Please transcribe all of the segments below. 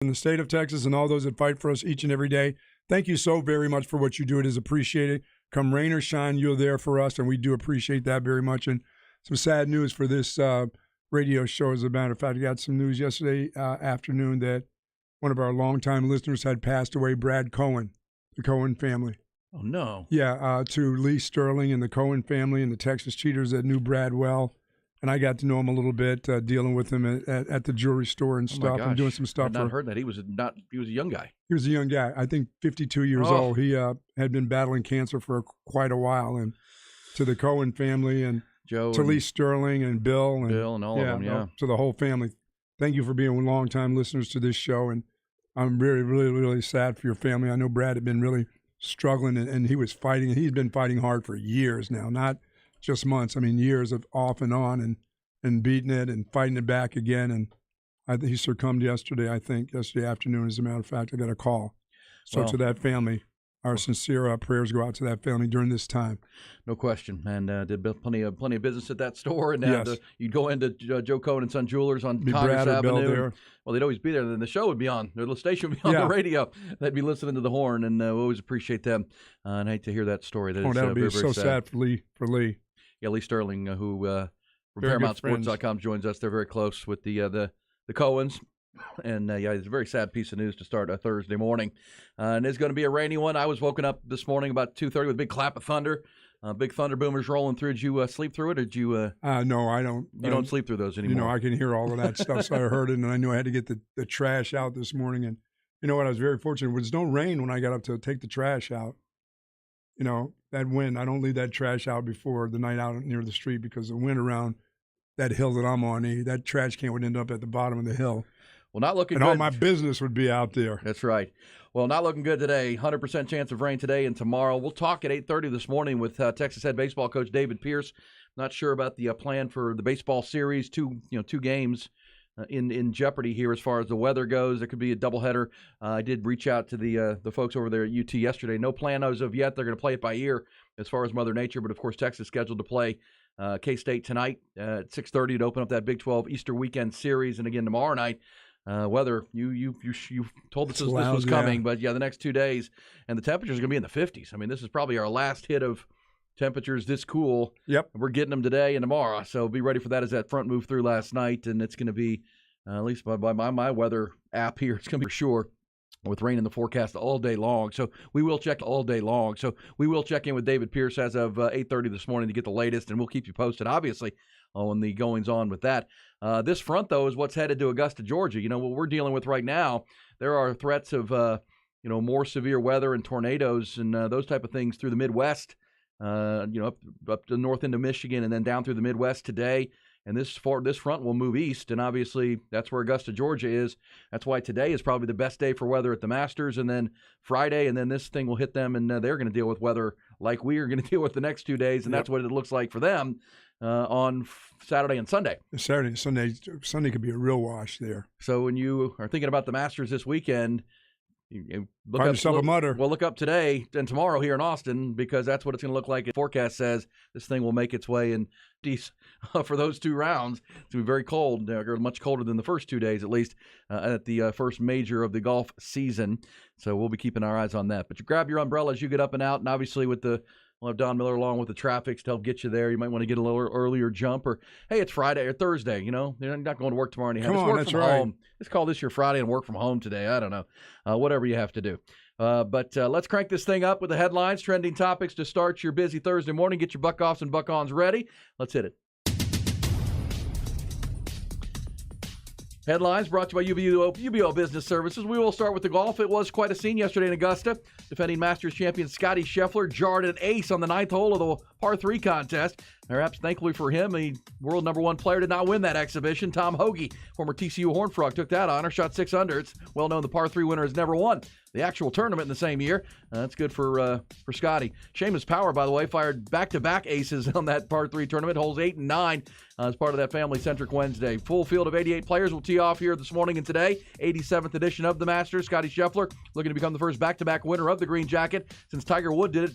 in the state of Texas and all those that fight for us each and every day. Thank you so very much for what you do. It is appreciated. Come rain or shine, you're there for us, and we do appreciate that very much. And some sad news for this radio show. As a matter of fact, I got some news yesterday afternoon that one of our longtime listeners had passed away, Brad Cohen, the Cohen family. Oh, no. Yeah, to Lee Sterling and the Cohen family and the Texas Cheaters that knew Brad well. And I got to know him a little bit, dealing with him at the jewelry store and stuff, and doing some stuff. I've not heard that. He was a young guy. He was a young guy. I think 52 years old. He had been battling cancer for quite a while. And to the Cohen family and Joe to Lee Sterling and Bill and all of them, yeah. To the whole family. Thank you for being longtime listeners to this show. And I'm really, really, really sad for your family. I know Brad had been really struggling, and he was fighting. He's been fighting hard for years now, not just months. I mean, years of off and on and beating it and fighting it back again. And I think he succumbed yesterday afternoon. As a matter of fact, I got a call. So to that family, our sincere prayers go out to that family during this time. No question. And did plenty of business at that store. And yes. You'd go into Joe Cohen and Son Jewelers on Congress Brad or Avenue. Bill there. Well, they'd always be there. Then the show would be on. The station would be on the radio. They'd be listening to the horn, and we always appreciate them. And I hate to hear that story. That would be very, so very sad for Lee. Yeah, Lee Sterling, who from ParamountSports.com joins us. They're very close with the Cohens. And, it's a very sad piece of news to start a Thursday morning. And it's going to be a rainy one. I was woken up this morning about 2:30 with a big clap of thunder. Big thunder boomers rolling through. Did you sleep through it, or did you? No, I don't. You don't sleep through those anymore. I can hear all of that stuff, so I heard it, and I knew I had to get the trash out this morning. And you know what? I was very fortunate. There was no rain when I got up to take the trash out. That wind, I don't leave that trash out before the night out near the street because the wind around that hill that I'm on, that trash can would end up at the bottom of the hill. Well, not looking good. good. And all my business would be out there. That's right. Well, not looking good today. 100% chance of rain today and tomorrow. We'll talk at 8:30 this morning with Texas head baseball coach David Pierce. Not sure about the plan for the baseball series. Two games in jeopardy here as far as the weather goes. There could be a doubleheader. I did reach out to the folks over there at UT yesterday. No plan as of yet. They're going to play it by ear as far as Mother Nature. But, of course, Texas scheduled to play K-State tonight at 6:30 to open up that Big 12 Easter weekend series. And again, tomorrow night. Weather, you told us this was coming, but the next 2 days, and the temperatures are going to be in the 50s. I mean, this is probably our last hit of temperatures this cool. Yep. We're getting them today and tomorrow, so be ready for that as that front moved through last night, and it's going to be, at least by my weather app here, it's going to be for sure with rain in the forecast all day long. So we will check all day long. So we will check in with David Pierce as of 8:30 this morning to get the latest, and we'll keep you posted, obviously, on the goings-on with that. This front, though, is what's headed to Augusta, Georgia. What we're dealing with right now, there are threats of, more severe weather and tornadoes and those type of things through the Midwest, up the north end of Michigan and then down through the Midwest today. And this front will move east, and obviously that's where Augusta, Georgia is. That's why today is probably the best day for weather at the Masters, and then Friday, and then this thing will hit them, and they're going to deal with weather like we are going to deal with the next 2 days, and that's what it looks like for them on Saturday and Sunday. Saturday and Sunday could be a real wash there. So when you are thinking about the Masters this weekend, Find yourself a mutter. Well, look up today and tomorrow here in Austin, because that's what it's going to look like. The forecast says this thing will make its way in for those 2 rounds. It's going to be very cold, much colder than the first 2 days, at least, at the first major of the golf season. So we'll be keeping our eyes on that. But you grab your umbrella as you get up and out, and obviously we'll have Don Miller along with the traffic to help get you there. You might want to get a little earlier jump, or hey, it's Friday or Thursday. You're not going to work tomorrow anyhow. Come on, that's right. Home. Let's call this your Friday and work from home today. I don't know. Whatever you have to do. But let's crank this thing up with the headlines, trending topics to start your busy Thursday morning. Get your buck-offs and buck-ons ready. Let's hit it. Headlines brought to you by UBO Business Services. We will start with the golf. It was quite a scene yesterday in Augusta. Defending Masters champion Scotty Scheffler jarred an ace on the 9th hole of the par 3 contest. Perhaps thankfully for him, the world #1 player did not win that exhibition. Tom Hoagie, former TCU Horned Frog, took that honor, shot 6 under. It's well known the par 3 winner has never won the actual tournament in the same year. That's good for Scotty. Seamus Power, by the way, fired back-to-back aces on that par 3 tournament, holes 8 and 9, as part of that family-centric Wednesday. Full field of 88 players will tee off here this morning and today. 87th edition of the Masters. Scotty Scheffler looking to become the first back-to-back winner of the green jacket since Tiger Woods did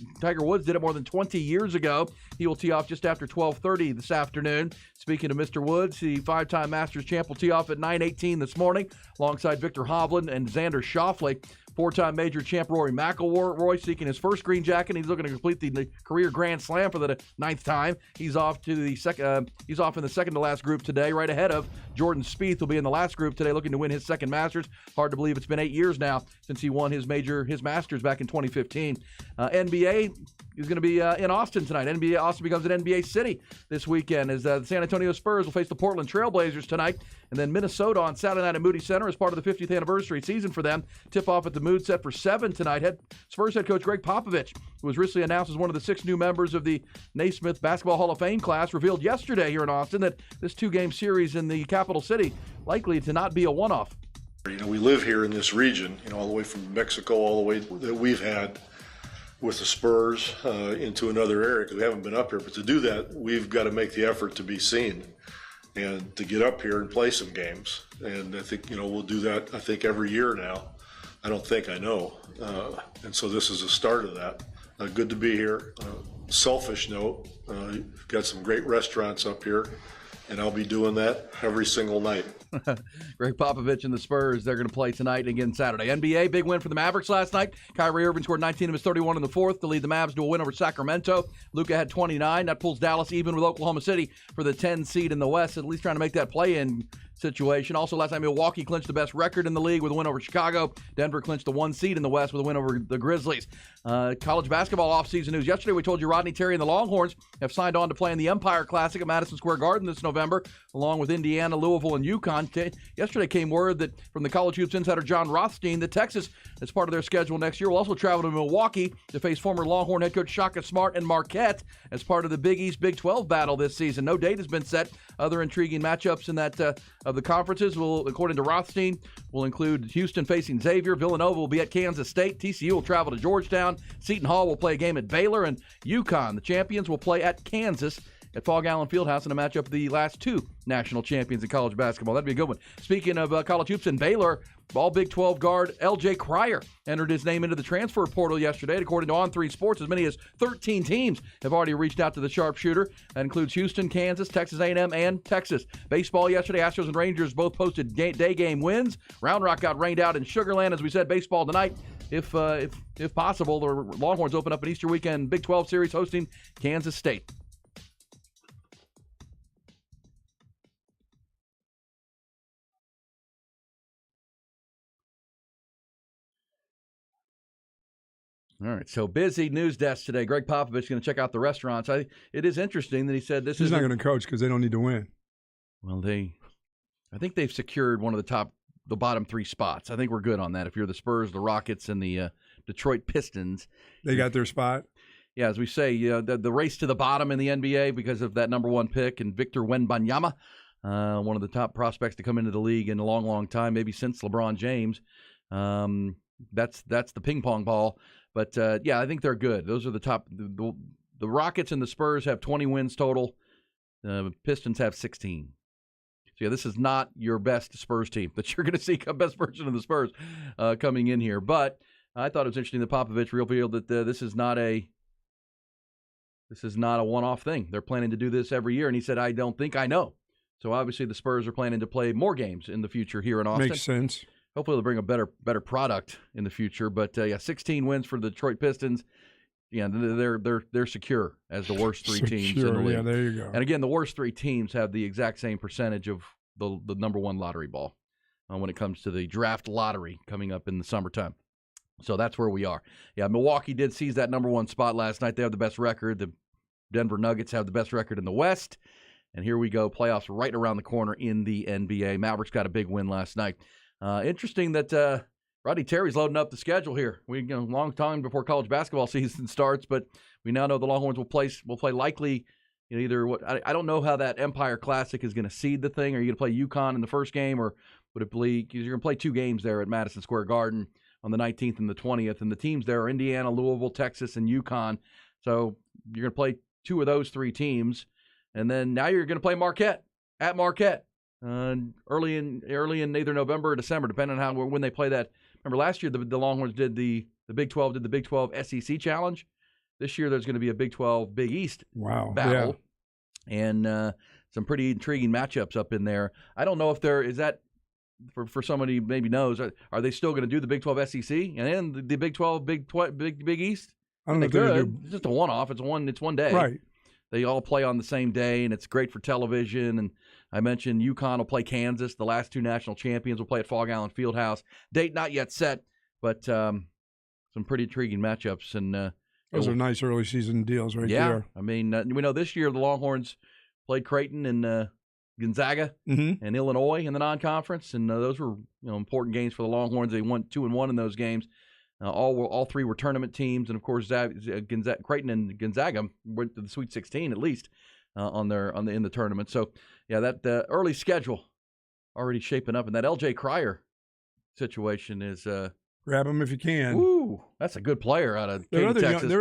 it more than 20 years ago. He will tee off just after after 12:30 this afternoon. Speaking of Mr. Woods, the 5-time Masters champ will tee off at 9:18 this morning alongside Victor Hovland and Xander Schauffele. 4-time major champ Rory McIlroy seeking his first green jacket. He's looking to complete the career Grand Slam for the 9th time. He's off to the second. He's off in the second to last group today, right ahead of Jordan Spieth, will be in the last group today, looking to win his second Masters. Hard to believe it's been 8 years now since he won his Masters back in 2015. NBA is going to be in Austin tonight. NBA Austin becomes an NBA city this weekend as the San Antonio Spurs will face the Portland Trailblazers tonight. And then Minnesota on Saturday night at Moody Center as part of the 50th anniversary season for them. Tip-off at the Mood set for 7 tonight. Spurs head coach Greg Popovich, who was recently announced as one of the 6 new members of the Naismith Basketball Hall of Fame class, revealed yesterday here in Austin that this 2-game series in the capital city likely to not be a one-off. We live here in this region, all the way from Mexico, all the way that we've had with the Spurs into another area, because we haven't been up here. But to do that, we've got to make the effort to be seen and to get up here and play some games. And I think, we'll do that, I think, every year now. I don't think, I know. And so this is a start of that. Good to be here. Selfish note, got some great restaurants up here, and I'll be doing that every single night. Greg Popovich and the Spurs, they're going to play tonight and again Saturday. NBA, big win for the Mavericks last night. Kyrie Irving scored 19 of his 31 in the fourth to lead the Mavs to a win over Sacramento. Luka had 29. That pulls Dallas even with Oklahoma City for the 10 seed in the West, at least trying to make that play-in situation. Also, last night, Milwaukee clinched the best record in the league with a win over Chicago. Denver clinched the 1 seed in the West with a win over the Grizzlies. College basketball offseason news. Yesterday, we told you Rodney Terry and the Longhorns have signed on to play in the Empire Classic at Madison Square Garden this November, along with Indiana, Louisville, and UConn. Yesterday came word that from the College Hoops insider John Rothstein that Texas, as part of their schedule next year, will also travel to Milwaukee to face former Longhorn head coach Shaka Smart and Marquette as part of the Big East Big 12 battle this season. No date has been set. Other intriguing matchups in that of the conferences will, according to Rothstein, will include Houston facing Xavier. Villanova will be at Kansas State. TCU will travel to Georgetown. Seton Hall will play a game at Baylor. And UConn, the champions, will play at Kansas at Fog Allen Fieldhouse in a matchup of the last 2 national champions in college basketball. That'd be a good one. Speaking of college hoops in Baylor, all Big 12 guard L.J. Cryer entered his name into the transfer portal yesterday. According to On3 Sports, as many as 13 teams have already reached out to the sharpshooter. That includes Houston, Kansas, Texas A&M, and Texas. Baseball yesterday, Astros and Rangers both posted day game wins. Round Rock got rained out in Sugar Land. As we said, baseball tonight. If possible, the Longhorns open up an Easter weekend Big 12 series hosting Kansas State. All right, so busy news desk today. Greg Popovich is going to check out the restaurants. It is interesting that he said this is. He's not going to coach because they don't need to win. Well, I think they've secured one of the bottom 3 spots. I think we're good on that. If you're the Spurs, the Rockets, and the Detroit Pistons, they got their spot. Yeah, as we say, the race to the bottom in the NBA because of that number 1 pick and Victor Wembanyama, one of the top prospects to come into the league in a long, long time, maybe since LeBron James. That's the ping pong ball. But, I think they're good. Those are the top. The Rockets and the Spurs have 20 wins total. The Pistons have 16. So, this is not your best Spurs team that you're going to see best version of the Spurs coming in here. But I thought it was interesting that Popovich revealed that this is not a one-off thing. They're planning to do this every year. And he said, I don't think I know. So, obviously, the Spurs are planning to play more games in the future here in Austin. Makes sense. Hopefully they'll bring a better product in the future. But 16 wins for the Detroit Pistons. Yeah, they're secure as the worst 3 teams in the league. Yeah, there you go. And again, the worst 3 teams have the exact same percentage of the number 1 lottery ball when it comes to the draft lottery coming up in the summertime. So that's where we are. Yeah, Milwaukee did seize that number 1 spot last night. They have the best record. The Denver Nuggets have the best record in the West. And here we go, playoffs right around the corner in the NBA. Mavericks got a big win last night. Interesting that Rodney Terry's loading up the schedule here. We long time before college basketball season starts, but we now know the Longhorns will play likely either I don't know how that Empire Classic is going to seed the thing. Are you going to play UConn in the first game, or would it be because you're going to play 2 games there at Madison Square Garden on the 19th and the 20th, and the teams there are Indiana, Louisville, Texas, and UConn. So you're going to play 2 of those 3 teams, and then now you're going to play Marquette at Marquette. Early in either November or December, depending on when they play that. Remember last year the Longhorns did the Big 12 did the Big 12 SEC Challenge. This year there's going to be a Big 12 Big East battle. and some pretty intriguing matchups up in there. I don't know if there is that for somebody who maybe knows. Are they still going to do the Big 12 SEC and then the Big 12 Big East? I don't know if they're going to do. It's just a one-off. It's one day. Right. They all play on the same day, and it's great for television. And I mentioned UConn will play Kansas. The last two national champions will play at Fog Island Fieldhouse. Date not yet set, but some pretty intriguing matchups. And those are nice early season deals right there. I mean, we know this year the Longhorns played Creighton and Gonzaga and Illinois in the non-conference, and those were important games for the Longhorns. They won 2-1 in those games. All three were tournament teams, and of course, Creighton and Gonzaga went to the Sweet 16 at least in the tournament. So, yeah, that early schedule already shaping up, and that L.J. Cryer situation is grab him if you can. Ooh, that's a good player out of Katy, Texas.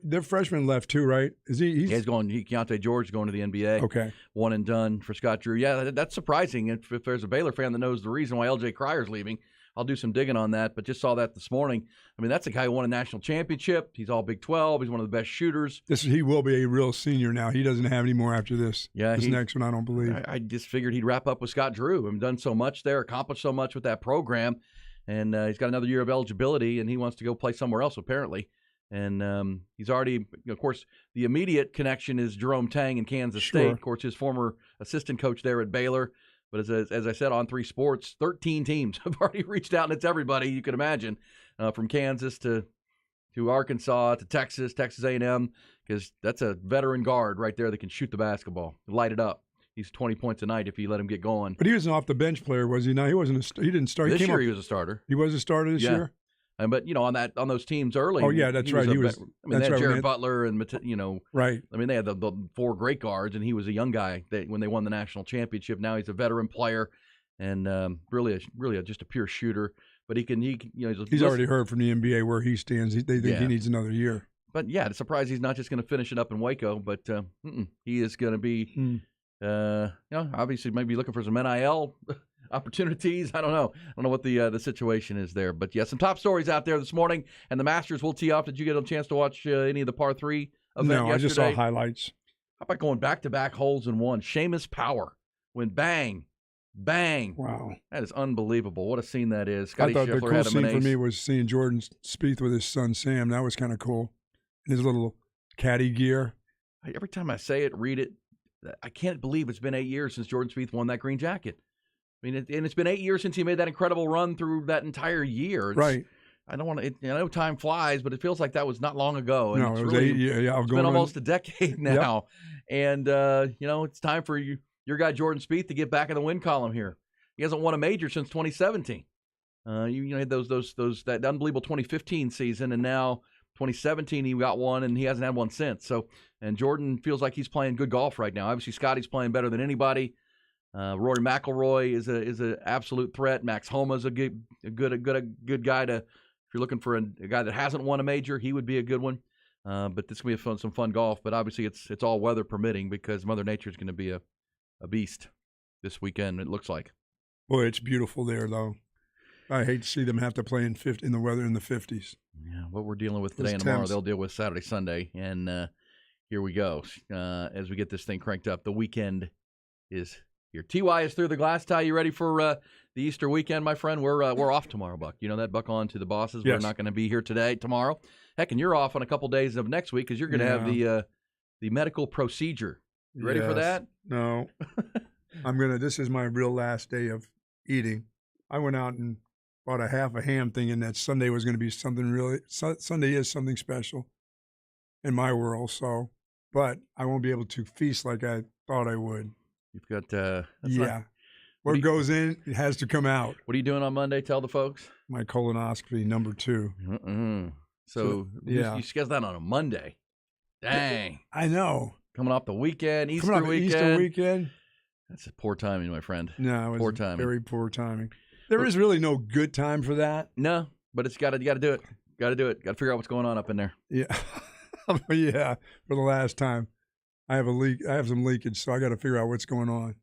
Their freshman left too, right? Is he? He's going. Keontae George is going to the NBA. Okay, one and done for Scott Drew. Yeah, that's surprising. If there's a Baylor fan that knows the reason why L.J. Cryer's leaving, I'll do some digging on that, but just saw that this morning. I mean, that's a guy who won a national championship. He's all Big 12. He's one of the best shooters. He will be a real senior now. He doesn't have any more after this. Yeah, this next one, I don't believe. I just figured he'd wrap up with Scott Drew. I've done so much there, accomplished so much with that program, and he's got another year of eligibility, and he wants to go play somewhere else, apparently. And he's already, of course, the immediate connection is Jerome Tang in Kansas State. Of course, his former assistant coach there at Baylor. But as I said, on 3 Sports, 13 teams have already reached out, and it's everybody you can imagine, from Kansas to Arkansas to Texas A&M, because that's a veteran guard right there that can shoot the basketball, light it up. He's 20 points a night if you let him get going. But he was an off-the-bench player, was he? No, he wasn't. He didn't start. This year he was a starter. He was a starter this year? But on those teams early. Oh yeah, that's right. He was. They had Jared Butler and right. I mean, they had the 4 great guards, and he was a young guy when they won the national championship. Now he's a veteran player, and really just a pure shooter. But he's already heard from the NBA where he stands. They think he needs another year. But yeah, it's surprised he's not just going to finish it up in Waco. But he is going to be, obviously maybe looking for some NIL opportunities. I don't know what the situation is there. But yeah, some top stories out there this morning. And the Masters will tee off. Did you get a chance to watch any of the par 3 event yesterday? I just saw highlights. How about going back-to-back holes in one? Seamus Power went bang. Bang. Wow. That is unbelievable. What a scene that is. I thought the cool scene for me was seeing Jordan Spieth with his son Sam. That was kind of cool. His little caddy gear. Every time I say it, read it, I can't believe it's been 8 years since Jordan Spieth won that green jacket. I mean, and it's been 8 years since he made that incredible run through that entire year. Right. I don't want to. I know time flies, but it feels like that was not long ago. And no, it was 8 years. Yeah, it's been almost a decade now, and it's time for your guy Jordan Spieth to get back in the win column here. He hasn't won a major since 2017. You had that unbelievable 2015 season, and now 2017 he got one, and he hasn't had one since. So, and Jordan feels like he's playing good golf right now. Obviously, Scotty's playing better than anybody. Rory McIlroy is an absolute threat. Max Homa's a good guy to. If you're looking for a guy that hasn't won a major, he would be a good one. But this will be some fun golf. But obviously, it's all weather permitting because Mother Nature is going to be a beast this weekend. It looks like. Boy, it's beautiful there, though. I hate to see them have to play in the weather in the 50s. Yeah, what we're dealing with today and tomorrow, they'll deal with Saturday, Sunday, and here we go. As we get this thing cranked up, the weekend is here. TY is through the glass tie. You ready for the Easter weekend, my friend? We're off tomorrow, Buck. You know that, Buck, on to the bosses. Yes. We're not going to be here tomorrow. Heck, and you're off on a couple days of next week because you're going to have the medical procedure. You ready for that? No. This is my real last day of eating. I went out and bought a half a ham thinking that Sunday was going to be something really, Sunday is something special in my world. So, but I won't be able to feast like I thought I would. You've got, what goes in, it has to come out. What are you doing on Monday? Tell the folks. My colonoscopy number 2. So you scheduled that on a Monday. Dang. I know. Coming off the weekend, Easter weekend. That's poor timing, my friend. No, it was poor timing. Very poor timing. There is really no good time for that. No, but you got to do it. Got to do it. Got to figure out what's going on up in there. Yeah. Yeah, for the last time. I have a leak. I have some leakage, so I got to figure out what's going on.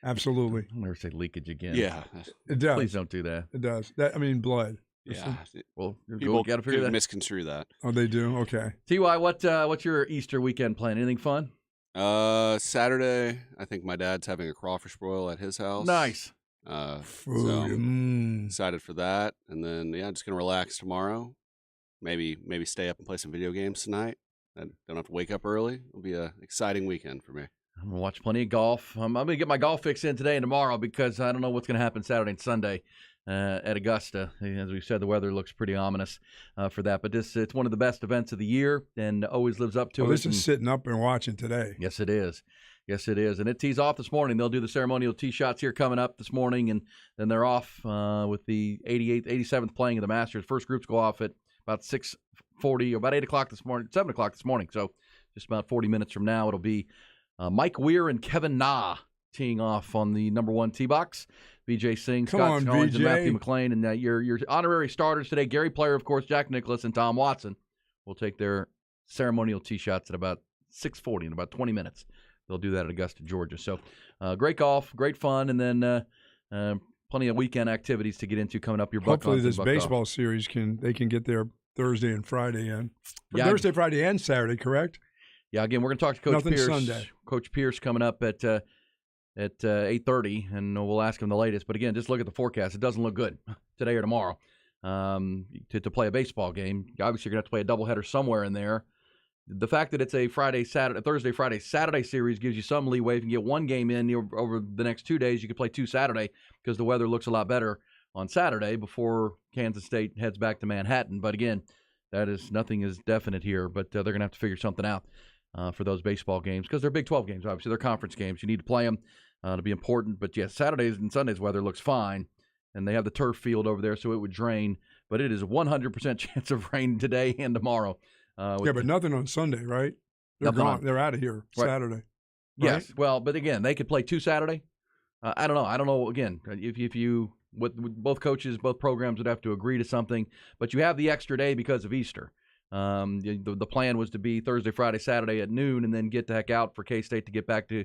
Absolutely. I'll never say leakage again. Yeah. It does. Please don't do that. It does. Blood. Yeah. Well, people got to figure that. Misconstrue that. Oh, they do? Okay. TY, what's your Easter weekend plan? Anything fun? Saturday, I think my dad's having a crawfish broil at his house. Nice. So Food. I'm excited for that. And then, just going to relax tomorrow. Maybe stay up and play some video games tonight. I don't have to wake up early. It'll be an exciting weekend for me. I'm going to watch plenty of golf. I'm going to get my golf fix in today and tomorrow because I don't know what's going to happen Saturday and Sunday at Augusta. As we said, the weather looks pretty ominous for that. But it's one of the best events of the year and always lives up to it. This is sitting up and watching today. Yes, it is. Yes, it is. And it tees off this morning. They'll do the ceremonial tee shots here coming up this morning, and then they're off with the 87th playing of the Masters. First groups go off at about 6:40 or about 8 o'clock this morning, 7 o'clock this morning. So just about 40 minutes from now, it'll be Mike Weir and Kevin Na teeing off on the number one tee box. BJ Singh, Scott Collins, and Matthew McLean. And your honorary starters today, Gary Player, of course, Jack Nicklaus, and Tom Watson, will take their ceremonial tee shots at about 6:40 in about 20 minutes. They'll do that at Augusta, Georgia. So great golf, great fun, and then plenty of weekend activities to get into coming up. Hopefully this baseball series can get there Thursday and Friday in. Thursday, Friday, and Saturday, correct? Yeah, again, we're going to talk to Coach Nothing Pierce. Sunday. Coach Pierce coming up at 8:30, and we'll ask him the latest. But again, just look at the forecast. It doesn't look good today or tomorrow to play a baseball game. Obviously, you're going to have to play a doubleheader somewhere in there. The fact that it's a Thursday, Friday, Saturday series gives you some leeway. If you can get one game in over the next 2 days, you can play two Saturday because the weather looks a lot better on Saturday before Kansas State heads back to Manhattan. But again, nothing is definite here, but they're going to have to figure something out for those baseball games because they're Big 12 games, obviously. They're conference games. You need to play them to be important. But, yes, Saturdays and Sundays weather looks fine, and they have the turf field over there, so it would drain. But it is a 100% chance of rain today and tomorrow. But nothing on Sunday, right? They're gone. They're out of here Saturday. Right? Yes. Well, but again, they could play two Saturday. I don't know. I don't know. Again, if you both coaches, both programs would have to agree to something, but you have the extra day because of Easter. The plan was to be Thursday, Friday, Saturday at noon, and then get the heck out for K-State to get back to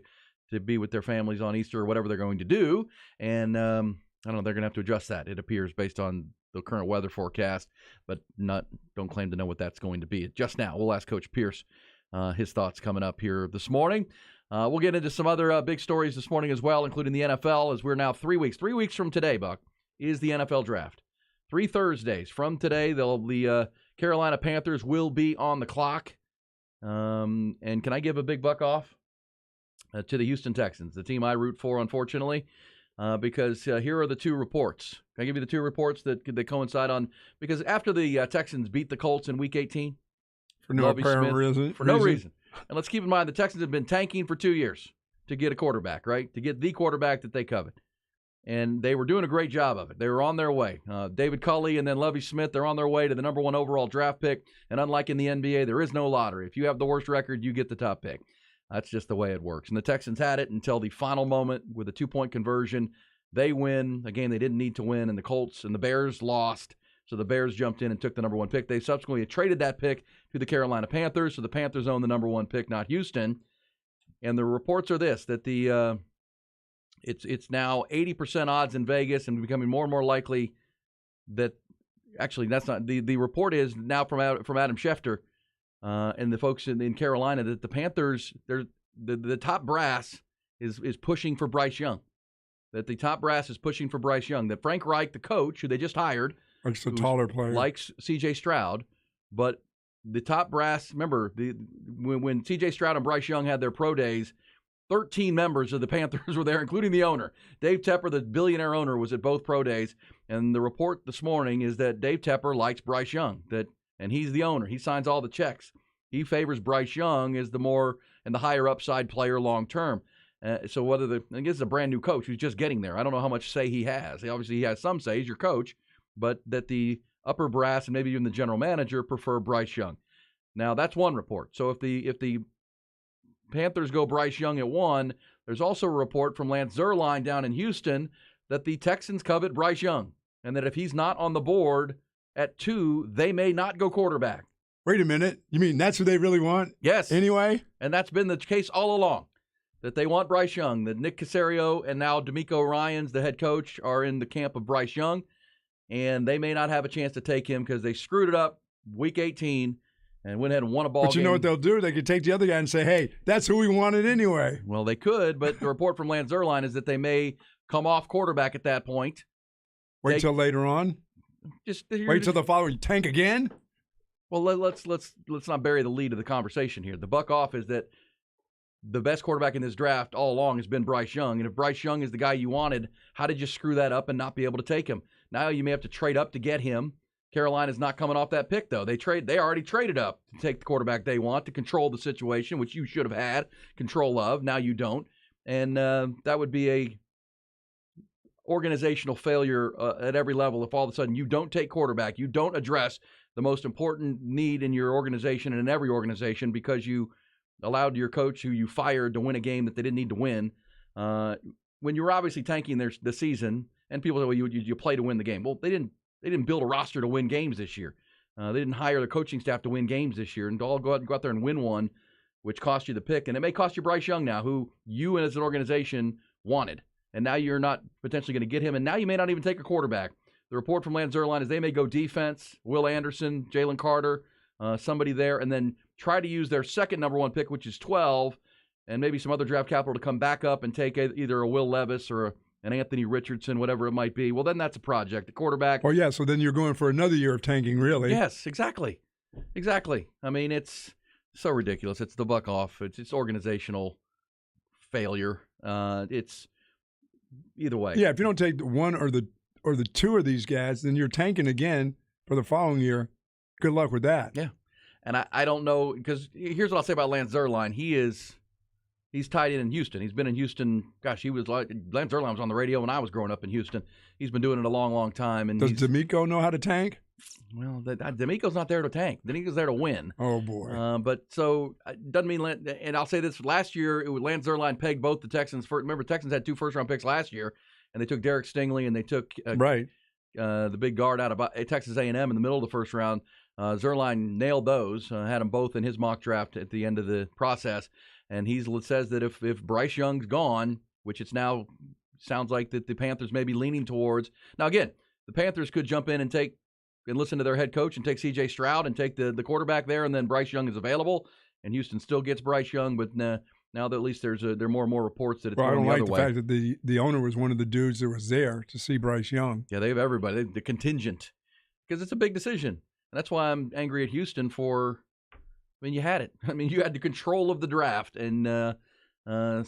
be with their families on Easter or whatever they're going to do. And I don't know. They're going to have to adjust that. It appears based on the current weather forecast, but don't claim to know what that's going to be just now. We'll ask Coach Pierce his thoughts coming up here this morning. We'll get into some other big stories this morning as well, including the NFL, as we're now 3 weeks. 3 weeks from today, Buck, is the NFL draft. 3 Thursdays from today, the Carolina Panthers will be on the clock. And can I give a big buck off to the Houston Texans, the team I root for, unfortunately? Because here are the two reports. Can I give you the two reports that coincide on? Because after the Texans beat the Colts in Week 18, for no apparent reason, no reason. And let's keep in mind the Texans have been tanking for 2 years to get a quarterback, right? To get the quarterback that they covet. And they were doing a great job of it. They were on their way. David Culley and then Lovie Smith, they're on their way to the number one overall draft pick. And unlike in the NBA, there is no lottery. If you have the worst record, you get the top pick. That's just the way it works. And the Texans had it until the final moment with a 2-point conversion. They win a game they didn't need to win, and the Colts and the Bears lost. So the Bears jumped in and took the number one pick. They subsequently traded that pick to the Carolina Panthers, so the Panthers own the number one pick, not Houston. And the reports are this, that it's now 80% odds in Vegas and becoming more and more likely that – actually, that's not – the report is now from Adam Schefter and the folks in Carolina that the Panthers, the top brass is pushing for Bryce Young. That the top brass is pushing for Bryce Young. That Frank Reich, the coach, who they just hired – likes the taller player. Likes C.J. Stroud. But the top brass, remember, when C.J. Stroud and Bryce Young had their pro days, 13 members of the Panthers were there, including the owner. Dave Tepper, the billionaire owner, was at both pro days. And the report this morning is that Dave Tepper likes Bryce Young, and he's the owner. He signs all the checks. He favors Bryce Young as the more and the higher upside player long term. So I guess it's a brand new coach who's just getting there. I don't know how much say he has. Obviously, he has some say. He's your coach. But that the upper brass and maybe even the general manager prefer Bryce Young. Now, that's one report. So if the Panthers go Bryce Young at 1, there's also a report from Lance Zierlein down in Houston that the Texans covet Bryce Young, and that if he's not on the board at 2, they may not go quarterback. Wait a minute. You mean that's who they really want? Yes. Anyway? And that's been the case all along, that they want Bryce Young, that Nick Caserio and now D'Amico Ryans, the head coach, are in the camp of Bryce Young. And they may not have a chance to take him because they screwed it up Week 18, and went ahead and won a ball But you game. know what they'll do? They could take the other guy and say, hey, that's who we wanted anyway. Well, they could, but the report from Lance Zierlein is that they may come off quarterback at that point. Wait till later on? Wait till the following tank again? Well, let's not bury the lead of the conversation here. The buck off is that the best quarterback in this draft all along has been Bryce Young. And if Bryce Young is the guy you wanted, how did you screw that up and not be able to take him? Now you may have to trade up to get him. Carolina's not coming off that pick, though. They already traded up to take the quarterback they want, to control the situation, which you should have had control of. Now you don't. And that would be a organizational failure at every level if all of a sudden you don't take quarterback, you don't address the most important need in your organization and in every organization because you allowed your coach who you fired to win a game that they didn't need to win. When you were obviously tanking the season, and people say, well, you play to win the game. Well, they didn't build a roster to win games this year. They didn't hire the coaching staff to win games this year, and to all go out there and win one, which cost you the pick. And it may cost you Bryce Young now, who you as an organization wanted. And now you're not potentially going to get him, and now you may not even take a quarterback. The report from Lance Zierlein is they may go defense, Will Anderson, Jalen Carter, somebody there, and then try to use their second number one pick, which is 12, and maybe some other draft capital to come back up and take either a Will Levis or an Anthony Richardson, whatever it might be. Well, then that's a project. The quarterback. Oh, yeah, so then you're going for another year of tanking, really. Yes, exactly. I mean, it's so ridiculous. It's the buck off. It's organizational failure. It's either way. Yeah, if you don't take the one or the two of these guys, then you're tanking again for the following year. Good luck with that. Yeah. And I don't know, because here's what I'll say about Lance Zierlein. He's tied in Houston. He's been in Houston. Gosh, Lance Zierlein was on the radio when I was growing up in Houston. He's been doing it a long, long time. And does D'Amico know how to tank? Well, D'Amico's not there to tank. D'Amico's there to win. Oh, boy. But so it doesn't mean, and I'll say this, last year, Lance Zierlein pegged both the Texans. Remember, Texans had 2 first-round picks last year, and they took Derek Stingley, and they took the big guard out of Texas A&M in the middle of the first round. Zierlein nailed those, had them both in his mock draft at the end of the process. And he says that if Bryce Young's gone, which it's now sounds like that the Panthers may be leaning towards. Now, again, the Panthers could jump in and listen to their head coach and take C.J. Stroud and take the quarterback there, and then Bryce Young is available, and Houston still gets Bryce Young. But now that at least there are more and more reports that it's going the other way. I don't like the fact that the owner was one of the dudes that was there to see Bryce Young. Yeah, they have everybody, the contingent, because it's a big decision. And that's why I'm angry at Houston for. I mean, you had it. I mean, you had the control of the draft, and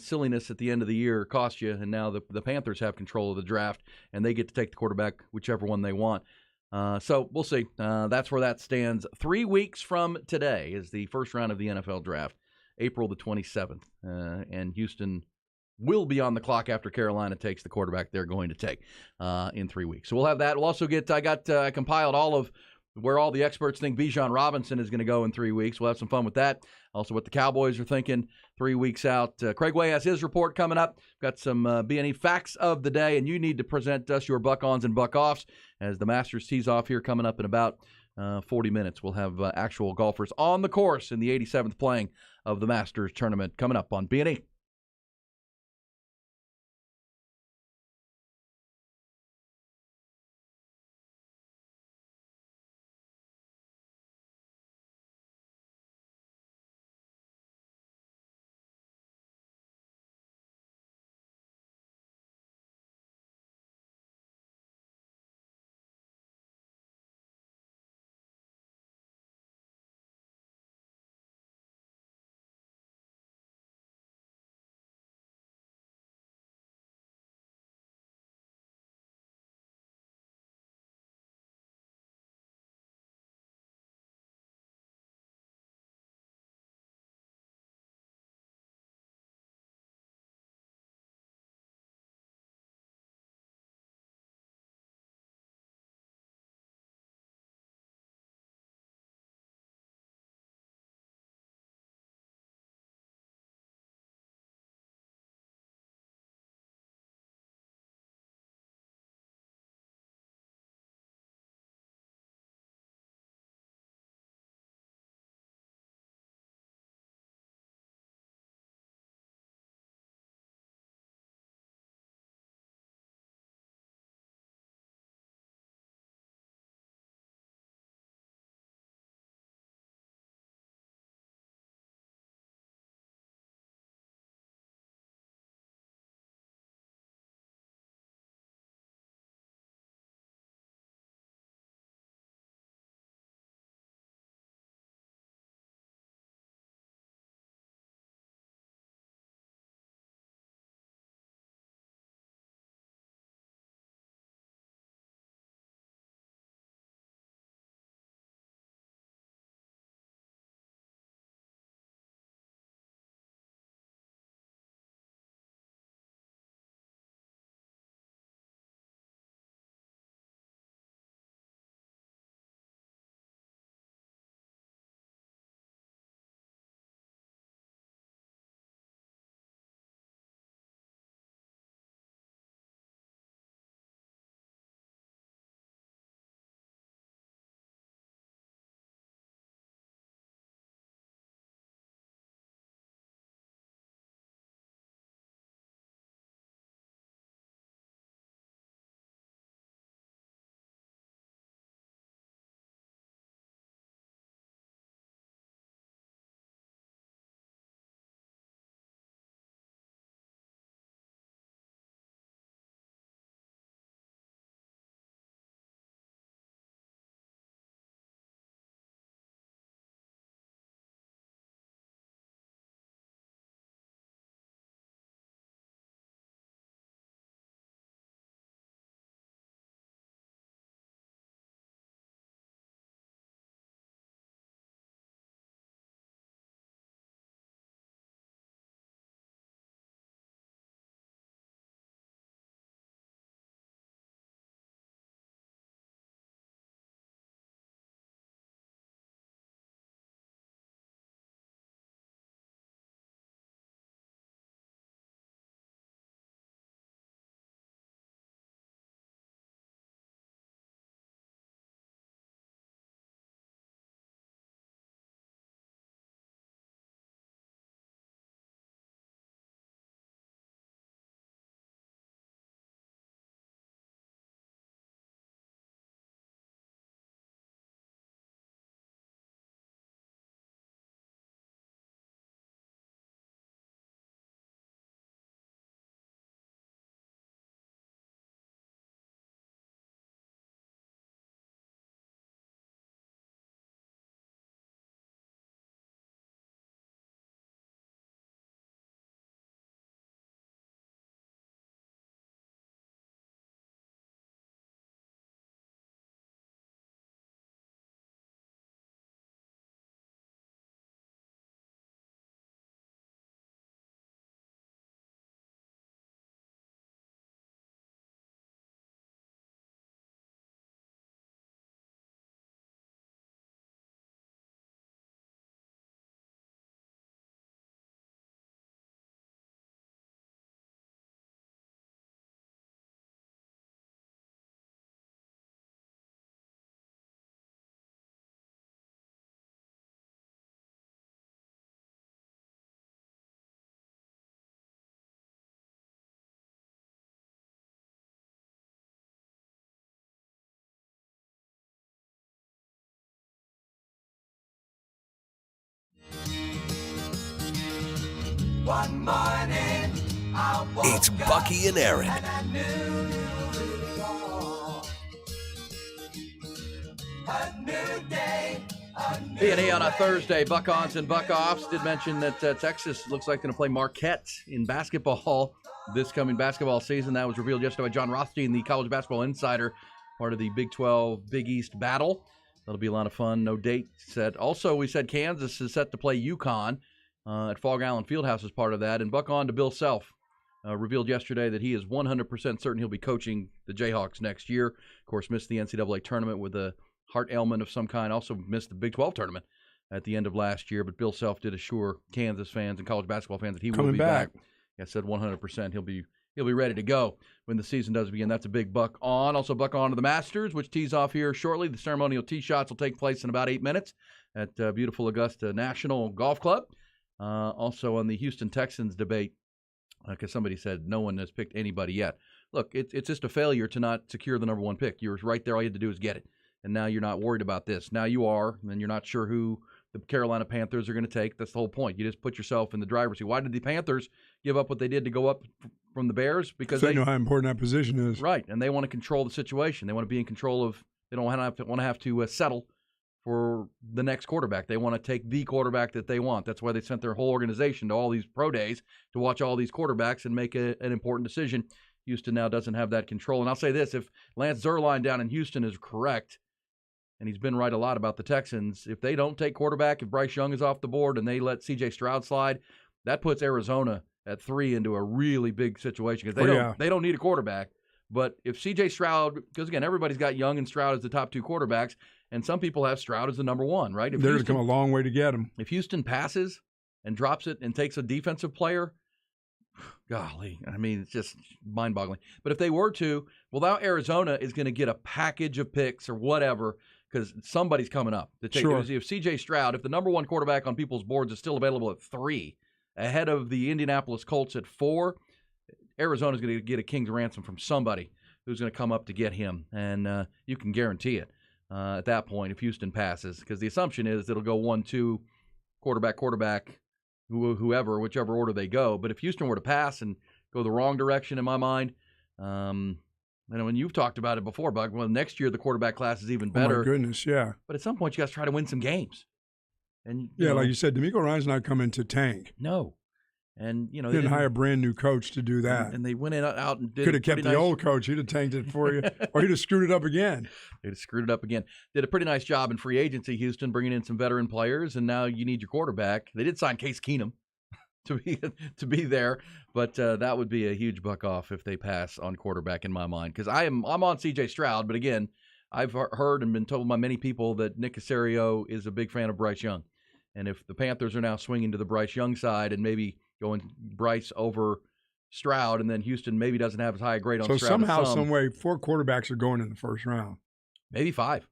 silliness at the end of the year cost you. And now the Panthers have control of the draft, and they get to take the quarterback, whichever one they want. So we'll see. That's where that stands. 3 weeks from today is the first round of the NFL draft, April the 27th. And Houston will be on the clock after Carolina takes the quarterback they're going to take in 3 weeks. So we'll have that. We'll also I compiled all of where all the experts think Bijan Robinson is going to go in 3 weeks. We'll have some fun with that. Also what the Cowboys are thinking 3 weeks out. Craig Way has his report coming up. Got some B&E facts of the day, and you need to present us your buck-ons and buck-offs as the Masters tees off here coming up in about 40 minutes. We'll have actual golfers on the course in the 87th playing of the Masters tournament coming up on B&E. One morning, It's Bucky and Erin. a new day, B&E on a Thursday, Buck-ons and Buck-offs. Did mention that Texas looks like going to play Marquette in basketball this coming basketball season. That was revealed yesterday by John Rothstein, the College Basketball Insider, part of the Big 12 Big East battle. That'll be a lot of fun. No date set. Also, we said Kansas is set to play UConn at Fog Island Fieldhouse as part of that. And Buck on to Bill Self. Revealed yesterday that he is 100% certain he'll be coaching the Jayhawks next year. Of course, missed the NCAA tournament with a heart ailment of some kind. Also missed the Big 12 tournament at the end of last year. But Bill Self did assure Kansas fans and college basketball fans that he will be back. I said 100% he'll be ready to go when the season does begin. That's a big Buck on. Also Buck on to the Masters, which tees off here shortly. The ceremonial tee shots will take place in about 8 minutes at beautiful Augusta National Golf Club. Also on the Houston Texans debate, because somebody said no one has picked anybody yet. Look, it's just a failure to not secure the number one pick. You were right there. All you had to do is get it. And now you're not worried about this. Now you are, and you're not sure who the Carolina Panthers are going to take. That's the whole point. You just put yourself in the driver's seat. Why did the Panthers give up what they did to go up from the Bears? Because they know how important that position is. Right, and they want to control the situation. They want to be in control of – they don't want to have to settle for the next quarterback. They want to take the quarterback that they want. That's why they sent their whole organization to all these pro days to watch all these quarterbacks and make an important decision. Houston now doesn't have that control. And I'll say this, if Lance Zierlein down in Houston is correct, and he's been right a lot about the Texans, if they don't take quarterback, if Bryce Young is off the board and they let C.J. Stroud slide, that puts Arizona at 3 into a really big situation because they don't need a quarterback. But if C.J. Stroud, because again, everybody's got Young and Stroud as the top 2 quarterbacks, and some people have Stroud as the number 1, right? They're going to come a long way to get him. If Houston passes and drops it and takes a defensive player, golly, I mean, it's just mind-boggling. But if they were to, well, now Arizona is going to get a package of picks or whatever because somebody's coming up. To take, sure. If C.J. Stroud, if the number 1 quarterback on people's boards is still available at 3, ahead of the Indianapolis Colts at 4, Arizona's going to get a king's ransom from somebody who's going to come up to get him, and you can guarantee it at that point if Houston passes, because the assumption is it'll go 1-2, quarterback, whoever, whichever order they go. But if Houston were to pass and go the wrong direction, in my mind, and when you've talked about it before, Buck, well, next year the quarterback class is even better. Oh, my goodness, yeah. But at some point, you guys try to win some games. And like you said, D'Amico Ryan's not coming to tank. No. And, they didn't hire a brand new coach to do that. And they went out and did could have kept the old coach. He'd have tanked it for you. Or he'd have screwed it up again. They'd have screwed it up again. Did a pretty nice job in free agency, Houston, bringing in some veteran players, and now you need your quarterback. They did sign Case Keenum to be there, but that would be a huge buck off if they pass on quarterback in my mind. Because I'm on C.J. Stroud, but again, I've heard and been told by many people that Nick Caserio is a big fan of Bryce Young. And if the Panthers are now swinging to the Bryce Young side and maybe going Bryce over Stroud, and then Houston maybe doesn't have as high a grade on Stroud. So somehow, some way, 4 quarterbacks are going in the first round. Maybe 5.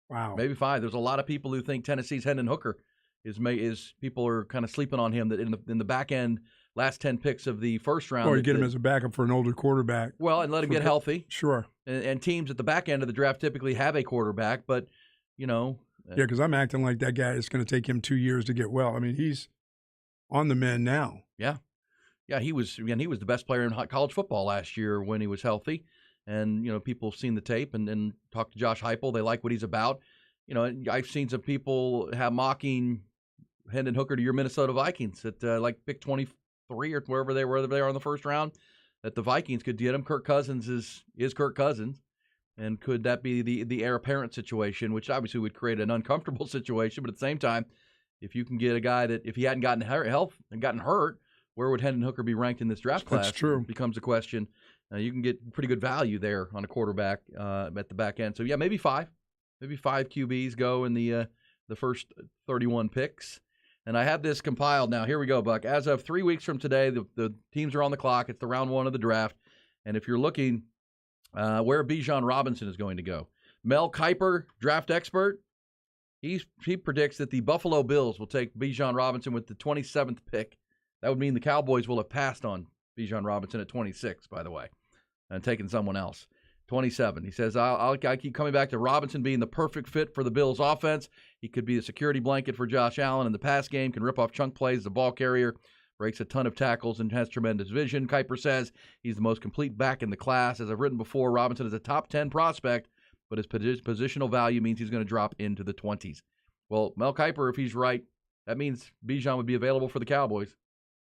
Wow. Maybe 5. There's a lot of people who think Tennessee's Hendon Hooker is people are kind of sleeping on him, that in the back end, last 10 picks of the first round. Or you get him as a backup for an older quarterback. Well, and let him get healthy. Sure. And teams at the back end of the draft typically have a quarterback, but, Yeah, because I'm acting like that guy is going to take him 2 years to get well. I mean, he's on the mend now. Yeah. Yeah, he was the best player in college football last year when he was healthy. And, people have seen the tape and talked to Josh Heupel. They like what he's about. I've seen some people mocking Hendon Hooker to your Minnesota Vikings at like pick 23 or wherever they were in the first round, that the Vikings could get him. Kirk Cousins is Kirk Cousins. And could that be the heir apparent situation, which obviously would create an uncomfortable situation, but at the same time, if you can get a guy that, if he hadn't gotten hurt, where would Hendon Hooker be ranked in this draft class? That's true. Becomes a question. You can get pretty good value there on a quarterback at the back end. So, yeah, maybe 5. Maybe 5 QBs go in the first 31 picks. And I have this compiled now. Here we go, Buck. As of 3 weeks from today, the teams are on the clock. It's the round 1 of the draft. And if you're looking where Bijan Robinson is going to go, Mel Kiper, draft expert, he predicts that the Buffalo Bills will take Bijan Robinson with the 27th pick. That would mean the Cowboys will have passed on Bijan Robinson at 26, by the way, and taken someone else. 27. He says, I keep coming back to Robinson being the perfect fit for the Bills' offense. He could be a security blanket for Josh Allen in the pass game, can rip off chunk plays as a ball carrier. breaks a ton of tackles and has tremendous vision. Kiper says he's the most complete back in the class. As I've written before, Robinson is a top 10 prospect, but his positional value means he's going to drop into the 20s. Well, Mel Kiper, if he's right, that means Bijan would be available for the Cowboys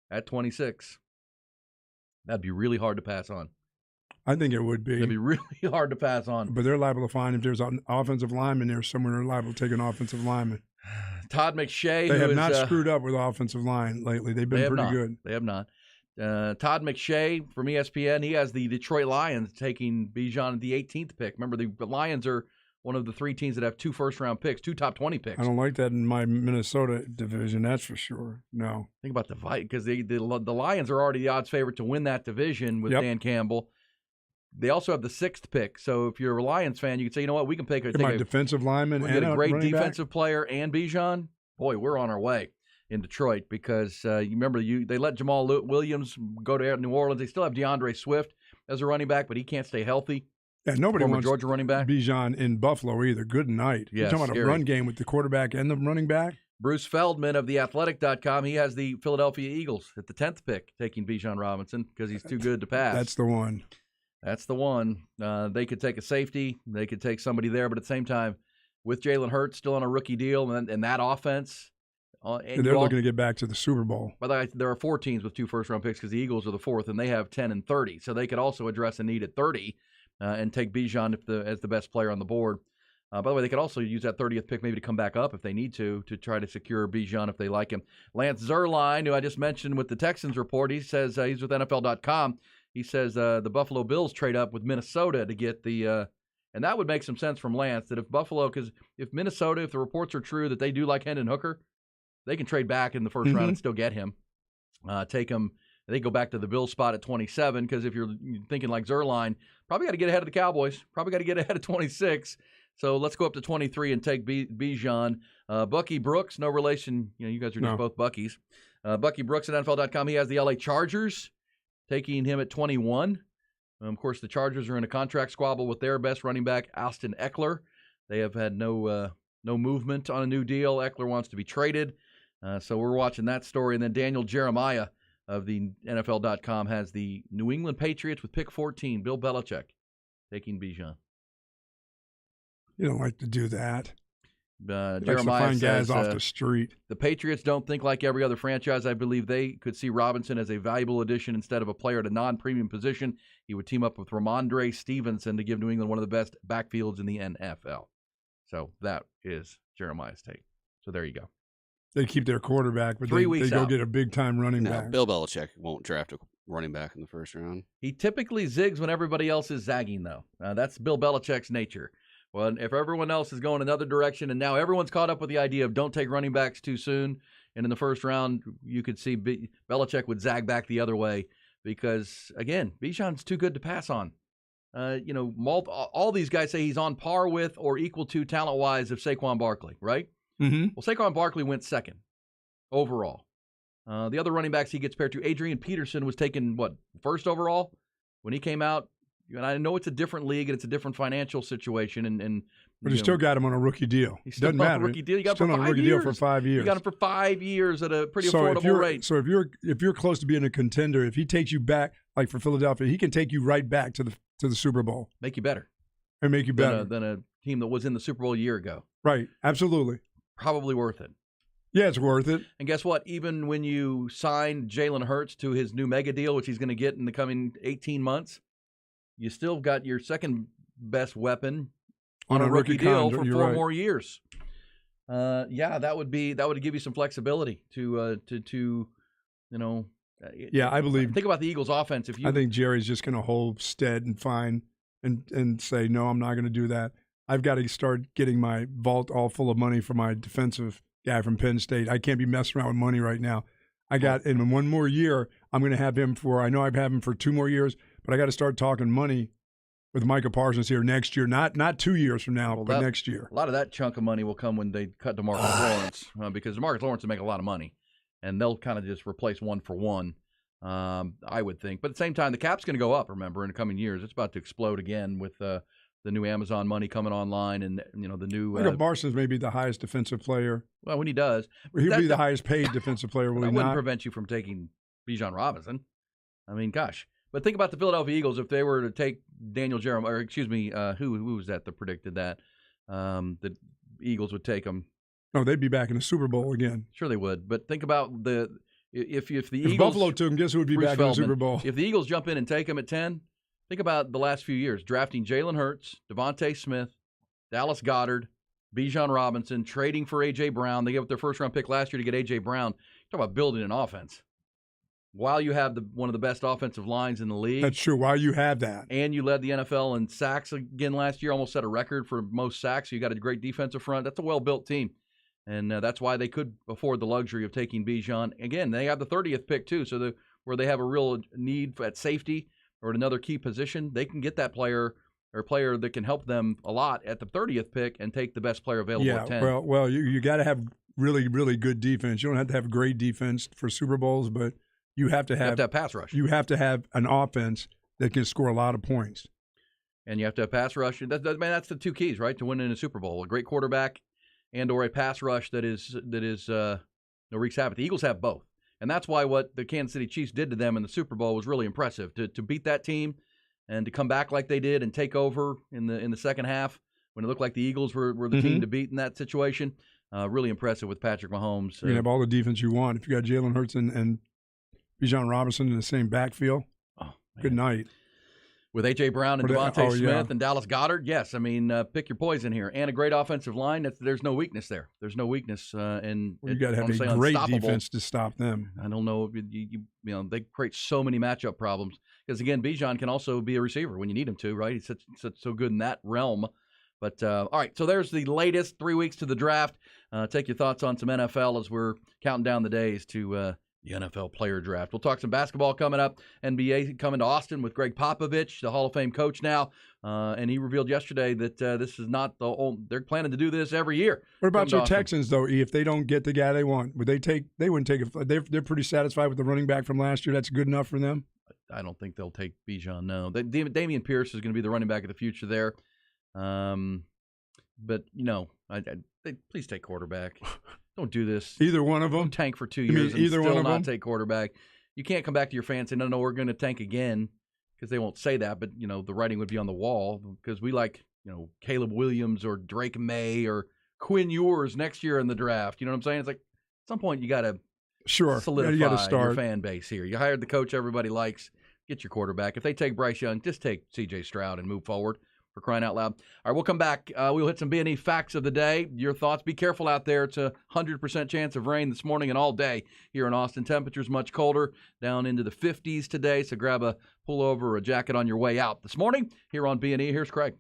at 26. That'd be really hard to pass on. I think it would be. It'd be really hard to pass on. But they're liable to find if there's an offensive lineman there somewhere, they're liable to take an offensive lineman. Todd McShay. They have not screwed up with offensive line lately. They've been pretty good. They have not. Todd McShay from ESPN, he has the Detroit Lions taking Bijan at the 18th pick. Remember, the Lions are one of the 3 teams that have 2 first-round picks, 2 top 20 picks. I don't like that in my Minnesota division, that's for sure. No. Think about the fight, because the Lions are already the odds favorite to win that division with Dan Campbell. They also have the 6th pick. So if you're a Lions fan, you could say, you know what, we can take a defensive lineman and a great defensive back. player and Bijan. Boy, we're on our way in Detroit, because you remember they let Jamal Williams go to New Orleans. They still have DeAndre Swift as a running back, but he can't stay healthy. Yeah, nobody wants Georgia running back Bijan in Buffalo either. Good night. Yeah, You're talking about scary. a run game with the quarterback and the running back? Bruce Feldman of theathletic.com, he has the Philadelphia Eagles at the 10th pick taking Bijan Robinson because he's too good to pass. That's the one. That's the one. They could take a safety. They could take somebody there. But at the same time, with Jalen Hurts still on a rookie deal and that offense. And they're looking to get back to the Super Bowl. By the way, there are 4 teams with 2 first-round picks because the Eagles are the 4th, and they have 10 and 30. So they could also address a need at 30 and take Bijan as the best player on the board. By the way, they could also use that 30th pick maybe to come back up if they need to try to secure Bijan if they like him. Lance Zierlein, who I just mentioned with the Texans report, he says he's with NFL.com. He says the Buffalo Bills trade up with Minnesota to get the and that would make some sense from Lance, that if Buffalo, because if Minnesota, if the reports are true that they do like Hendon Hooker, they can trade back in the first round and still get him. Take him. They go back to the Bills spot at 27, because if you're thinking like Zierlein, probably got to get ahead of the Cowboys. Probably got to get ahead of 26. So let's go up to 23 and take Bijan. Bucky Brooks, no relation. You guys are just both Buckies. Bucky Brooks at NFL.com, he has the LA Chargers taking him at 21. Of course, the Chargers are in a contract squabble with their best running back, Austin Eckler. They have had no movement on a new deal. Eckler wants to be traded. So we're watching that story. And then Daniel Jeremiah of the NFL.com has the New England Patriots with pick 14, Bill Belichick, taking Bijan. You don't like to do that. Jeremiah find says, guys off the street. The Patriots don't think like every other franchise. I believe they could see Robinson as a valuable addition instead of a player at a non-premium position. He would team up with Ramondre Stevenson to give New England one of the best backfields in the NFL. So that is Jeremiah's take. So there you go. They keep their quarterback, but 3 they weeks go out. get a big-time running back. Bill Belichick won't draft a running back in the first round. He typically zigs when everybody else is zagging, though. That's Bill Belichick's nature. Well, if everyone else is going another direction, and now everyone's caught up with the idea of don't take running backs too soon, and in the first round, you could see Belichick would zag back the other way because, again, Bijan's too good to pass on. All these guys say he's on par with or equal to talent-wise of Saquon Barkley, right? Mm-hmm. Well, Saquon Barkley went 2nd overall. The other running backs he gets paired to, Adrian Peterson was taken, 1st overall when he came out? And I know it's a different league and it's a different financial situation, But you still got him on a rookie deal. He's still Doesn't on matter. a rookie deal. You got still him for on a 5 rookie years. deal for 5 years. You got him for 5 years at a pretty so affordable rate. So if you're close to being a contender, if he takes you back, like for Philadelphia, he can take you right back to the Super Bowl. Make you better. And make you better. Than a team that was in the Super Bowl a year ago. Right. Absolutely. Probably worth it. Yeah, it's worth it. And guess what? Even when you sign Jalen Hurts to his new mega deal, which he's going to get in the coming 18 months, you still got your second best weapon on a rookie deal for 4 more years. That would give you some flexibility to Yeah, I believe. Think about the Eagles' offense. I think Jerry's just going to hold stead and fine and say, no, I'm not going to do that. I've got to start getting my vault all full of money for my defensive guy from Penn State. I can't be messing around with money right now. In 1 more year, I'm going to have him I know I've had him for 2 more years, but I got to start talking money with Micah Parsons here next year. Not 2 years from now, but next year. A lot of that chunk of money will come when they cut DeMarcus Lawrence because DeMarcus Lawrence will make a lot of money, and they'll kind of just replace 1 for 1, I would think. But at the same time, the cap's going to go up, remember, in the coming years. It's about to explode again with the new Amazon money coming online and the new Micah Parsons may be the highest defensive player. Well, when he does. He'll be the highest paid defensive player, will he not? That wouldn't not? prevent you from taking Bijan Robinson. I mean, gosh. But think about the Philadelphia Eagles if they were to take Daniel Jeremiah, or excuse me, who was that predicted that the Eagles would take him? No, they'd be back in the Super Bowl again. Sure, they would. But think about if the If Eagles, Buffalo took him, guess who would be Bruce back in the Feldman, Super Bowl? if the Eagles jump in and take him at 10, think about the last few years drafting Jalen Hurts, Devontae Smith, Dallas Goedert, Bijan Robinson, trading for A.J. Brown. They gave up their first-round pick last year to get A.J. Brown. Talk about building an offense. While you have one of the best offensive lines in the league. That's true. While you have that. And you led the NFL in sacks again last year, almost set a record for most sacks. So you got a great defensive front. That's a well-built team. And that's why they could afford the luxury of taking Bijan. Again, they have the 30th pick too, so where they have a real need at safety or at another key position, they can get that player or a player that can help them a lot at the 30th pick and take the best player available at 10. Well, you got to have really, really good defense. You don't have to have great defense for Super Bowls, but you have to have pass rush. You have to have an offense that can score a lot of points. And you have to have pass rush. That's the two keys, right, to winning a Super Bowl. A great quarterback and or a pass rush that is wreaks havoc. The Eagles have both. And that's why what the Kansas City Chiefs did to them in the Super Bowl was really impressive. To beat that team and to come back like they did and take over in the second half when it looked like the Eagles were the team to beat in that situation. Really impressive with Patrick Mahomes. You can have all the defense you want. If you got Jalen Hurts and Bijan Robinson in the same backfield, good night. With A.J. Brown and Devontae Smith and Dallas Goedert, yes. I mean, pick your poison here. And a great offensive line. There's no weakness there. There's no weakness. And you got to have a great defense to stop them. I don't know. They create so many matchup problems. Because, again, Bijan can also be a receiver when you need him to, right? He's so good in that realm. But, all right, so there's the latest 3 weeks to the draft. Take your thoughts on some NFL as we're counting down the days to the NFL player draft. We'll talk some basketball coming up. NBA coming to Austin with Greg Popovich, the Hall of Fame coach now. And he revealed yesterday that this is not the whole – they're planning to do this every year. What about your Texans, though? If they don't get the guy they want, would they take – they wouldn't take it. They're pretty satisfied with the running back from last year. That's good enough for them? I don't think they'll take Bijan, no. Damian Pierce is going to be the running back of the future there. But, please take quarterback. Don't do this. Either one of them? Don't tank for 2 years and still not take quarterback. You can't come back to your fans and say, no, we're going to tank again, because they won't say that, but, the writing would be on the wall, because we like, Caleb Williams or Drake May or Quinn Ewers next year in the draft. You know what I'm saying? It's like at some point you got to solidify your fan base here. You hired the coach everybody likes. Get your quarterback. If they take Bryce Young, just take C.J. Stroud and move forward. For crying out loud. All right, we'll come back. We'll hit some B&E facts of the day. Your thoughts. Be careful out there. It's a 100% chance of rain this morning and all day here in Austin. Temperatures much colder, down into the 50s today. So grab a pullover or a jacket on your way out. This morning here on B&E, here's Craig.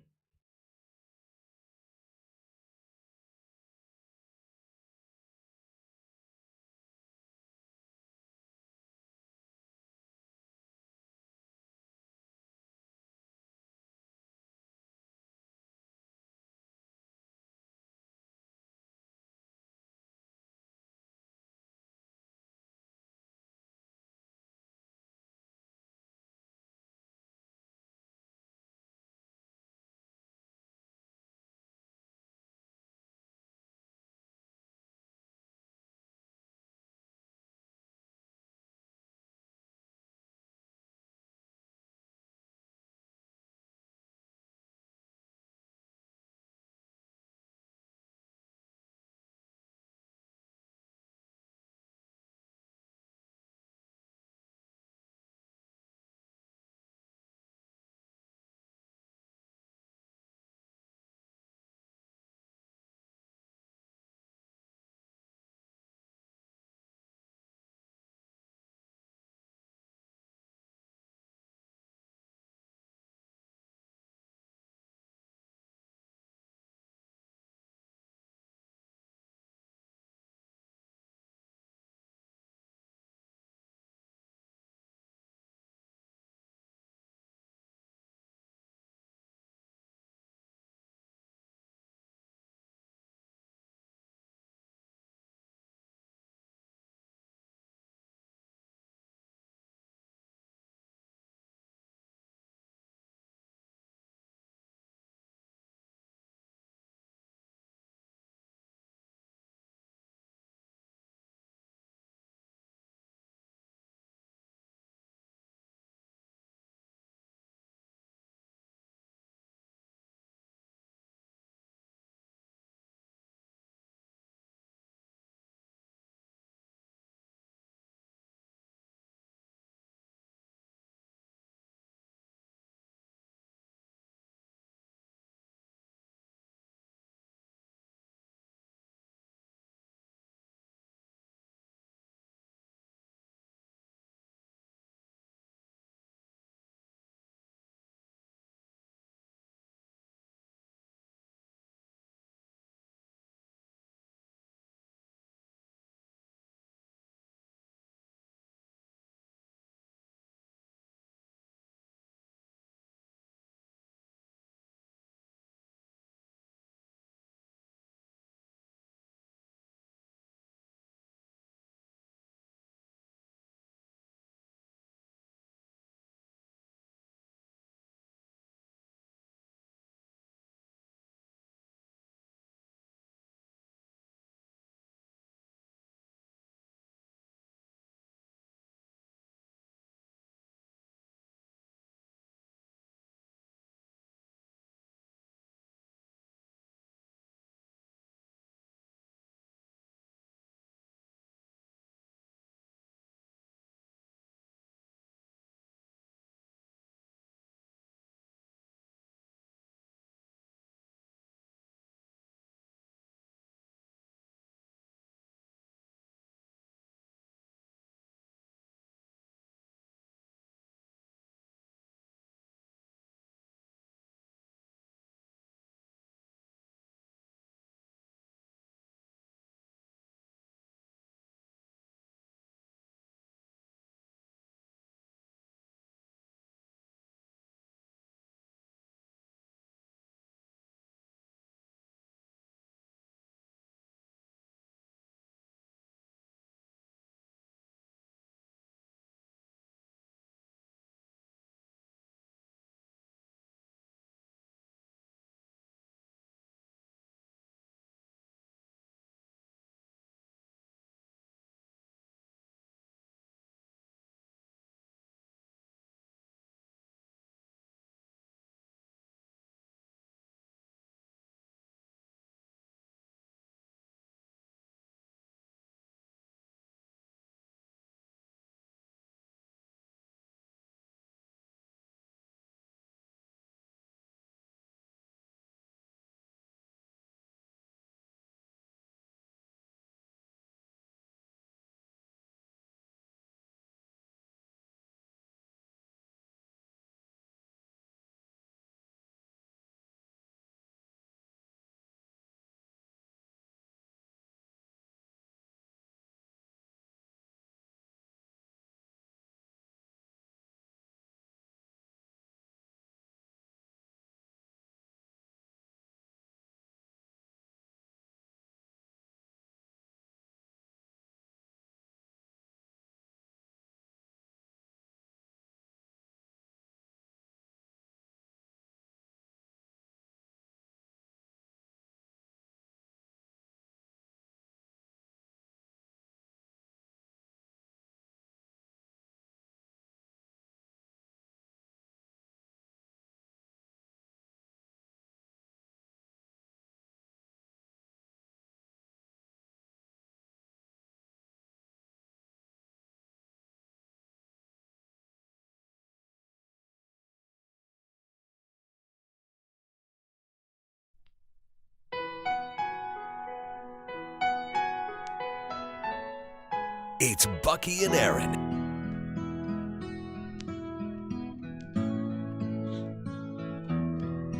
It's Bucky and Erin.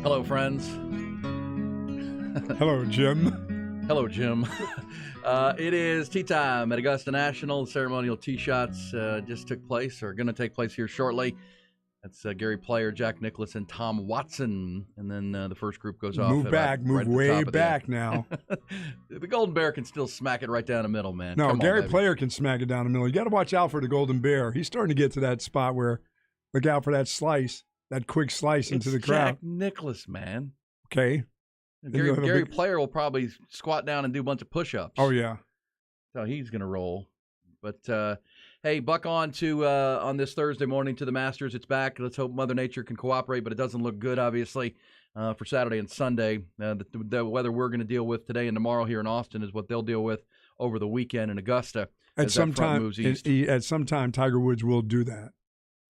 Hello, friends. Hello, Jim. Hello, Jim. It is tea time at Augusta National. The ceremonial tee shots just took place, or going to take place here shortly. That's Gary Player, Jack Nicklaus, and Tom Watson. And then the first group goes off. Move back, move way back now. The Golden Bear can still smack it right down the middle, man. No, Come on, Gary baby. Player can smack it down the middle. You got to watch out for the Golden Bear. He's starting to get to that spot where, look out for that slice, that quick slice into the crowd. Jack Nicklaus, man. Okay. Gary Player will probably squat down and do a bunch of push-ups. Oh, yeah. So he's going to roll. But, hey, buck on this Thursday morning to the Masters. It's back. Let's hope Mother Nature can cooperate, but it doesn't look good, obviously, for Saturday and Sunday. The weather we're going to deal with today and tomorrow here in Austin is what they'll deal with over the weekend in Augusta. At some time, Tiger Woods will do that.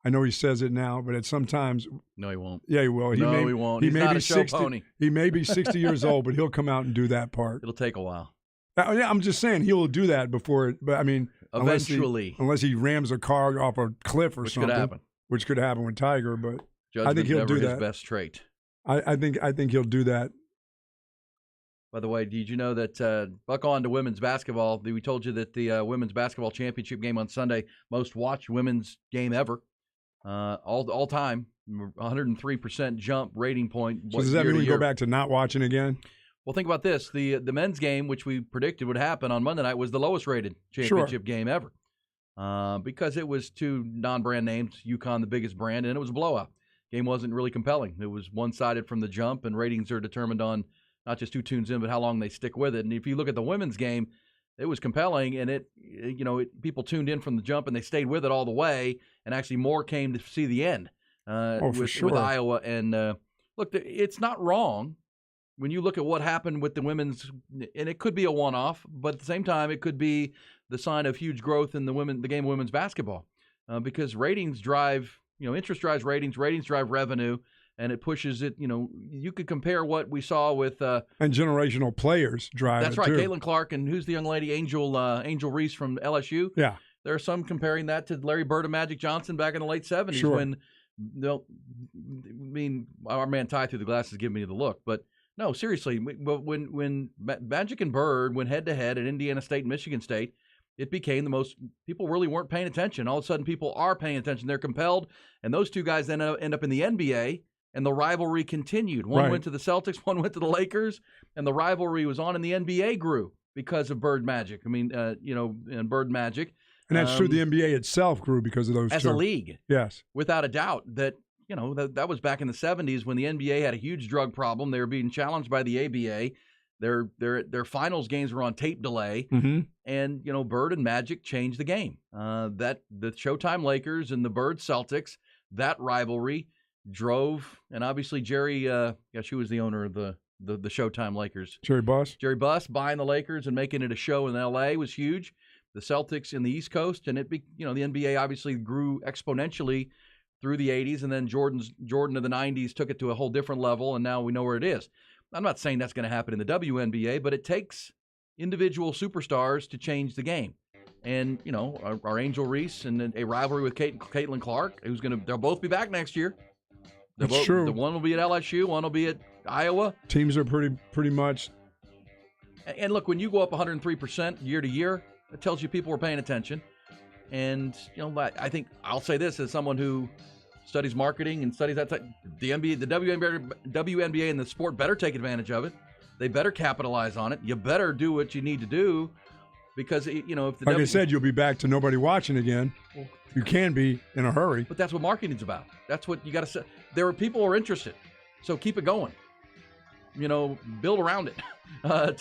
I know he says it now, but at some times, no, he won't. Yeah, he will. He won't. He's not a show pony. He may be 60 years old, but he'll come out and do that part. It'll take a while. Yeah, I'm just saying he will do that before. But I mean, eventually, unless he rams a car off a cliff or something, which could happen with Tiger. But I think he'll do that. His best trait. I think he'll do that. By the way, did you know that buck on to women's basketball? We told you that the women's basketball championship game on Sunday, most watched women's game ever. All time, 103% jump rating point. So does that mean we go back to not watching again? Well, think about this. The men's game, which we predicted would happen on Monday night, was the lowest rated championship game ever. Because it was two non-brand names, UConn the biggest brand, and it was a blowout. Game wasn't really compelling. It was one-sided from the jump, and ratings are determined on not just who tunes in, but how long they stick with it. And if you look at the women's game, it was compelling, and people tuned in from the jump, and they stayed with it all the way, and actually more came to see the end with Iowa. And look, it's not wrong when you look at what happened with the women's, and it could be a one-off, but at the same time, it could be the sign of huge growth in the game of women's basketball because ratings drive, interest drives ratings drive revenue, and it pushes it. You could compare what we saw with and generational players drive. That's it right, too. Caitlin Clark, and who's the young lady, Angel Reese from LSU. Yeah, there are some comparing that to Larry Bird and Magic Johnson back in the late '70s. Sure. When our man Ty through the glasses giving me the look, but no, seriously, when Magic and Bird went head to head at Indiana State and Michigan State, it became the most, people really weren't paying attention. All of a sudden, people are paying attention. They're compelled, and those two guys then end up in the NBA. And the rivalry continued. One went to the Celtics, one went to the Lakers, and the rivalry was on, and the NBA grew because of Bird Magic. I mean, and Bird Magic. And that's true. The NBA itself grew because of those two. As a league. Yes. Without a doubt. That was back in the 70s when the NBA had a huge drug problem. They were being challenged by the ABA. Their finals games were on tape delay. Mm-hmm. And, Bird and Magic changed the game. The Showtime Lakers and the Bird Celtics, that rivalry drove, and obviously Jerry, who was the owner of the Showtime Lakers? Jerry Buss. Jerry Buss buying the Lakers and making it a show in L.A. was huge. The Celtics in the East Coast, and the NBA obviously grew exponentially through the 80s, and then Jordan of the 90s took it to a whole different level, and now we know where it is. I'm not saying that's going to happen in the WNBA, but it takes individual superstars to change the game. And, our Angel Reese and a rivalry with Caitlin Clark, they'll both be back next year. That's true. The one will be at LSU, one will be at Iowa. Teams are pretty much. And look, when you go up 103% year to year, it tells you people are paying attention. And I think I'll say this as someone who studies marketing and studies that type, the NBA, the WNBA, and the sport better take advantage of it. They better capitalize on it. You better do what you need to do because if the I said, you'll be back to nobody watching again. You can be in a hurry. But that's what marketing's about. That's what you got to say. There are people who are interested, so keep it going. Build around it. Let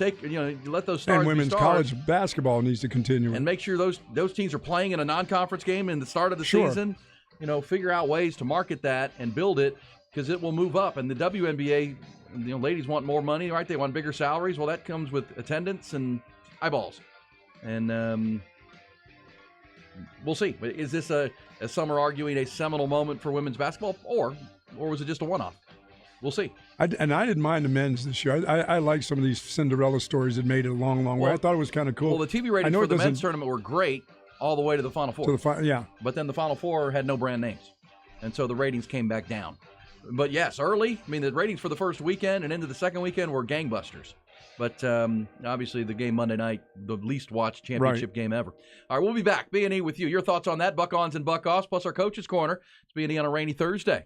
those stars and women's be stars. college basketball needs to continue. And make sure those teams are playing in a non-conference game in the start of the season. Figure out ways to market that and build it because it will move up. And the WNBA, ladies want more money, right? They want bigger salaries. Well, that comes with attendance and eyeballs. And we'll see. Is this, as some are arguing, a seminal moment for women's basketball, or was it just a one-off? We'll see. I didn't mind the men's this year. I like some of these Cinderella stories that made it a long, long way. I thought it was kind of cool. Well, the TV ratings for the men's tournament were great. all the way to the Final Four. Yeah. But then the Final Four had no brand names. And so the ratings came back down. But yes, early, I mean, the ratings for the first weekend and into the second weekend were gangbusters. But obviously the game Monday night, the least watched championship game ever. All right, we'll be back. B&E with you. Your thoughts on that, Buck-ons and Buck-offs, plus our Coach's Corner. It's B&E on a rainy Thursday.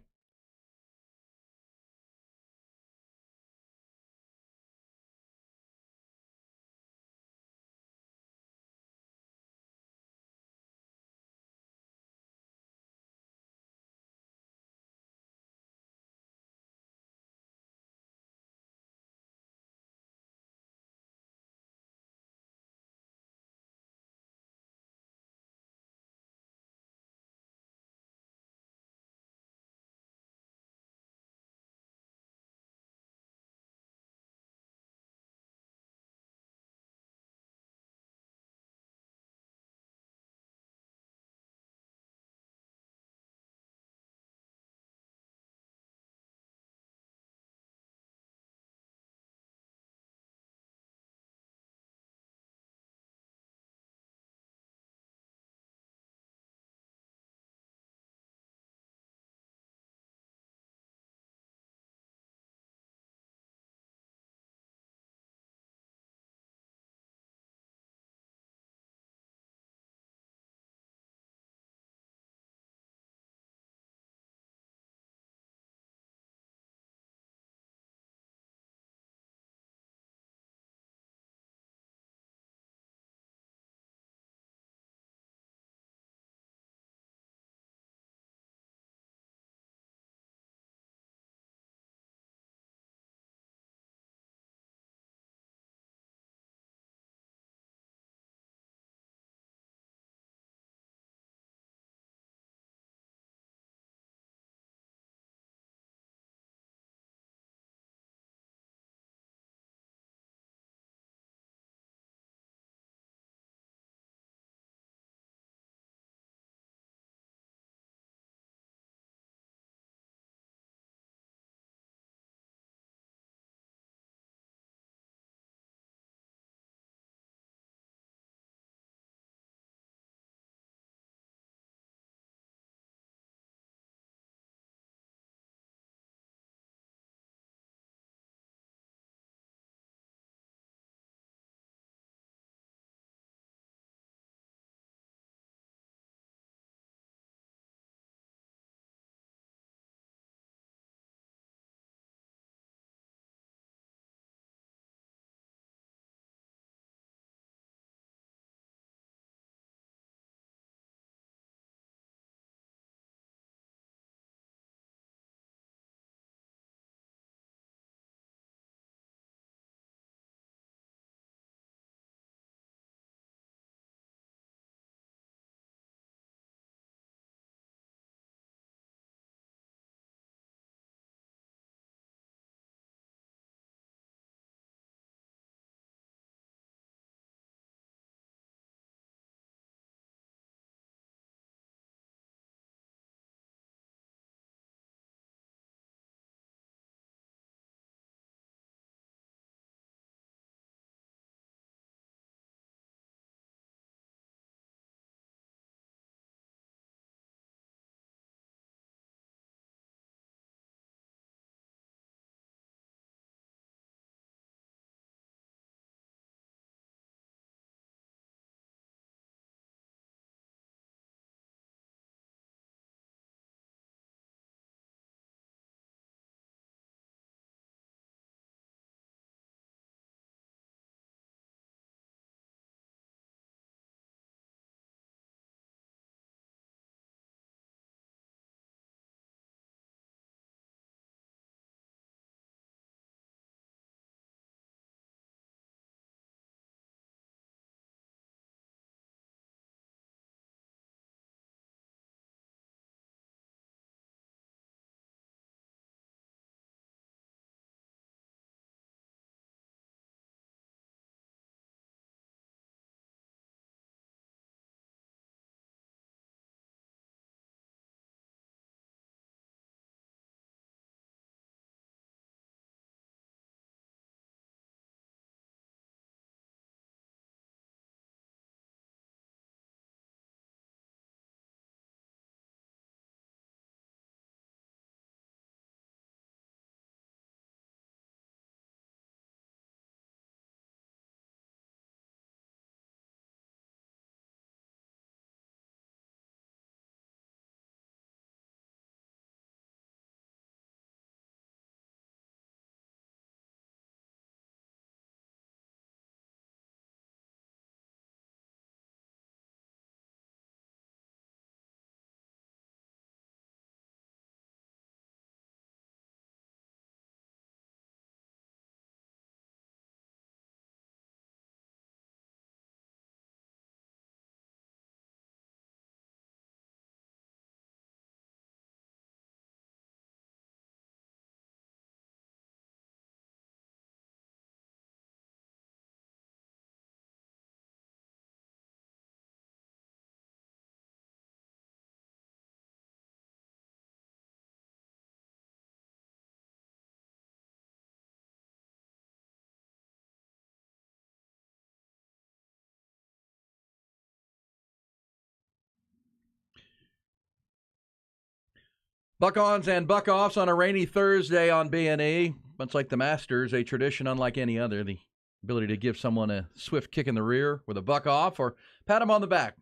Buck-ons and buck-offs on a rainy Thursday on B&E. Much like the Masters, a tradition unlike any other. The ability to give someone a swift kick in the rear with a buck-off or pat them on the back.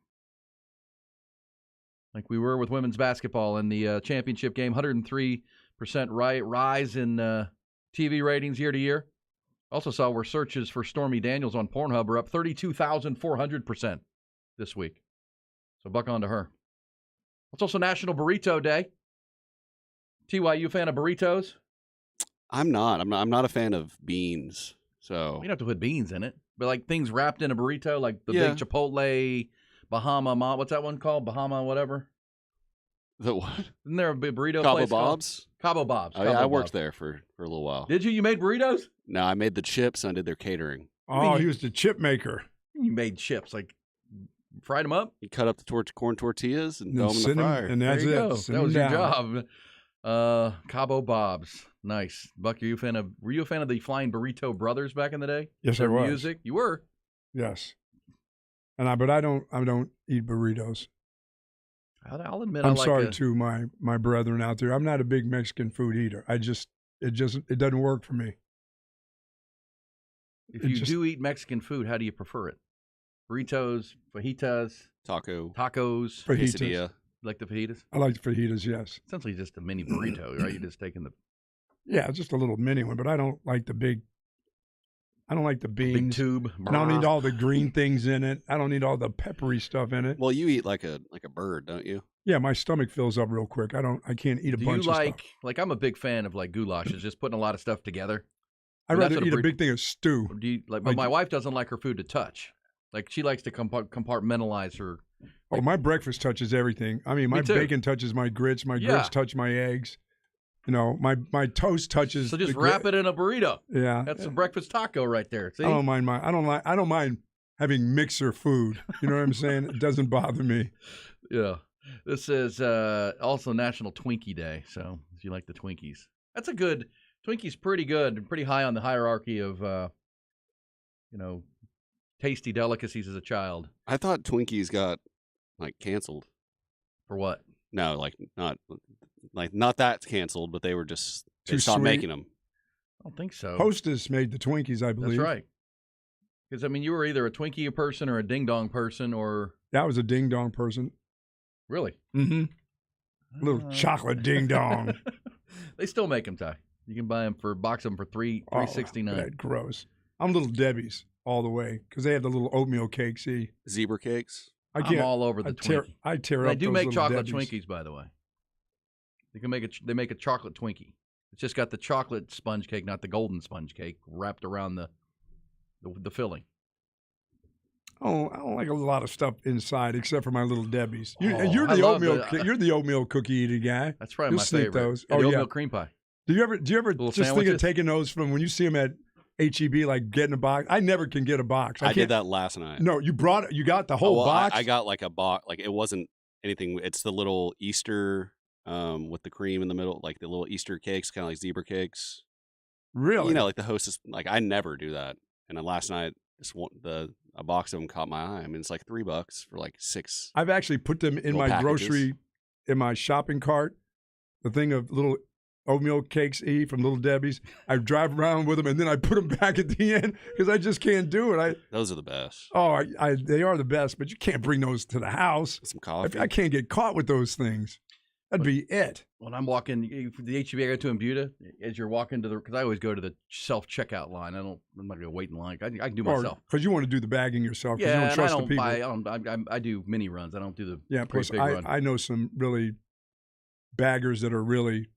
Like we were with women's basketball in the championship game, 103% rise in TV ratings year to year. Also saw where searches for Stormy Daniels on Pornhub are up 32,400% this week. So buck on to her. It's also National Burrito Day. T.Y., you a fan of burritos? I'm not a fan of beans. So You don't have to put beans in it. But like things wrapped in a burrito, like the Yeah. big Chipotle, Bahama, what's that one called? Bahama whatever? the what? Isn't there a big burrito Cabo place called- Bob's? Cabo Bob's. Oh yeah, I Cabo worked Bob's. there for a little while. Did you? You made burritos? No, I made the chips and I did their catering. Oh, he was the chip maker. You made chips, like fried them up? You cut up the corn tortillas and And throw them in send the 'em- fryer. and There that's you it. go. Send That was 'em your down. job. Cabo Bob's. Nice. Buck, were you a fan of the Flying Burrito Brothers back in the day? Yes, I Their was. music? You were? Yes. But I don't eat burritos. I'll admit I'm I like sorry to my brethren out there. I'm not a big Mexican food eater. It doesn't work for me. If it you just- do eat Mexican food, how do you prefer it? Burritos, fajitas, Taco, tacos, Fajitas. quesadilla. like the fajitas? I like the fajitas, yes. Essentially just a mini burrito, right? You're just taking the Yeah, just a little mini one, but I don't like the big. I don't like the big beans. tube. I don't need all the green things in it. I don't need all the peppery stuff in it. Well, you eat like a bird, don't you? Yeah, my stomach fills up real quick. I can't eat a Do bunch you of like, stuff. like I'm a big fan of like goulashes, just putting a lot of stuff together. I'd that's rather what a eat a burrito- big thing of stew. Do you like? But Like- my wife doesn't like her food to touch. Like she likes to compartmentalize her. Oh, my breakfast touches everything. I mean, my too. bacon touches my grits. My Yeah. grits touch my eggs. You know, my toast touches. So just wrap it in a burrito. Yeah, That's a breakfast taco right there. See? I don't mind I don't mind having mixer food. You know what I'm saying? It doesn't bother me. Yeah. This is also National Twinkie Day. So if you like the Twinkies, that's a good. Twinkie's pretty good, pretty high on the hierarchy of, tasty delicacies as a child. I thought Twinkies got like canceled. For what? No, not that canceled, but they were just they Too stopped sweet. making them. I don't think so. Hostess made the Twinkies, I believe. That's right. Because I mean, you were either a Twinkie person or a ding dong person, or That was a ding dong person. really. Mm-hmm. Little chocolate ding dong. They still make them, Ty. You can buy them for box them for $3.69. That gross. I'm Little Debbie's all the way because they have the little oatmeal cakes. See, Zebra cakes. I I'm can't. all over the I tear. Twinkie. I tear And up. they do those make Little chocolate Debbies. Twinkies, by the way. They make a chocolate Twinkie. It's just got the chocolate sponge cake, not the golden sponge cake, wrapped around the filling. Oh, I don't like a lot of stuff inside except for my Little Debbie's. You're I the love oatmeal. the- You're the oatmeal cookie eating guy. That's probably You'll my sneak favorite. those. And Oh, the yeah. oatmeal cream pie. Do you ever Little just think sandwiches? of taking those from when you see them at HEB, like getting a box? I never can get a box. I can't- did that last night. No, you got the whole well, box. I got like a box. Like it wasn't anything. It's the little Easter with the cream in the middle, like the little Easter cakes, kind of like zebra cakes. Really? You know, like the hostess. Like I never do that. And then last night, a box of them caught my eye. I mean, it's like $3 for like 6. I've actually put them in Little my packages. in my shopping cart. The thing of little oatmeal cakes from Little Debbie's. I drive around with them and then I put them back at the end because I just can't do it. Those are the best. They are the best, but you can't bring those to the house. Some coffee. I can't get caught with those things. That'd be it. When I'm walking the HEB I go to in Buda, as you're walking to because I always go to the self checkout line. I'm not gonna wait in line. I can do myself. Because you want to do the bagging yourself. 'Cause Yeah, you don't and trust I the don't people. buy. I do mini runs. I don't do the Yeah, great plus big run. I know some really baggers that are really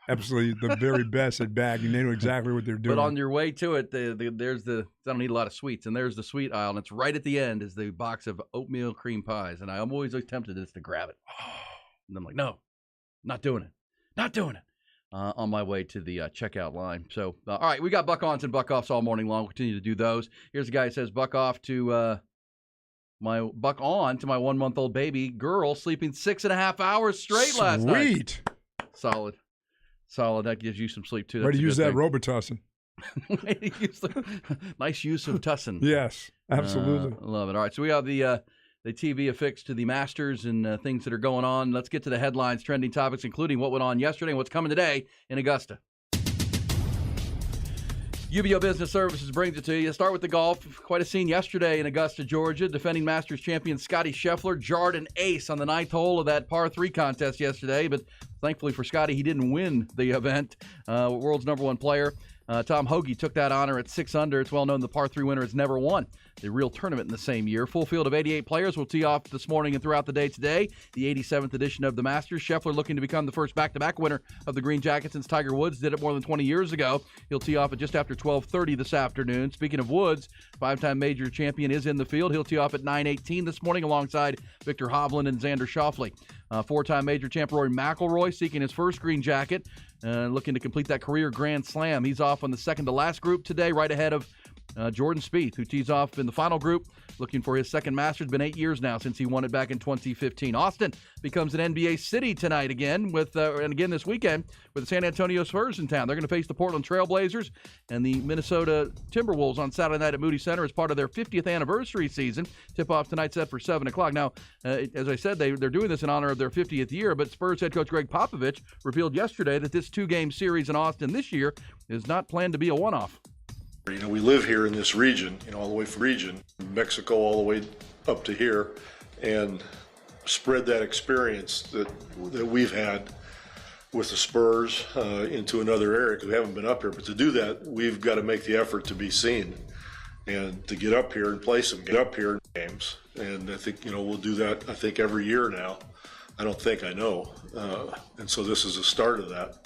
absolutely the very best at bagging. They know exactly what they're doing. But on your way to it, there's I don't need a lot of sweets, and there's the sweet aisle, and it's right at the end is the box of oatmeal cream pies, and I'm always tempted just to grab it, and I'm like, no, not doing it. On my way to the checkout line. So, all right, we got buck-ons and buck-offs all morning long. We'll continue to do those. Here's a guy who says buck-on to my 1-month-old baby girl sleeping 6.5 hours straight last night. Sweet. Solid. That gives you some sleep, too. Way That's to a use good that thing. Robitussin. Nice use of tussin. Yes, absolutely. Love it. All right, so we have the the TV affixed to the Masters and things that are going on. Let's get to the headlines, trending topics, including what went on yesterday and what's coming today in Augusta. UBO Business Services brings it to you. Start with the golf. Quite a scene yesterday in Augusta, Georgia. Defending Masters champion Scotty Scheffler jarred an ace on the ninth hole of that par 3 contest yesterday, but thankfully for Scotty, he didn't win the event. World's number 1 player. Tom Hoagie took that honor at 6 under. It's well known the par 3 winner has never won the real tournament in the same year. Full field of 88 players will tee off this morning and throughout the day today. The 87th edition of the Masters. Scheffler looking to become the first back-to-back winner of the Green Jacket since Tiger Woods did it more than 20 years ago. He'll tee off at just after 12:30 this afternoon. Speaking of Woods, 5-time major champion is in the field. He'll tee off at 9:18 this morning alongside Victor Hovland and Xander Schauffele. 4-time major champ Rory McIlroy seeking his first Green Jacket, looking to complete that career Grand Slam. He's off on the second-to-last group today, right ahead of Jordan Spieth, who tees off in the final group, looking for his second Masters. It's been 8 years now since he won it back in 2015. Austin becomes an NBA city tonight again, and again this weekend with the San Antonio Spurs in town. They're going to face the Portland Trail Blazers and the Minnesota Timberwolves on Saturday night at Moody Center as part of their 50th anniversary season. Tip-off tonight set for 7 o'clock. Now, as I said, they're doing this in honor of their 50th year, but Spurs head coach Greg Popovich revealed yesterday that this 2-game series in Austin this year is not planned to be a one-off. You know, we live here in this region, all the way from Mexico all the way up to here, and spread that experience that we've had with the Spurs into another area, because we haven't been up here. But to do that, we've got to make the effort to be seen and to get up here and play some games. And I think, we'll do that, I think, every year now. I know. And so this is the start of that.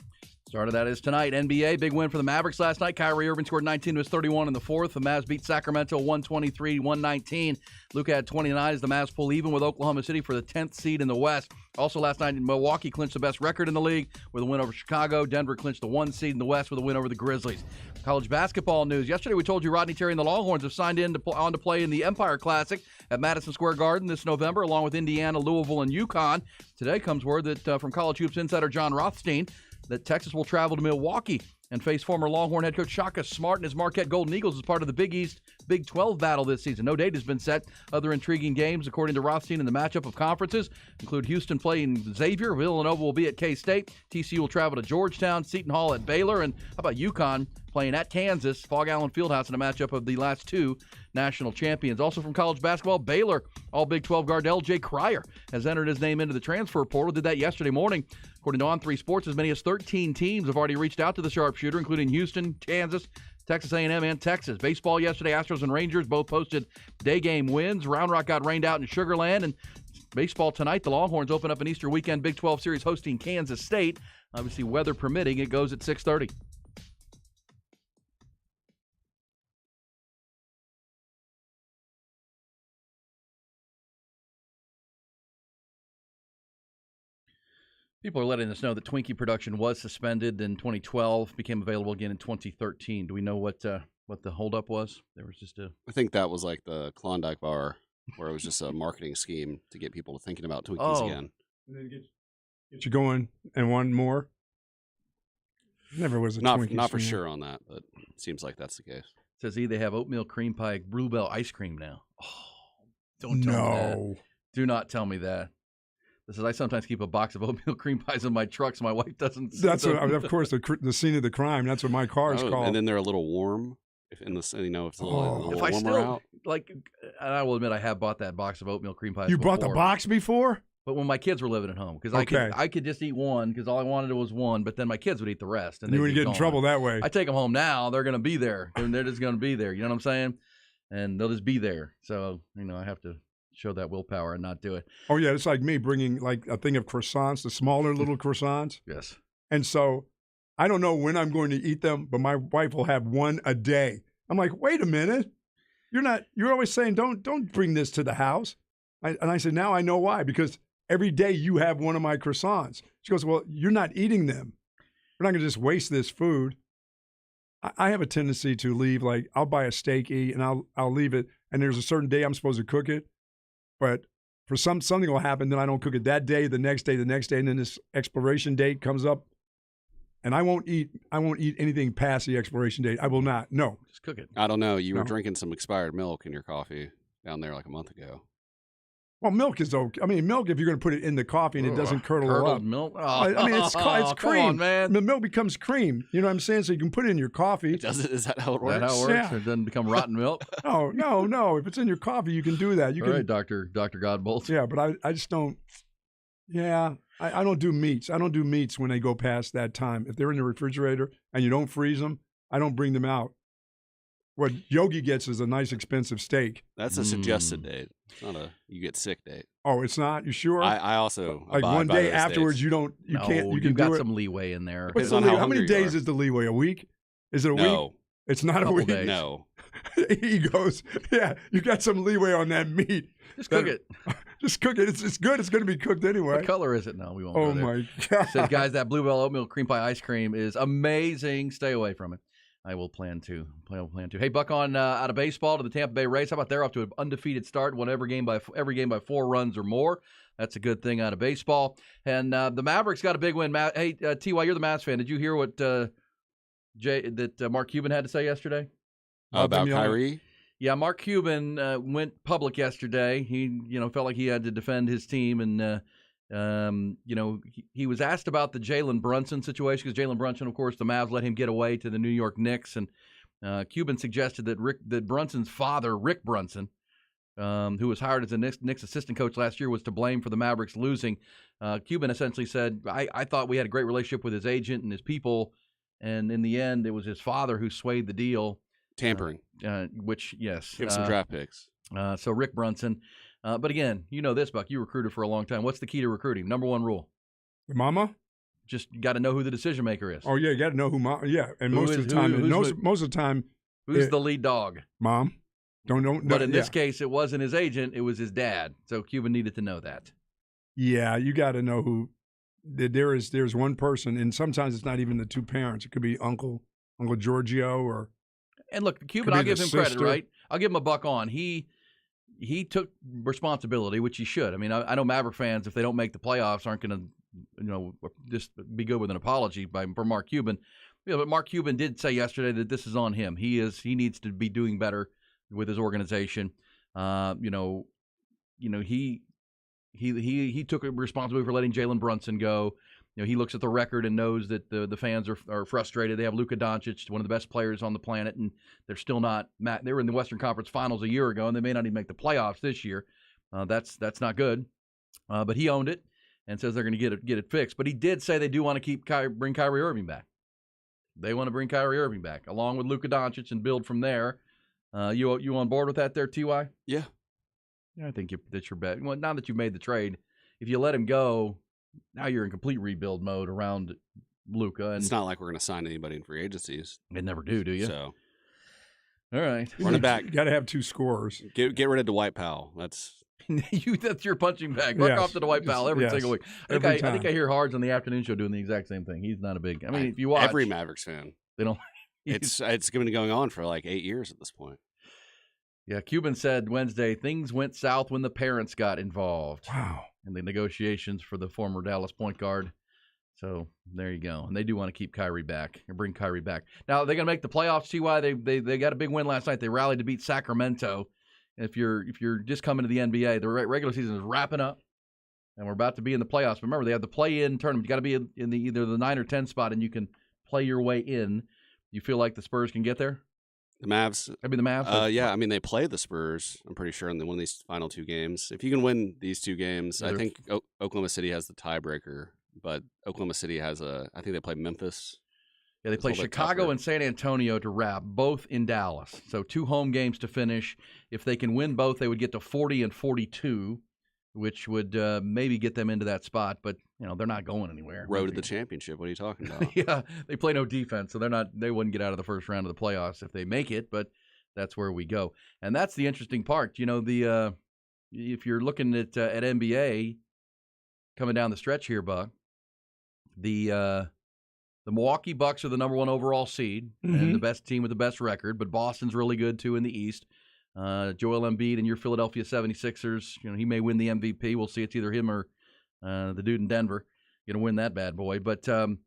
Start of that is tonight. NBA, big win for the Mavericks last night. Kyrie Irving scored 19 to his 31 in the fourth. The Mavs beat Sacramento 123-119. Luka had 29 as the Mavs pull even with Oklahoma City for the 10th seed in the West. Also last night, Milwaukee clinched the best record in the league with a win over Chicago. Denver clinched the 1 seed in the West with a win over the Grizzlies. College basketball news. Yesterday we told you Rodney Terry and the Longhorns have signed on to play in the Empire Classic at Madison Square Garden this November, along with Indiana, Louisville, and UConn. Today comes word that from College Hoops insider John Rothstein that Texas will travel to Milwaukee and face former Longhorn head coach Shaka Smart and his Marquette Golden Eagles as part of the Big East Big 12 battle this season. No date has been set. Other intriguing games, according to Rothstein, in the matchup of conferences include Houston playing Xavier. Villanova will be at K-State. TCU will travel to Georgetown. Seton Hall at Baylor. And how about UConn playing at Kansas, Fog Allen Fieldhouse, in a matchup of the last 2 national champions. Also from college basketball, Baylor, all Big 12 guard L.J. Cryer has entered his name into the transfer portal. Did that yesterday morning. According to On3 Sports, as many as 13 teams have already reached out to the sharpshooter, including Houston, Kansas, Texas A&M, and Texas. Baseball yesterday, Astros and Rangers both posted day game wins. Round Rock got rained out in Sugar Land. And baseball tonight, the Longhorns open up an Easter weekend Big 12 series hosting Kansas State. Obviously, weather permitting, it goes at 6:30. People are letting us know that Twinkie production was suspended in 2012, became available again in 2013. Do we know what the holdup was? There was just I think that was like the Klondike bar, where it was just a marketing scheme to get people to thinking about Twinkies again. And then get you going and one more. Never was a Twinkie. Not for sure on that, but it seems like that's the case. It says they have oatmeal cream pie, Bluebell ice cream now. Oh, don't tell me that. Do not tell me that. This is, I sometimes keep a box of oatmeal cream pies in my truck so my wife doesn't. That's of course the scene of the crime. That's what my car is called. And then they're a little warm. If in the if it's a little if warmer I still out. and I will admit I have bought that box of oatmeal cream pies. You before, brought the box before? But when my kids were living at home, because I could just eat one because all I wanted was one, but then my kids would eat the rest. And you would get in trouble that way. I take them home now; they're going to be there. They're just going to be there. You know what I'm saying? And they'll just be there. So I have to show that willpower and not do it. Oh yeah, it's like me bringing like a thing of croissants, the smaller little croissants. Yes. And so I don't know when I'm going to eat them, but my wife will have one a day. I'm like, wait a minute, you're always saying don't bring this to the house. And I said, now I know why, because every day you have one of my croissants. She goes, well, you're not eating them. We're not going to just waste this food. I have a tendency to leave, like I'll buy a steak, eat, and I'll leave it. And there's a certain day I'm supposed to cook it. But for something will happen, then I don't cook it that day, the next day, and then this expiration date comes up, and I won't eat anything past the expiration date. I will not. No. Just cook it. I don't know. You were drinking some expired milk in your coffee down there like a month ago. Well, milk is okay. I mean, milk, if you're going to put it in the coffee and it doesn't curdle Curdled up. milk. Oh, I mean, it's cream. Come on, man. The milk becomes cream. You know what I'm saying? So you can put it in your coffee. Is that how it Is works? that how it works? Yeah. It doesn't become rotten milk. No. If it's in your coffee, you can do that. You All can. right, Dr. Godbolt. Yeah, but I just don't. Yeah, I don't do meats. I don't do meats when they go past that time. If they're in the refrigerator and you don't freeze them, I don't bring them out. What Yogi gets is a nice expensive steak. That's a suggested date. It's not a you get sick date. Oh, it's not? You sure? I also like abide one by day those afterwards, dates. you don't. You can't. You can got do it. some leeway in there. What's Depends the on how leeway? How many hungry you days are. is the leeway? A week? Is it a week? No, It's not a Couple week. days. no. He goes, yeah, you got some leeway on that meat. Just cook it. Just cook it. It's good. It's going to be cooked anyway. What color is it? No, we won't. Oh go there. my God! Says, guys, that Bluebell oatmeal cream pie ice cream is amazing. Stay away from it. I will plan to. Hey, Buck, on out of baseball to the Tampa Bay Rays. How about they're off to an undefeated start? Won every game by 4 runs or more. That's a good thing out of baseball. And the Mavericks got a big win. Hey, Ty, you're the Mavs fan. Did you hear what Mark Cuban had to say yesterday? About Kyrie? Yeah, Mark Cuban went public yesterday. He, felt like he had to defend his team, and he was asked about the Jalen Brunson situation because Jalen Brunson, of course, the Mavs let him get away to the New York Knicks, and Cuban suggested that Brunson's father, Rick Brunson, who was hired as a Knicks assistant coach last year, was to blame for the Mavericks losing. Cuban essentially said, I thought we had a great relationship with his agent and his people, and in the end, it was his father who swayed the deal. Tampering. Which, yes. Give some draft picks. So Rick Brunson. But again, you know this, Buck. You recruited for a long time. What's the key to recruiting? Number one rule. Mama? Just got to know who the decision maker is. Oh, yeah, you got to know who mom. Yeah, and Who most is- of the time, who- who's most of the time, Who's the lead dog? mom. Don't. But in yeah. this case, it wasn't his agent. It was his dad. So Cuban needed to know that. Yeah, you got to know who. There's one person, and sometimes it's not even the two parents. It could be Uncle Giorgio or. And look, Cuban, Could be I'll give the him credit, sister. right? I'll give him a buck on. He took responsibility, which he should. I mean, I know Maverick fans, if they don't make the playoffs, aren't going to, just be good with an apology for Mark Cuban. Yeah, but Mark Cuban did say yesterday that this is on him. He needs to be doing better with his organization. He took responsibility for letting Jalen Brunson go. He looks at the record and knows that the fans are frustrated. They have Luka Doncic, one of the best players on the planet, and they're still not. They were in the Western Conference Finals a year ago, and they may not even make the playoffs this year. That's not good. But he owned it and says they're going to get it fixed. But he did say they do want to bring Kyrie Irving back. They want to bring Kyrie Irving back along with Luka Doncic and build from there. You on board with that there, Ty? Yeah. Yeah, I think that's your bet. Well, now that you've made the trade, if you let him go, now you're in complete rebuild mode around Luka. And It's not like we're going to sign anybody in free agencies. they never do you? So All right. run it back. You got to have two scorers. Get rid of Dwight Powell. That's That's your punching bag. Buck Yes. off to Dwight Powell every Yes. single week. Every I think time. I hear Hards on the afternoon show doing the exact same thing. He's not a big. I mean, if you watch, every Mavericks fan. they don't. It's been going on for like 8 years at this point. Yeah, Cuban said Wednesday things went south when the parents got involved Wow. in the negotiations for the former Dallas point guard. So there you go. And they do want to keep Kyrie back and bring Kyrie back. Now they're going to make the playoffs. See why they got a big win last night. They rallied to beat Sacramento. And if you're just coming to the NBA, the regular season is wrapping up, and we're about to be in the playoffs. But remember, they have the play-in tournament. You got to be in either the 9 or 10 spot, and you can play your way in. You feel like the Spurs can get there? The Mavs. I mean, the Mavs. Yeah, I mean they play the Spurs. I'm pretty sure in one of these final two games. If you can win these two games, Yeah, I think Oklahoma City has the tiebreaker. But Oklahoma City I think they play Memphis. Yeah, they It's a play little bit Chicago tougher. and San Antonio to wrap, both in Dallas. So 2 home games to finish. If they can win both, they would get to 40 and 42, which would maybe get them into that spot. But they're not going anywhere. Road to the championship. What are you talking about? Yeah, they play no defense, so they wouldn't get out of the first round of the playoffs if they make it. But that's where we go, and that's the interesting part. If you're looking at NBA coming down the stretch here, Buck, the Milwaukee Bucks are the number 1 overall seed and the best team with the best record, but Boston's really good too in the East. Joel Embiid and your Philadelphia 76ers, he may win the MVP. We'll see. It's either him or the dude in Denver going to win that bad boy. But don't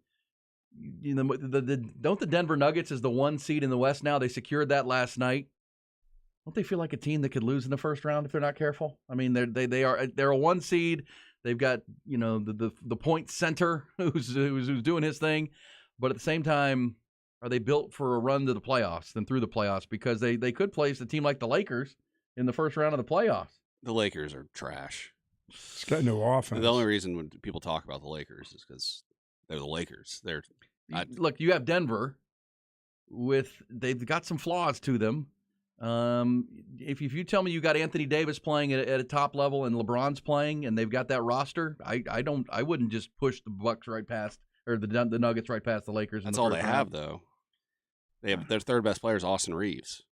the Denver Nuggets is the 1 seed in the West now? They secured that last night. Don't they feel like a team that could lose in the first round if they're not careful? I mean, they're a 1 seed. They've got the point center who's doing his thing, but at the same time, are they built for a run to the playoffs and through the playoffs? Because they could place a team like the Lakers in the first round of the playoffs. The Lakers are trash. It's got no offense. The only reason when people talk about the Lakers is because they're the Lakers. Look, you have Denver they've got some flaws to them. If you tell me you got Anthony Davis playing at a top level and LeBron's playing and they've got that roster, I wouldn't just push the Bucks right past or the Nuggets right past the Lakers. That's all they have, though. They have their third best player is Austin Reeves,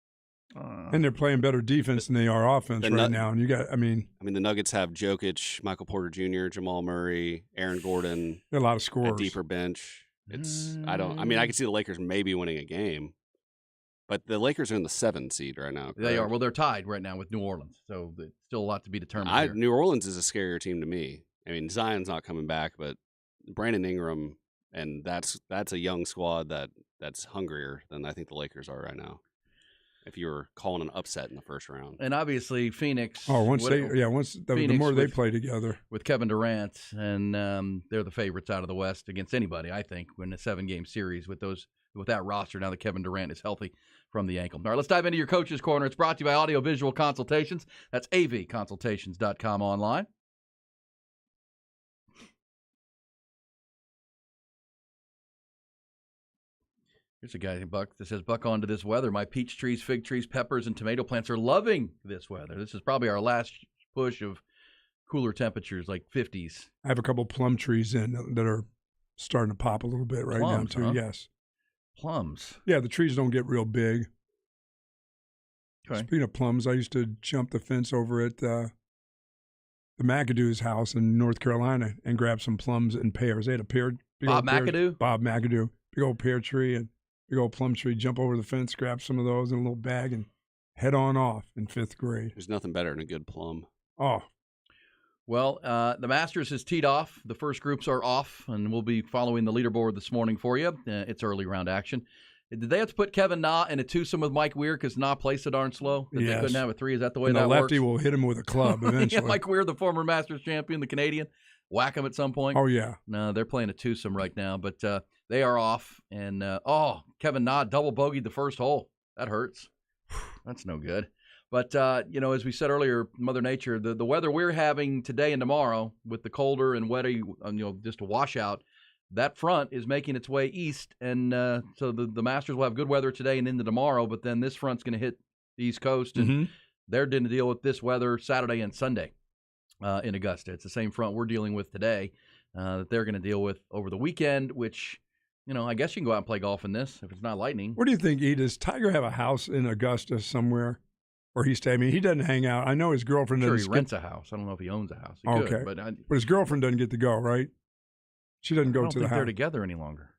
and they're playing better defense than they are offense right now. And I mean, the Nuggets have Jokic, Michael Porter Jr., Jamal Murray, Aaron Gordon. A lot of scores. A deeper bench. I can see the Lakers maybe winning a game. But the Lakers are in the 7 seed right now. Correct? They are. Well, they're tied right now with New Orleans, so it's still a lot to be determined here. New Orleans is a scarier team to me. I mean, Zion's not coming back, but Brandon Ingram, and that's a young squad that's hungrier than I think the Lakers are right now. If you were calling an upset in the first round, and obviously Phoenix. Oh, the more they play together with Kevin Durant, and they're the favorites out of the West against anybody. I think win a 7-game series with that roster now that Kevin Durant is healthy from the ankle. All right, let's dive into your Coach's Corner. It's brought to you by Audio Visual Consultations. That's avconsultations.com online. Here's a guy, Buck, that says, Buck, on to this weather. My peach trees, fig trees, peppers, and tomato plants are loving this weather. This is probably our last push of cooler temperatures, like 50s. I have a couple plum trees in that are starting to pop a little bit right now, too. Huh? Yes. Plums. Yeah, the trees don't get real big. Okay. Speaking of plums, I used to jump the fence over at the McAdoo's house in North Carolina and grab some plums and pears. They had a pear. Bob McAdoo? Bob McAdoo. Big old pear tree and big old plum tree. Jump over the fence, grab some of those in a little bag, and head on off in 5th grade. There's nothing better than a good plum. Oh. Well, the Masters has teed off. The first groups are off, and we'll be following the leaderboard this morning for you. It's early round action. Did they have to put Kevin Na in a twosome with Mike Weir because Na plays so darn slow that they couldn't have a 3? Is that the way that works? The lefty will hit him with a club eventually. Yeah, Mike Weir, the former Masters champion, the Canadian, whack him at some point. Oh, yeah. No, they're playing a twosome right now, but they are off. And, Kevin Na double bogeyed the first hole. That hurts. That's no good. But, as we said earlier, Mother Nature, the weather we're having today and tomorrow with the colder and wetter, just a washout, that front is making its way east. And so the Masters will have good weather today and into tomorrow, but then this front's going to hit the East Coast, and they're going to deal with this weather Saturday and Sunday in Augusta. It's the same front we're dealing with today that they're going to deal with over the weekend, which, I guess you can go out and play golf in this if it's not lightning. What do you think, E? Does Tiger have a house in Augusta somewhere? Or he stay? I mean, he doesn't hang out. I know his girlfriend doesn't. He rents a house. I don't know if he owns a house. He okay, could, but his girlfriend doesn't get to go, right? She doesn't go to the house. I don't think they're together any longer.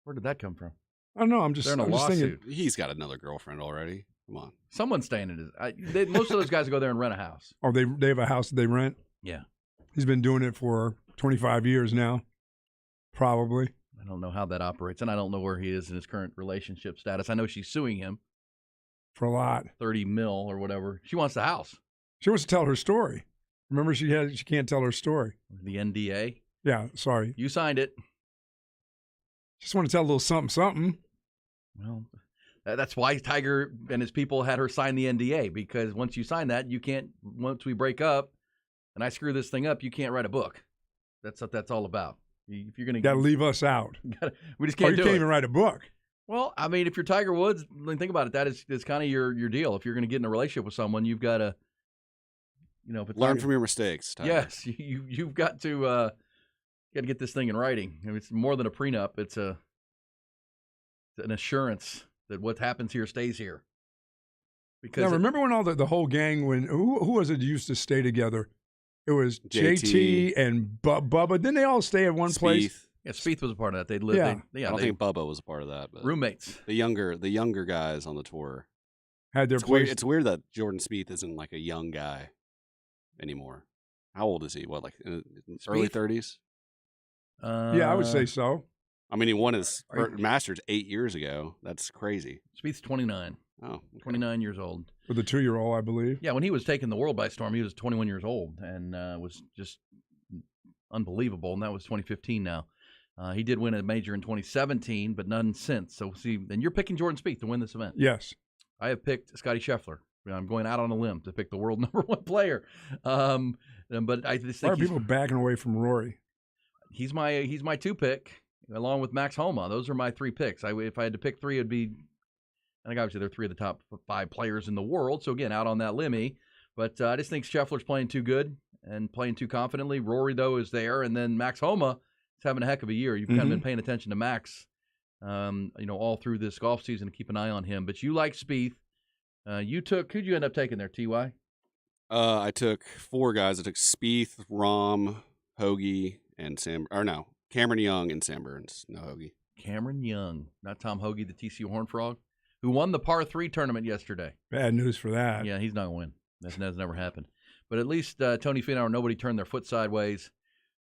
Where did that come from? I don't know. I'm just thinking. He's got another girlfriend already. Come on. Someone's staying in his. Most of those guys go there and rent a house. Oh, they have a house that they rent? Yeah. He's been doing it for 25 years now, probably. I don't know how that operates, and I don't know where he is in his current relationship status. I know she's suing him. For a lot. 30 mil or whatever. She wants the house. She wants to tell her story. Remember, she can't tell her story. The NDA? Yeah, sorry. You signed it. Just want to tell a little something. Well, that's why Tiger and his people had her sign the NDA, because once you sign that, you can't, once we break up and I screw this thing up, you can't write a book. That's what that's all about. If you're going to... Got to leave us out. We just can't do it. You can't even write a book. Well, I mean, if you're Tiger Woods, think about it. That is kind of your deal. If you're going to get in a relationship with someone, you've got to, if it's learn from your mistakes, Tiger. Yes, you've got to get this thing in writing. I mean, it's more than a prenup. It's an assurance that what happens here stays here. Because now, remember when all the whole gang, who was it used to stay together? It was JT and Bubba. Didn't they all stay at one place? Yeah, Spieth was a part of that. They lived. Yeah. I don't think Bubba was a part of that. But roommates. The younger guys on the tour had their place. It's weird that Jordan Spieth isn't like a young guy anymore. How old is he? What, like early 30s? Yeah, I would say so. I mean, he won his Masters 8 years ago. That's crazy. Spieth's 29. Oh, okay. 29 years old. For the 2-year-old, I believe. Yeah, when he was taking the world by storm, he was 21 years old and was just unbelievable. And that was 2015 now. He did win a major in 2017, but none since. So, see, and you're picking Jordan Spieth to win this event. Yes. I have picked Scotty Scheffler. I'm going out on a limb to pick the world #1 player. But I just Why think are people backing away from Rory? he's my 2 pick, along with Max Homa. Those are my 3 picks. If I had to pick 3, it'd be, I think obviously they're 3 of the top 5 players in the world. So again, out on that limmy. But I just think Scheffler's playing too good and playing too confidently. Rory, though, is there. And then Max Homa is having a heck of a year. You've kind of been paying attention to Max, all through this golf season to keep an eye on him. But you like Spieth. Who'd you end up taking there, Ty? I took 4 guys. I took Spieth, Rahm, Hoagie, and Cameron Young and Sam Burns. No Hoagie. Cameron Young, not Tom Hoagie, the TCU Horned Frog, who won the par 3 tournament yesterday. Bad news for that. Yeah, he's not going to win. That's never happened. But at least Tony Finau, nobody turned their foot sideways.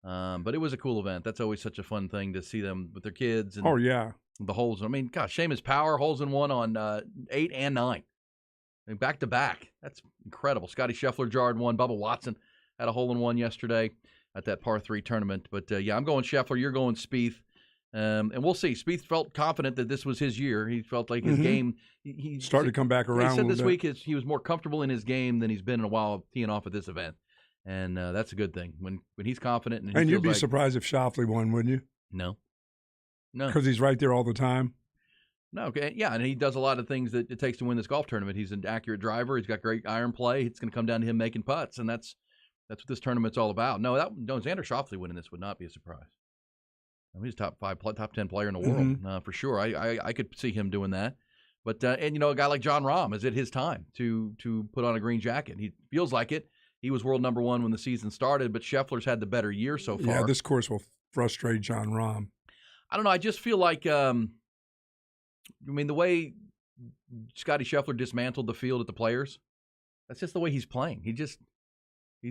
But it was a cool event. That's always such a fun thing to see them with their kids. And Oh, yeah. the holes. I mean, gosh, Seamus Power, holes in 1 on 8 and 9. I mean, back to back. That's incredible. Scotty Scheffler jarred 1. Bubba Watson had a hole in 1 yesterday at that par 3 tournament. But, I'm going Scheffler. You're going Spieth. And we'll see. Spieth felt confident that this was his year. He felt like his game. He started to come back around. He said this bit. week he was more comfortable in his game than he's been in a while teeing off at this event. And that's a good thing. When he's confident. And you'd be surprised if Schauffele won, wouldn't you? No. Because he's right there all the time. No, yeah, and he does a lot of things that it takes to win this golf tournament. He's an accurate driver. He's got great iron play. It's going to come down to him making putts, and that's what this tournament's all about. No, Xander Schauffele winning this would not be a surprise. I mean, he's top 10 player in the world for sure. I could see him doing that. But and a guy like John Rahm, is it his time to put on a green jacket? He feels like it. He was world #1 when the season started, but Scheffler's had the better year so far. Yeah, this course will frustrate John Rahm. I don't know. I just feel like, the way Scotty Scheffler dismantled the field at the Players, that's just the way he's playing. He's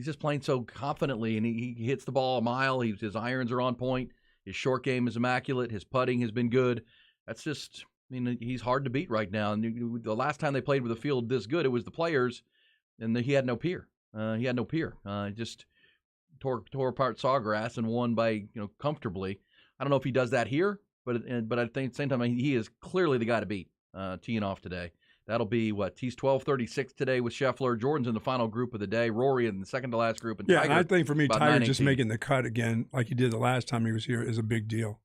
just playing so confidently, and he hits the ball a mile. His irons are on point. His short game is immaculate. His putting has been good. That's just, he's hard to beat right now. And the last time they played with a field this good, it was the Players, and he had no peer. Just tore apart Sawgrass and won by comfortably. I don't know if he does that here, but I think at the same time he is clearly the guy to beat teeing off today. That'll be T's 12:36 today with Scheffler. Jordan's in the final group of the day. Rory in the second to last group. And yeah, Tiger, and I think for me, Tiger just 9:18. making the cut again, like he did the last time he was here, is a big deal.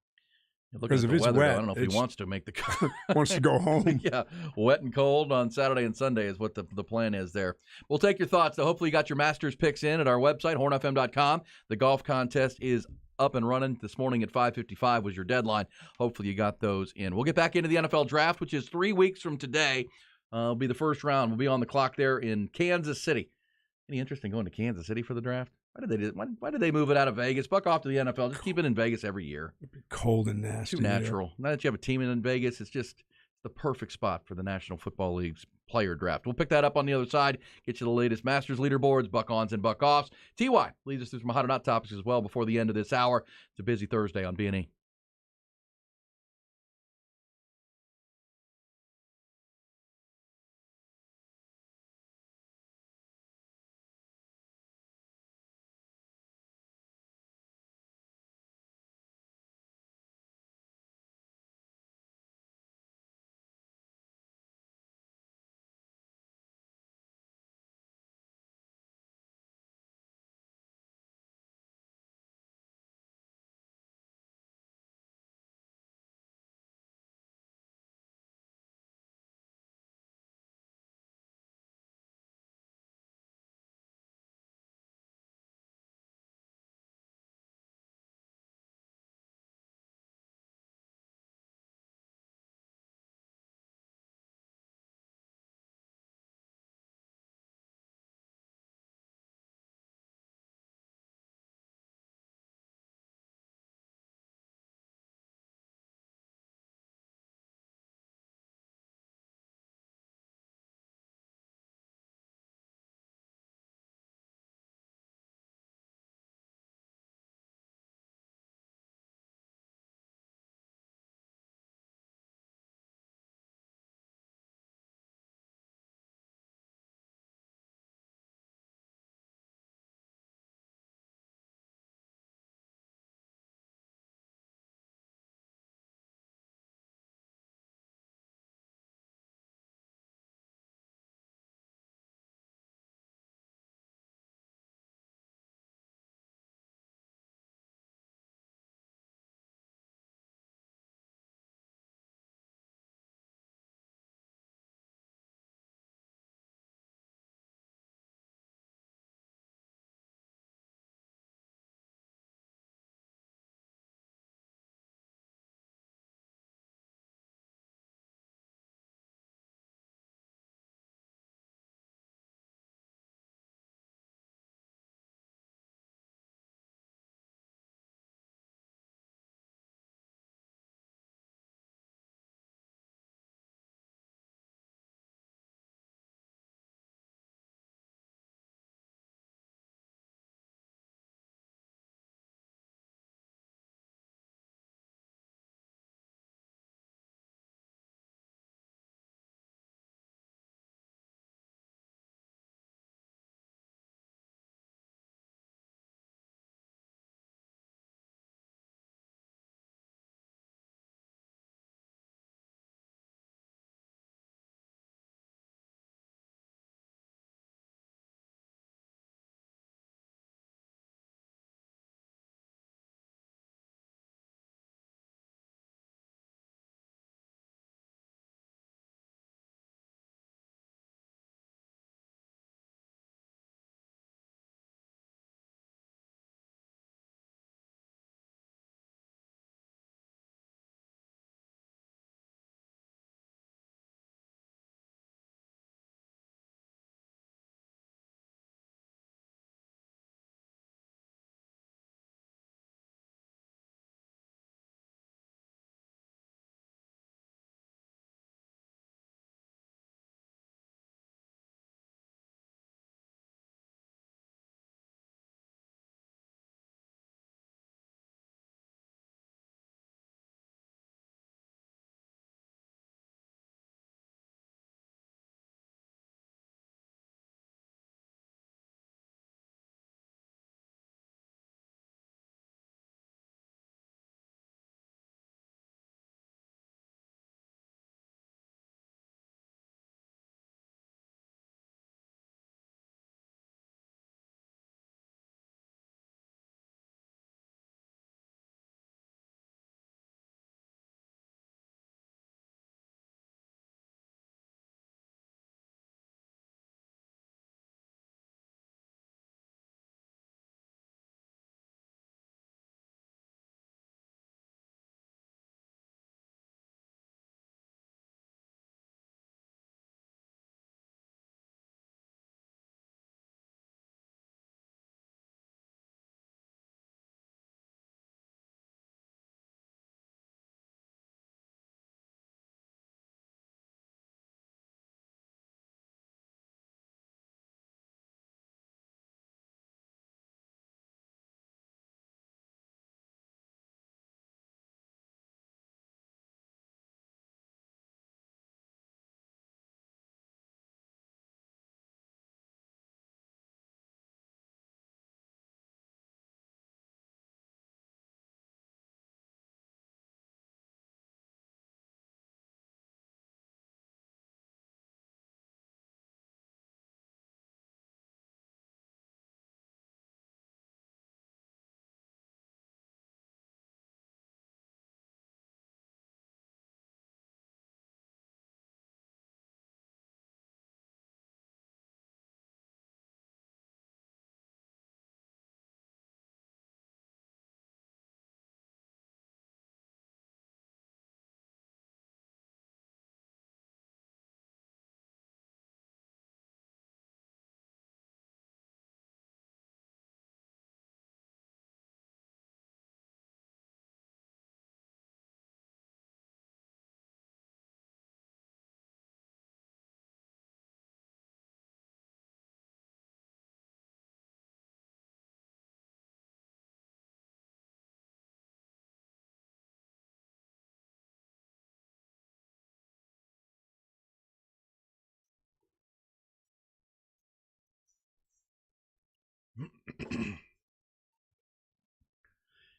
Because if the it's weather, wet, I don't know if he wants to make the cut. Wants to go home. Yeah, wet and cold on Saturday and Sunday is what the plan is there. We'll take your thoughts, though. Hopefully you got your Masters picks in at our website, hornfm.com. The golf contest is up and running. This morning at 5:55 was your deadline. Hopefully you got those in. We'll get back into the NFL draft, which is 3 weeks from today. It'll be the first round. We'll be on the clock there in Kansas City. Any interest in going to Kansas City for the draft? Why did they move it out of Vegas? Buck off to the NFL. Just keep it in Vegas every year. Cold and nasty. Too natural. Now that you have a team in Vegas, it's just the perfect spot for the National Football League's player draft. We'll pick that up on the other side, get you the latest Masters leaderboards, Buck-ons and Buck-offs. TY leads us through some hot or not topics as well before the end of this hour. It's a busy Thursday on B&E.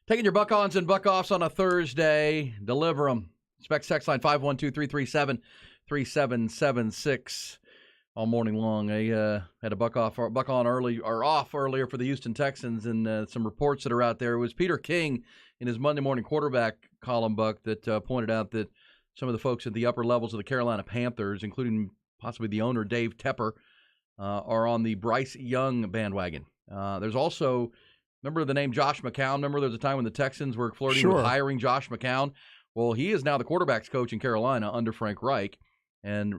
Taking your buck-ons and buck-offs on a Thursday. Deliver them. Specs text line 512-337-3776 all morning long. I had a buck-on earlier for the Houston Texans, and some reports that are out there. It was Peter King in his Monday morning quarterback column, Buck, that pointed out that some of the folks at the upper levels of the Carolina Panthers, including possibly the owner, Dave Tepper, are on the Bryce Young bandwagon. There's also, remember the name Josh McCown? Remember there was a time when the Texans were flirting with hiring Josh McCown? Well, he is now the quarterbacks coach in Carolina under Frank Reich, and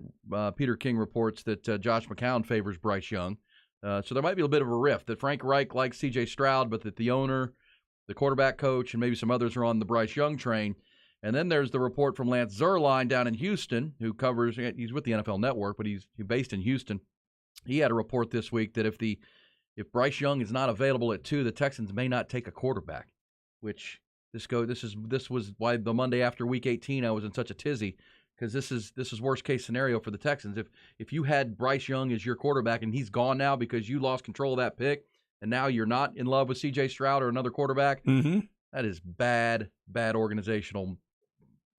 Peter King reports that Josh McCown favors Bryce Young. So there might be a bit of a rift, that Frank Reich likes C.J. Stroud, but that the owner, the quarterback coach, and maybe some others are on the Bryce Young train. And then there's the report from Lance Zierlein down in Houston, who covers, he's with the NFL Network, but he's based in Houston. He had a report this week that if Bryce Young is not available at 2, the Texans may not take a quarterback, which this was why the Monday after Week 18 I was in such a tizzy, because this is worst case scenario for the Texans. If you had Bryce Young as your quarterback and he's gone now because you lost control of that pick, and now you're not in love with C.J. Stroud or another quarterback, that is bad organizational.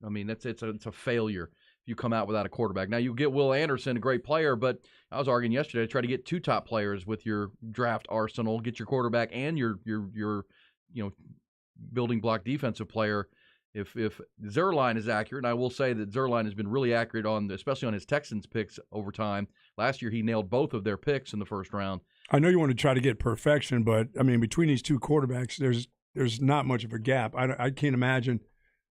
I mean, it's a failure if you come out without a quarterback. Now, you get Will Anderson, a great player, but I was arguing yesterday to try to get 2 top players with your draft arsenal, get your quarterback and your building block defensive player. If Zierlein is accurate, and I will say that Zierlein has been really accurate especially on his Texans picks over time. Last year, he nailed both of their picks in the first round. I know you want to try to get perfection, but I mean, between these 2 quarterbacks, there's not much of a gap. I can't imagine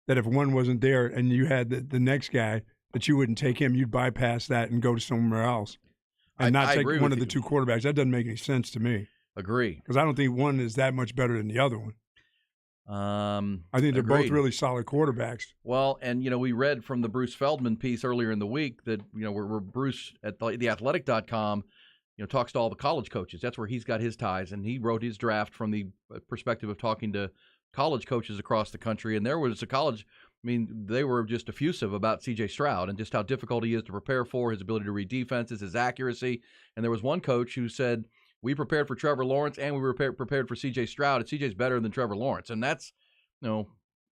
that if one wasn't there and you had the next guy, that you wouldn't take him. You'd bypass that and go to somewhere else and not take one of the 2 quarterbacks. That doesn't make any sense to me. Agree. Because I don't think one is that much better than the other one. I think they're both really solid quarterbacks. Well, and, we read from the Bruce Feldman piece earlier in the week that, where Bruce at theathletic.com, talks to all the college coaches. That's where he's got his ties, and he wrote his draft from the perspective of talking to college coaches across the country. And there was a college, they were just effusive about C.J. Stroud and just how difficult he is to prepare for, his ability to read defenses, his accuracy. And there was one coach who said, we prepared for Trevor Lawrence and we were prepared for C.J. Stroud, and C.J.'s better than Trevor Lawrence. And that's,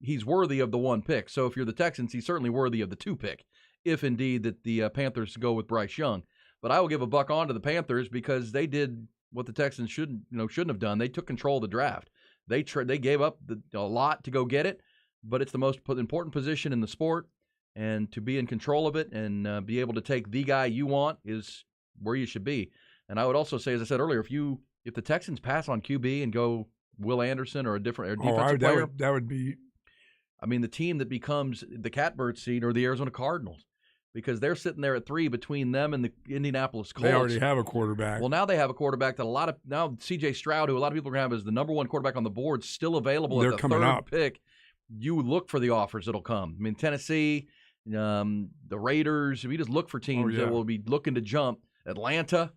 he's worthy of the 1 pick. So if you're the Texans, he's certainly worthy of the 2 pick, if indeed that the Panthers go with Bryce Young. But I will give a buck on to the Panthers because they did what the Texans shouldn't have done. They took control of the draft. They gave up a lot to go get it, but it's the most important position in the sport, and to be in control of it and be able to take the guy you want is where you should be. And I would also say, as I said earlier, if the Texans pass on QB and go Will Anderson or a defensive player, that would be. The team that becomes the catbird seat are the Arizona Cardinals, because they're sitting there at 3 between them and the Indianapolis Colts. They already have a quarterback. Well, now they have a quarterback that now C.J. Stroud, who a lot of people are going to have as the number 1 quarterback on the board, still available at the 3rd pick. You look for the offers that'll come. Tennessee, the Raiders. We just look for teams that will be looking to jump. Atlanta.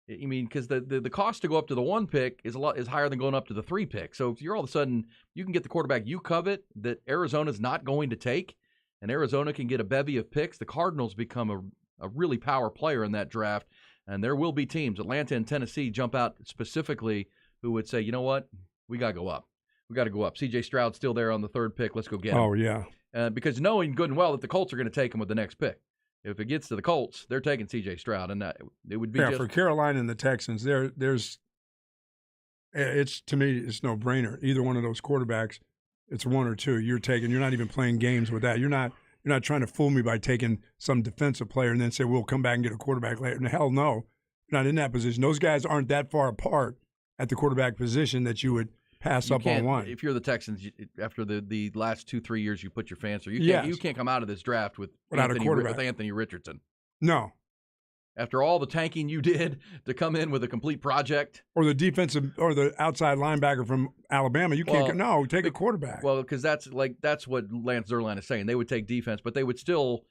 Because the cost to go up to the 1 pick is higher than going up to the 3 pick. So if you're all of a sudden you can get the quarterback you covet that Arizona's not going to take, and Arizona can get a bevy of picks, the Cardinals become a really power player in that draft. And there will be teams, Atlanta and Tennessee, jump out specifically who would say, you know what, we got to go up. We got to go up. C.J. Stroud's still there on the 3rd pick. Let's go get him. Oh, yeah. Because knowing good and well that the Colts are going to take him with the next pick. If it gets to the Colts, they're taking C.J. Stroud, and it would be for Carolina and the Texans. It's to me, it's no brainer. Either one of those quarterbacks, it's 1 or 2 you're taking. You're not even playing games with that. You're not trying to fool me by taking some defensive player and then say we'll come back and get a quarterback later. And hell no, you're not in that position. Those guys aren't that far apart at the quarterback position that you would pass up on one. If you're the Texans, after the last 2-3 years you put your fans through, you can't come out of this draft without a quarterback. With Anthony Richardson. No. After all the tanking you did to come in with a complete project. Or the defensive or the outside linebacker from Alabama, you can't take a quarterback. Well, because that's what Lance Zierlein is saying. They would take defense, but they would still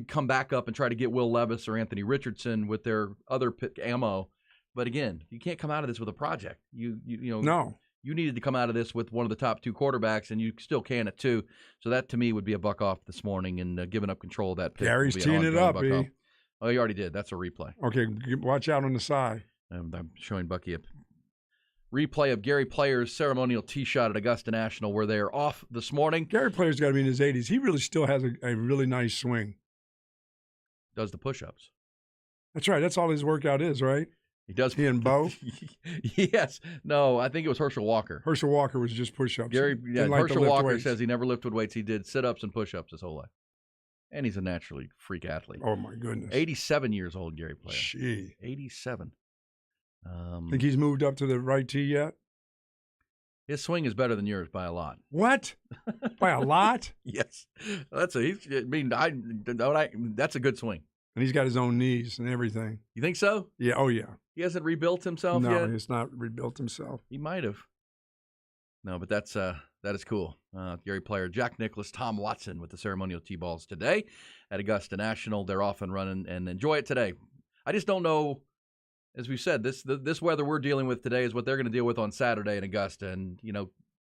come back up and try to get Will Levis or Anthony Richardson with their other pick ammo. But again, you can't come out of this with a project. No. You needed to come out of this with one of the top 2 quarterbacks, and you still can at 2. So that, to me, would be a buck off this morning, and giving up control of that pick. Gary's teeing it up, E. Oh, you already did. That's a replay. Okay, watch out on the side. I'm showing Bucky replay of Gary Player's ceremonial tee shot at Augusta National, where they are off this morning. Gary Player's got to be in his 80s. He really still has a really nice swing. Does the push-ups. That's right. That's all his workout is, right? He does. He and Bo? Yes. No, I think it was Herschel Walker. Herschel Walker was just push-ups. Herschel Walker says he never lifted weights. He did sit-ups and push-ups his whole life. And he's a naturally freak athlete. Oh, my goodness. 87 years old, Gary Player. Gee. 87. Think he's moved up to the right tee yet? His swing is better than yours by a lot. What? By a lot? Yes. That's a good swing. And he's got his own knees and everything. You think so? Yeah. Oh, yeah. He hasn't rebuilt himself yet? No, he's not rebuilt himself. He might have. No, but that is cool. Gary Player, Jack Nicklaus, Tom Watson with the ceremonial tee balls today at Augusta National. They're off and running, and enjoy it today. I just don't know, as we said, this weather we're dealing with today is what they're going to deal with on Saturday in Augusta. And,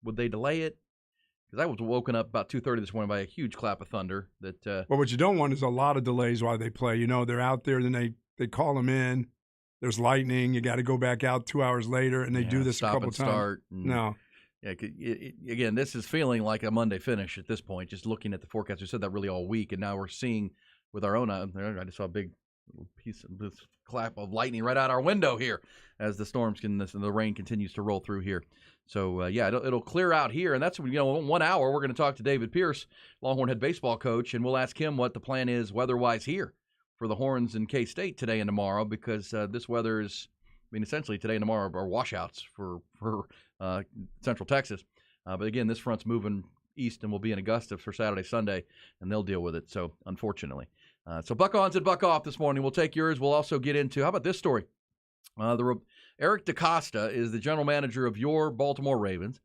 would they delay it? Because I was woken up about 2:30 this morning by a huge clap of thunder. Well, what you don't want is a lot of delays while they play. They're out there, then they call them in. There's lightning. You got to go back out 2 hours later, and they do this a couple times. Start. No. Yeah, again, this is feeling like a Monday finish at this point, just looking at the forecast. We said that really all week, and now we're seeing with our own I just saw a big piece of this clap of lightning right out our window here as the storms and the rain continues to roll through here. So, it'll clear out here, and that's, 1 hour we're going to talk to David Pierce, Longhorn head baseball coach, and we'll ask him what the plan is weather-wise here for the Horns in K-State today and tomorrow, because this weather is, essentially today and tomorrow are washouts for Central Texas. But again, this front's moving east and will be in Augusta for Saturday, Sunday, and they'll deal with it. So, unfortunately. So, buck ons and buck off this morning. We'll take yours. We'll also get into, how about this story? Eric DaCosta is the general manager of your Baltimore Ravens.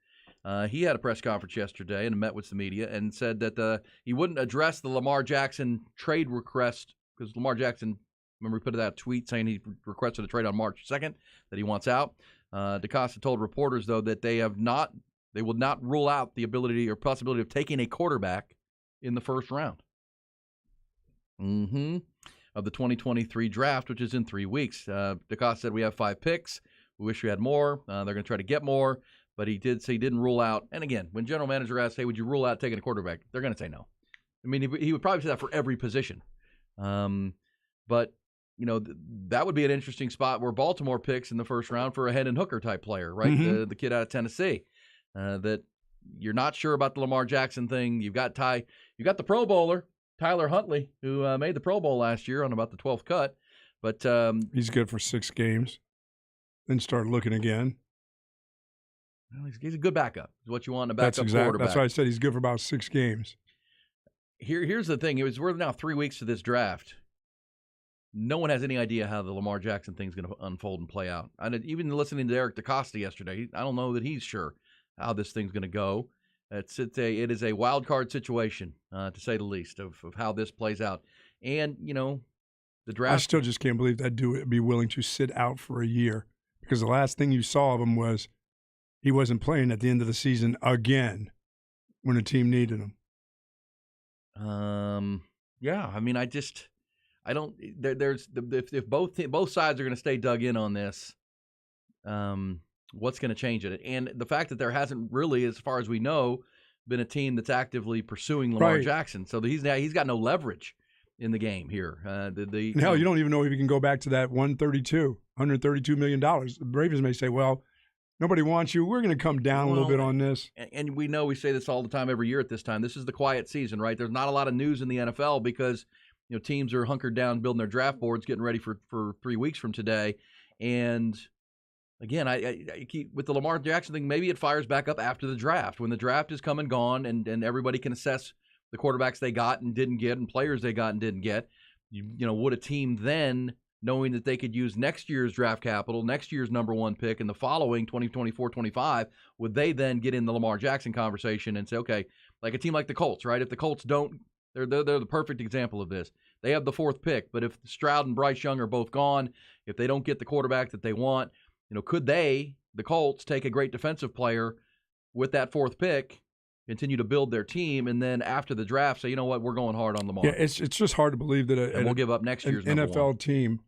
He had a press conference yesterday and met with the media and said that he wouldn't address the Lamar Jackson trade request because Lamar Jackson, remember, he put that tweet saying he requested a trade on March 2nd, that he wants out. DaCosta told reporters, though, that they will not rule out the ability or possibility of taking a quarterback in the first round of the 2023 draft, which is in 3 weeks. DaCosta said, we have 5 picks. We wish we had more. They're going to try to get more. But he did say he didn't rule out. And again, when general manager asks, hey, would you rule out taking a quarterback? They're going to say no. He would probably say that for every position. But, that would be an interesting spot where Baltimore picks in the first round for a Hendon Hooker type player, right? Mm-hmm. The kid out of Tennessee. That you're not sure about the Lamar Jackson thing. You got the Pro Bowler, Tyler Huntley, who made the Pro Bowl last year on about the 12th cut. But he's good for 6 games. Then start looking again. Well, he's a good backup. Is what you want in a backup quarterback. That's why I said he's good for about 6 games. Here's the thing. We're now 3 weeks to this draft. No one has any idea how the Lamar Jackson thing's going to unfold and play out. Even listening to Eric DaCosta yesterday, I don't know that he's sure how this thing's going to go. It is a wild card situation, to say the least, of how this plays out. And, the draft. I still just can't believe that dude would be willing to sit out for a year, because the last thing you saw of him was he wasn't playing at the end of the season again when a team needed him. Yeah. I don't. If both sides are going to stay dug in on this, what's going to change it? And the fact that there hasn't really, as far as we know, been a team that's actively pursuing Lamar Jackson, so he's got no leverage in the game here. Hell, you don't even know if he can go back to that $132 million. The Ravens may say, well, nobody wants you. We're going to come down a little bit on this. And we say this all the time every year at this time. This is the quiet season, right? There's not a lot of news in the NFL because teams are hunkered down building their draft boards, getting ready for 3 weeks from today. And again, I keep with the Lamar Jackson thing, maybe it fires back up after the draft, when the draft is come and gone and everybody can assess the quarterbacks they got and didn't get and players they got and didn't get. Would a team then, knowing that they could use next year's draft capital, next year's number 1 pick, and the following 2024-25, would they then get in the Lamar Jackson conversation and say, okay, like a team like the Colts, right? If the Colts don't, they're the perfect example of this. They have the 4th pick, but if Stroud and Bryce Young are both gone, if they don't get the quarterback that they want, could the Colts, take a great defensive player with that 4th pick, continue to build their team, and then after the draft say, you know what, we're going hard on Lamar. Yeah, it's just hard to believe that we'll give up next year's an NFL 1 team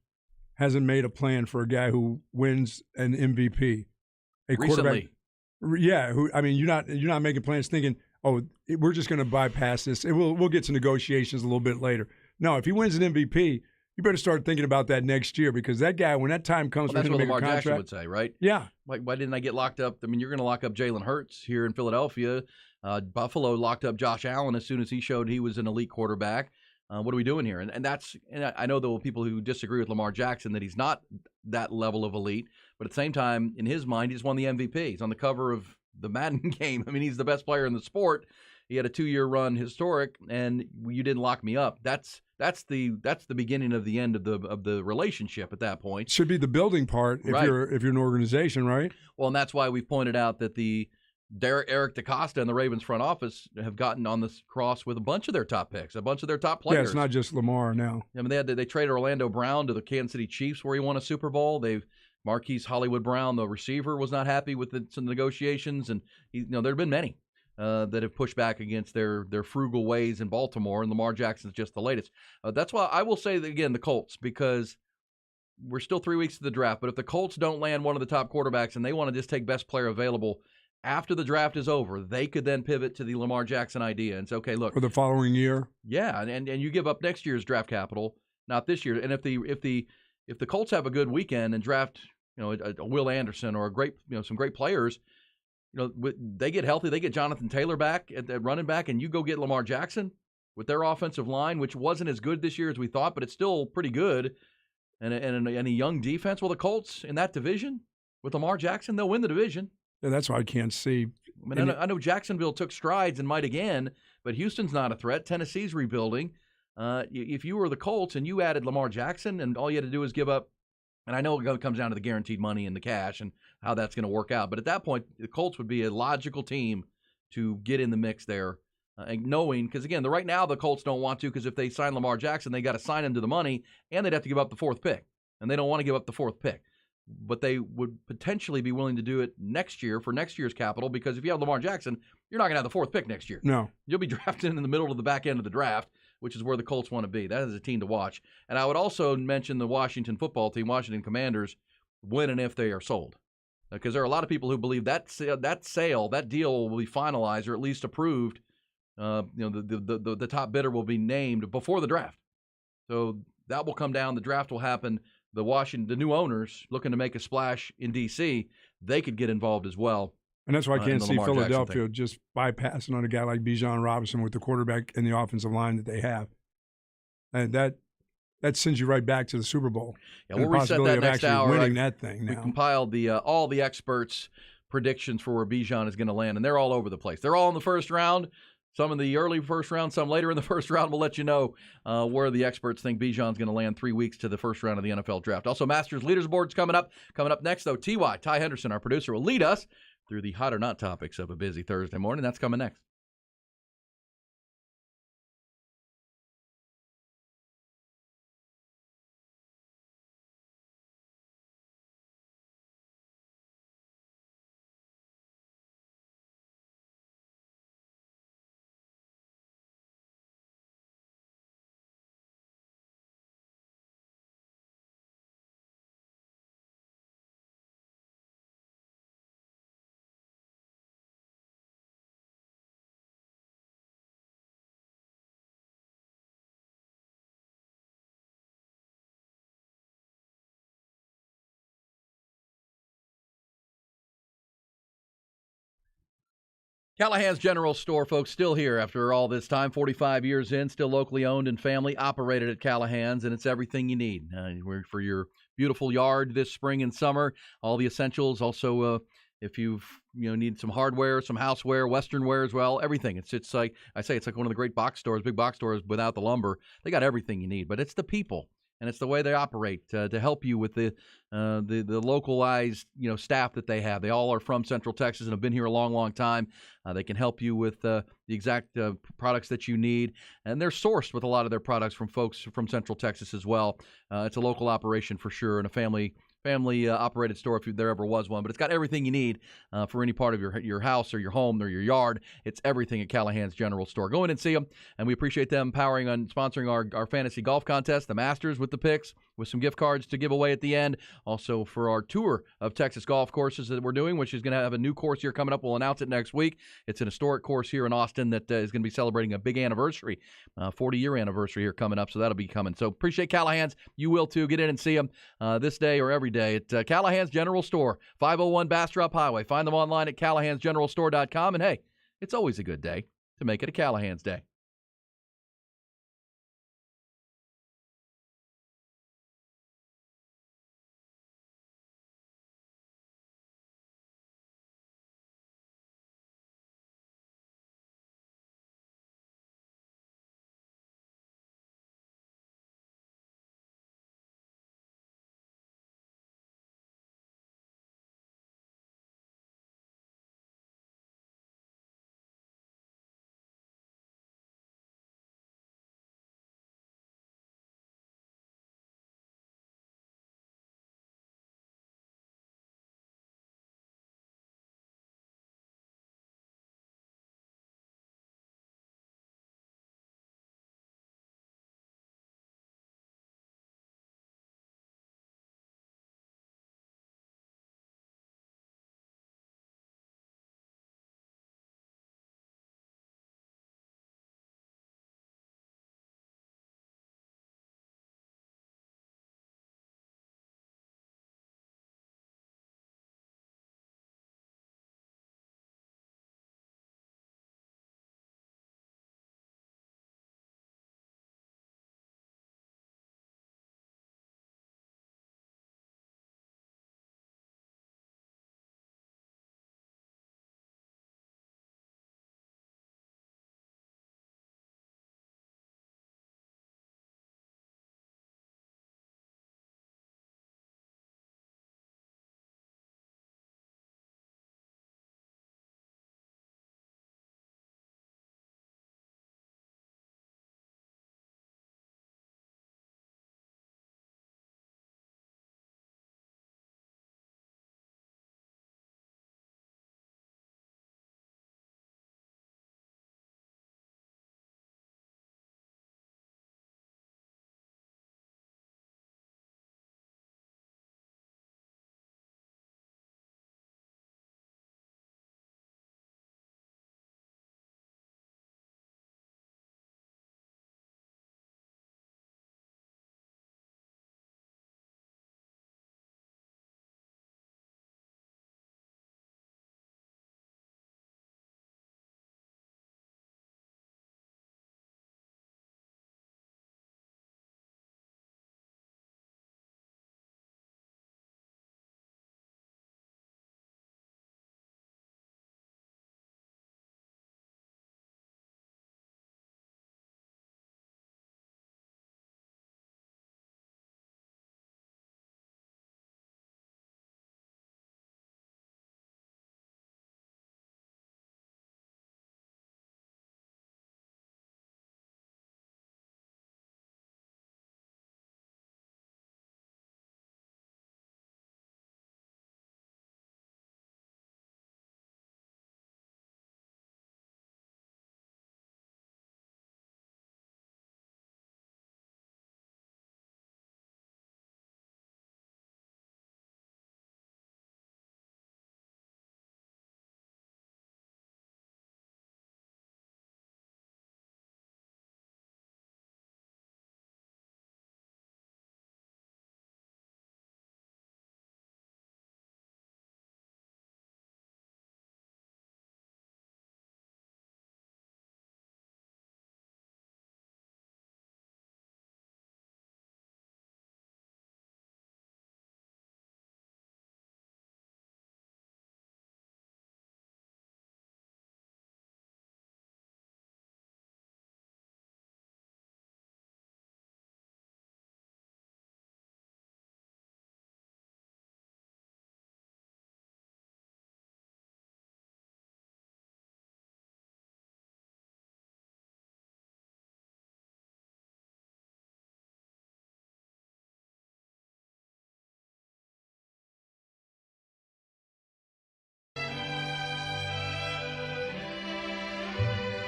hasn't made a plan for a guy who wins an MVP a quarterback. Recently. Yeah, who I mean, you're not making plans thinking, oh, we're just going to bypass this. We'll get to negotiations a little bit later. No, if he wins an MVP, you better start thinking about that next year because that guy, when that time comes Well, for that's him what to make Lamar a contract, Jackson would say, right? yeah, Like, why didn't I get locked up? I mean, you're going to lock up Jalen Hurts here in Philadelphia. Buffalo locked up Josh Allen as soon as he showed he was an elite quarterback. What are we doing here? And I know there were people who disagree with Lamar Jackson that he's not that level of elite, but at the same time, in his mind, he just won the MVP. He's on the cover of the Madden game. I mean, he's the best player in the sport. He had a 2-year run, historic, and you didn't lock me up. That's the beginning of the end of the relationship at that point. should be the building part if Right. you're an organization, right? Well, and that's why we've pointed out that Eric DaCosta and the Ravens front office have gotten on this cross with a bunch of their top picks, a bunch of their top players. Yeah, it's not just Lamar now. I mean, they traded Orlando Brown to the Kansas City Chiefs where he won a Super Bowl. Marquise Hollywood Brown, the receiver, was not happy with some negotiations, and there have been many that have pushed back against their frugal ways in Baltimore, and Lamar Jackson's just the latest. That's why I will say that, again, the Colts, because we're still 3 weeks to the draft, but if the Colts don't land one of the top quarterbacks and they want to just take best player available after the draft is over, they could then pivot to the Lamar Jackson idea and say, okay, look, For the following year, yeah, and you give up next year's draft capital, not this year. And if the Colts have a good weekend and draft, a Will Anderson or some great players, they get healthy, they get Jonathan Taylor back at running back, and you go get Lamar Jackson with their offensive line, which wasn't as good this year as we thought, but it's still pretty good, and a young defense. Well, the Colts in that division with Lamar Jackson, they'll win the division. yeah, that's why I can't see. I mean, I know Jacksonville took strides and might again, but Houston's not a threat. Tennessee's rebuilding. If you were the Colts and you added Lamar Jackson and all you had to do is give up, and I know it comes down to the guaranteed money and the cash and how that's going to work out, but at that point, the Colts would be a logical team to get in the mix there, and knowing, because again, right now the Colts don't want to, because if they sign Lamar Jackson, they got to sign him to the money, and they'd have to give up the 4th pick, and they don't want to give up the 4th pick. But they would potentially be willing to do it next year for next year's capital, because if you have Lamar Jackson, you're not going to have the 4th pick next year. No. You'll be drafted in the middle of the back end of the draft, which is where the Colts want to be. That is a team to watch. And I would also mention the Washington football team, Washington Commanders, when and if they are sold. Because there are a lot of people who believe that deal will be finalized or at least approved. The top bidder will be named before the draft. So that will come down. The draft will happen. The new owners looking to make a splash in D.C., they could get involved as well. And that's why I in can't the see Lamar Jackson Philadelphia thing. just bypassing on a guy like Bijan Robinson with the quarterback and the offensive line that they have. And that sends you right back to the Super Bowl. Yeah, and we'll the reset possibility that of next actually hour. winning that thing We now. compiled all the experts' predictions for where Bijan is going to land, and they're all over the place. They're all in the first round. Some in the early first round, some later in the first round. We'll let you know where the experts think Bijan's going to land 3 weeks to the first round of the NFL draft. Also, Masters Leaders Board's coming up. Coming up next, though, Ty Henderson, our producer, will lead us through the hot or not topics of a busy Thursday morning. That's coming next. Callahan's General Store, folks, still here after all this time, 45 years in, still locally owned and family operated at Callahan's, and it's everything you need for your beautiful yard this spring and summer. All the essentials. Also, if you've need some hardware, some houseware, Western wear as well, everything. It's like I say, it's like one of the great box stores, big box stores without the lumber. They got everything you need, but it's the people. And it's the way they operate to help you with the localized staff that they have. They all are from Central Texas and have been here a long, long time. They can help you with the exact products that you need, and they're sourced with a lot of their products from folks from Central Texas as well. It's a local operation for sure, and a family operated store if there ever was one. But it's got everything you need for any part of your house or your home or your yard. It's everything at Callahan's General Store. Go in and see them, and we appreciate them sponsoring our fantasy golf contest, the Masters with the picks. with some gift cards to give away at the end. Also for our tour of Texas golf courses that we're doing, which is going to have a new course here coming up. We'll announce it next week. It's an historic course here in Austin that is going to be celebrating a big anniversary, 40-year anniversary here coming up. So that'll be coming. So appreciate Callahan's. You will too. Get in and see them this day or every day at Callahan's General Store, 501 Bastrop Highway. Find them online at callahansgeneralstore.com. And hey, it's always a good day to make it a Callahan's Day.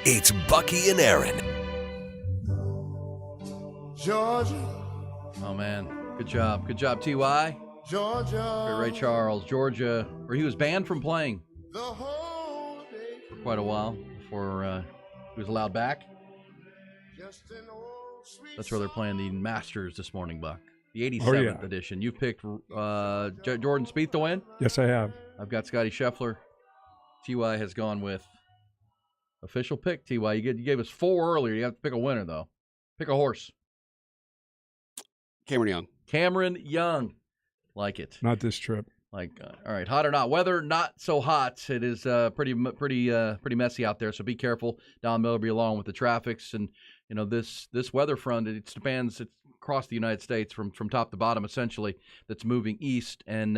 It's Bucky and Erin. Georgia. Oh, man. Good job. Good job, T.Y. Georgia. Ray Charles, Georgia, where he was banned from playing for quite a while before he was allowed back. That's where they're playing the Masters this morning, Buck. The 87th edition. You picked Jordan Spieth to win? Yes, I have. I've got Scotty Scheffler. T.Y. has gone with official pick, T.Y. You gave us 4 earlier. You have to pick a winner, though. Pick a horse. Cameron Young. Cameron Young. Like it. Not this trip. All right, hot or not. Weather, not so hot. It is pretty messy out there, so be careful. Don Miller will be along with the traffics. And, this weather front, it spans across the United States from top to bottom, essentially, that's moving east. And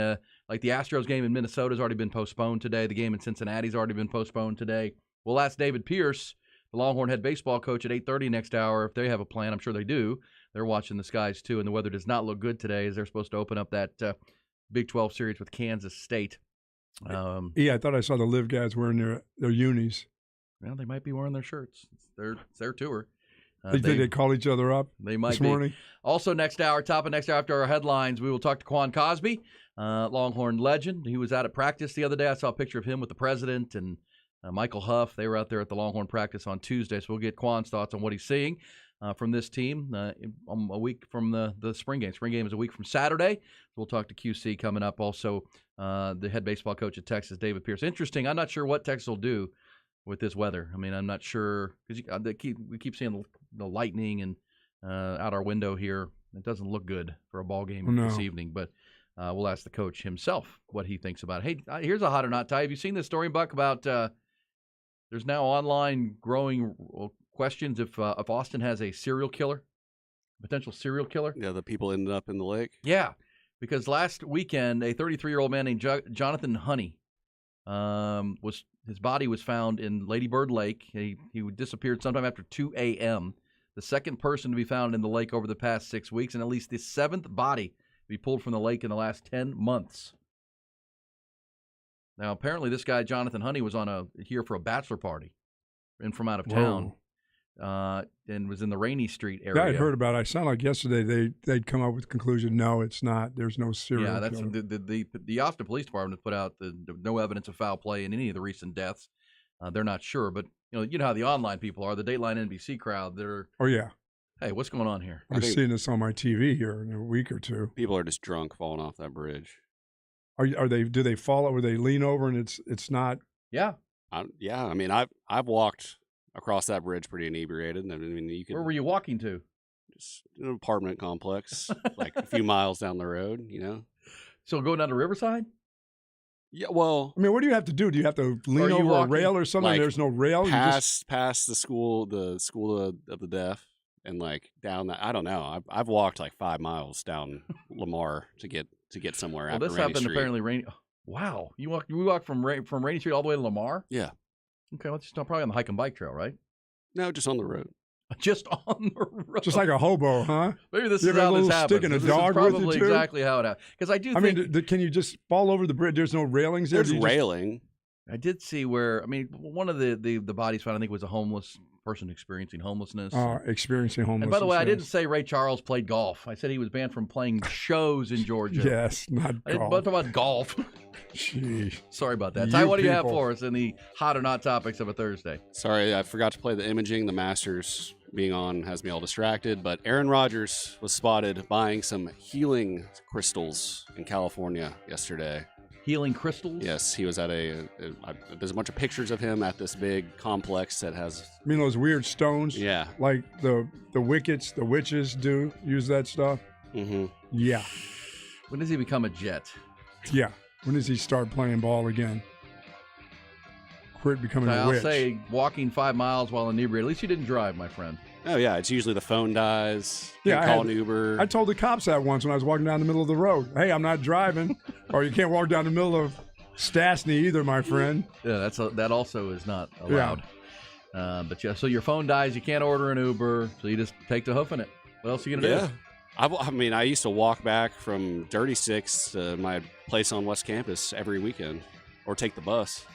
like the Astros game in Minnesota has already been postponed today. The game in Cincinnati's already been postponed today. We'll ask David Pierce, the Longhorn head baseball coach, at 8:30 next hour if they have a plan. I'm sure they do. They're watching the skies, too, and the weather does not look good today as they're supposed to open up that Big 12 series with Kansas State. I thought I saw the Live guys wearing their unis. Well, they might be wearing their shirts. It's their tour. Think they call each other up They might this be. morning? Also, top of next hour after our headlines, we will talk to Quan Cosby, Longhorn legend. He was out at practice the other day. I saw a picture of him with the president and Michael Huff. They were out there at the Longhorn practice on Tuesday, so we'll get Quan's thoughts on what he's seeing from this team a week from the spring game. Spring game is a week from Saturday. We'll talk to QC coming up. Also, the head baseball coach at Texas, David Pierce. Interesting. I'm not sure what Texas will do with this weather. I mean, I'm not sure because we keep seeing the lightning and out our window here. It doesn't look good for a ball game this evening, but we'll ask the coach himself what he thinks about it. Hey, here's a hot or not, Ty. Have you seen this story, Buck, about there's now online growing questions if Austin has a potential serial killer? Yeah, the people ended up in the lake. Yeah, because last weekend, a 33-year-old man named Jonathan Honey his body was found in Lady Bird Lake. He disappeared sometime after 2 a.m. The second person to be found in the lake over the past 6 weeks, and at least the 7th body to be pulled from the lake in the last 10 months. Now, apparently, this guy, Jonathan Honey, was here for a bachelor party from out of town. And was in the Rainy Street area. Yeah, I'd heard about it. I sound like yesterday they'd come up with the conclusion, no, it's not. There's no serial killer. That's the Austin Police Department has put out the no evidence of foul play in any of the recent deaths. They're not sure, but you know how the online people are, the Dateline NBC crowd. They're hey, what's going on here? I've seen this on my TV here in a week or two. People are just drunk falling off that bridge. Are they? Do they fall or they lean over and it's not? Yeah. I mean, I've walked across that bridge pretty inebriated. I mean, you could. Where were you walking to? Just an apartment complex, like a few miles down the road. So going down to Riverside? Yeah. Well, I mean, what do you have to do? Do you have to lean over a rail or something? Like, there's no rail. Past the school of the deaf, and like down that. I don't know. I've walked like 5 miles down Lamar to get somewhere. Well, after this Rainy happened Street. apparently Rainy. Wow, we walked from Rainy Street all the way to Lamar. Yeah. Okay, well, it's probably on the hike and bike trail, right? No, just on the road. Just on the road. Just like a hobo, huh? Maybe this You is got a how this little happens. stick and a This dog is with you, probably too? exactly how it happens. Because I do think. I mean, can you just fall over the bridge? There's no railings there. There's railing. I did see where. I mean, one of the bodies found, I think, was a homeless person experiencing homelessness. Experiencing homelessness. And by the way, I yes. didn't say Ray Charles played golf. I said he was banned from playing shows in Georgia. Yes, not I didn't golf. talk about golf. Jeez. Sorry about that. Ty, what do you have people. for us in the hot or not topics of a Thursday? Sorry, I forgot to play the imaging. The Masters being on has me all distracted. But Aaron Rodgers was spotted buying some healing crystals in California yesterday. Healing crystals? Yes, he was at there's a bunch of pictures of him at this big complex that has. I mean, those weird stones. Yeah. Like the Wickets, the witches do use that stuff. Mm-hmm. Yeah. When does he become a Jet? Yeah. When does he start playing ball again? Quit becoming a I'll witch. say walking 5 miles while inebriated. At least you didn't drive, my friend. Oh yeah, it's usually the phone dies. Yeah, you call an Uber. I told the cops that once when I was walking down the middle of the road. Hey, I'm not driving, or you can't walk down the middle of Stastny either, my friend. Yeah, that also is not allowed. Yeah. But yeah, so your phone dies, you can't order an Uber, so you just take to hoofing it. What else are you gonna do? I mean, I used to walk back from Dirty Six to my place on West Campus every weekend, or take the bus.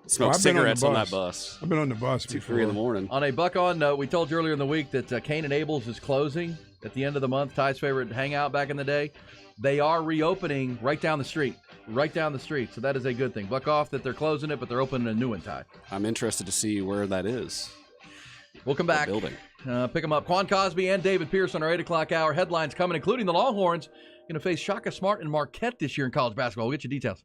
Smoke cigarettes on that bus. I've been on the bus 2-3 in the morning. On a Buck On note, we told you earlier in the week that Cain and Abel's is closing. at the end of the month, Ty's favorite hangout back in the day. They are reopening right down the street. So that is a good thing. Buck off that they're closing it, but they're opening a new one, Ty. I'm interested to see where that is. We'll come back. Building. Pick them up. Quan Cosby and David Pierce on our 8 o'clock hour. Headlines coming, including the Longhorns going to face Shaka Smart and Marquette this year in college basketball. We'll get you details.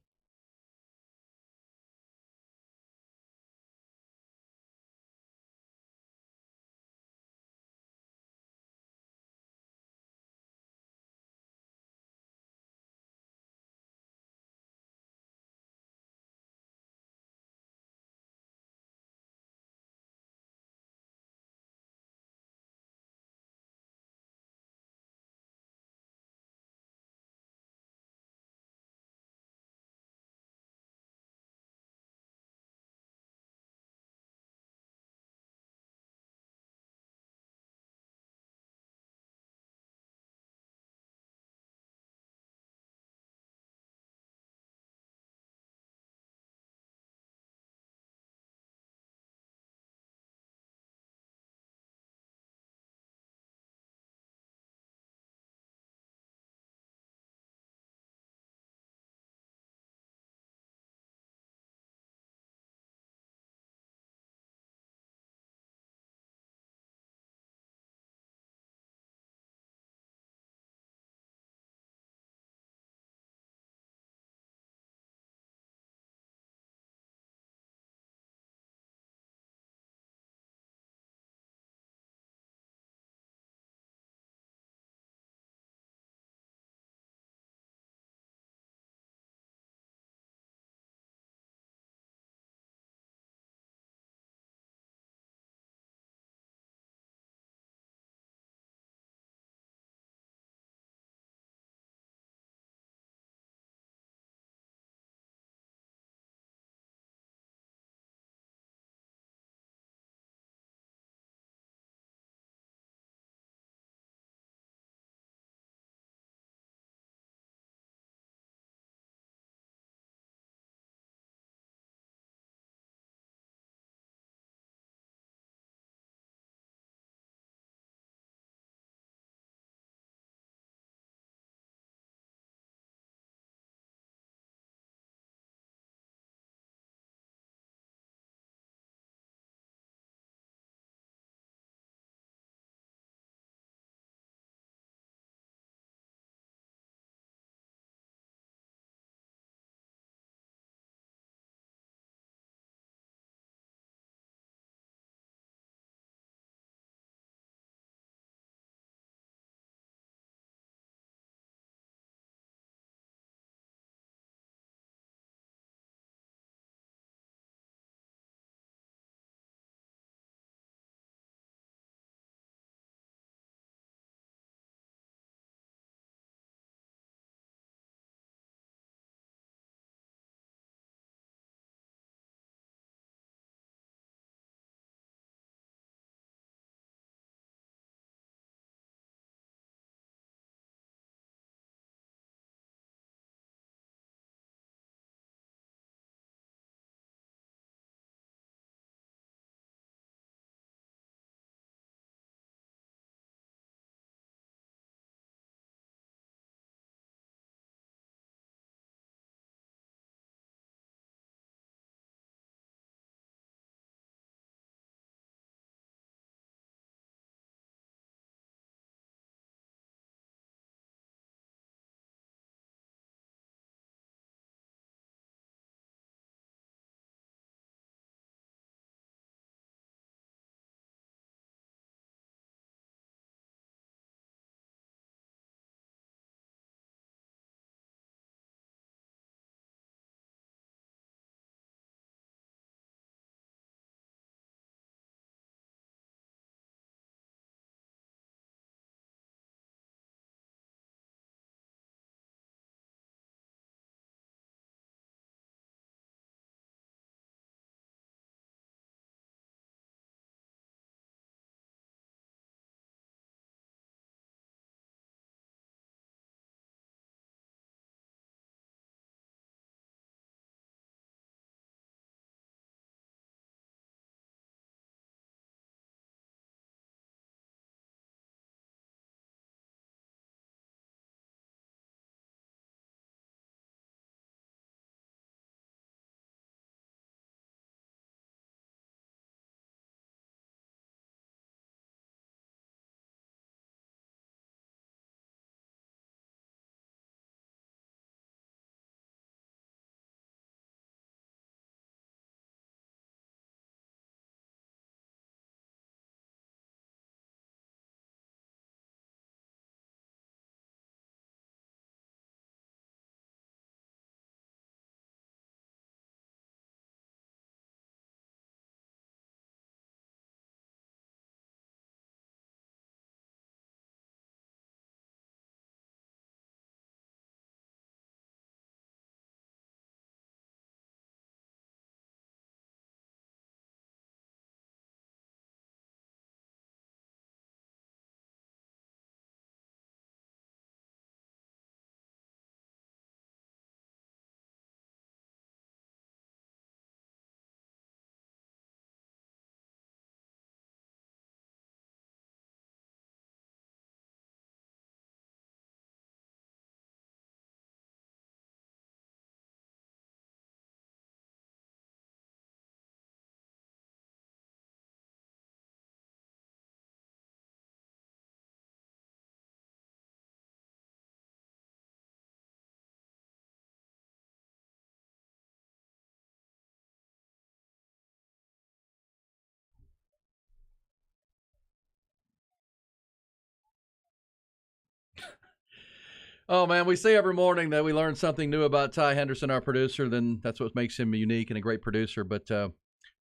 Oh, man, we say every morning that we learn something new about Ty Henderson, our producer. Then that's what makes him unique and a great producer. But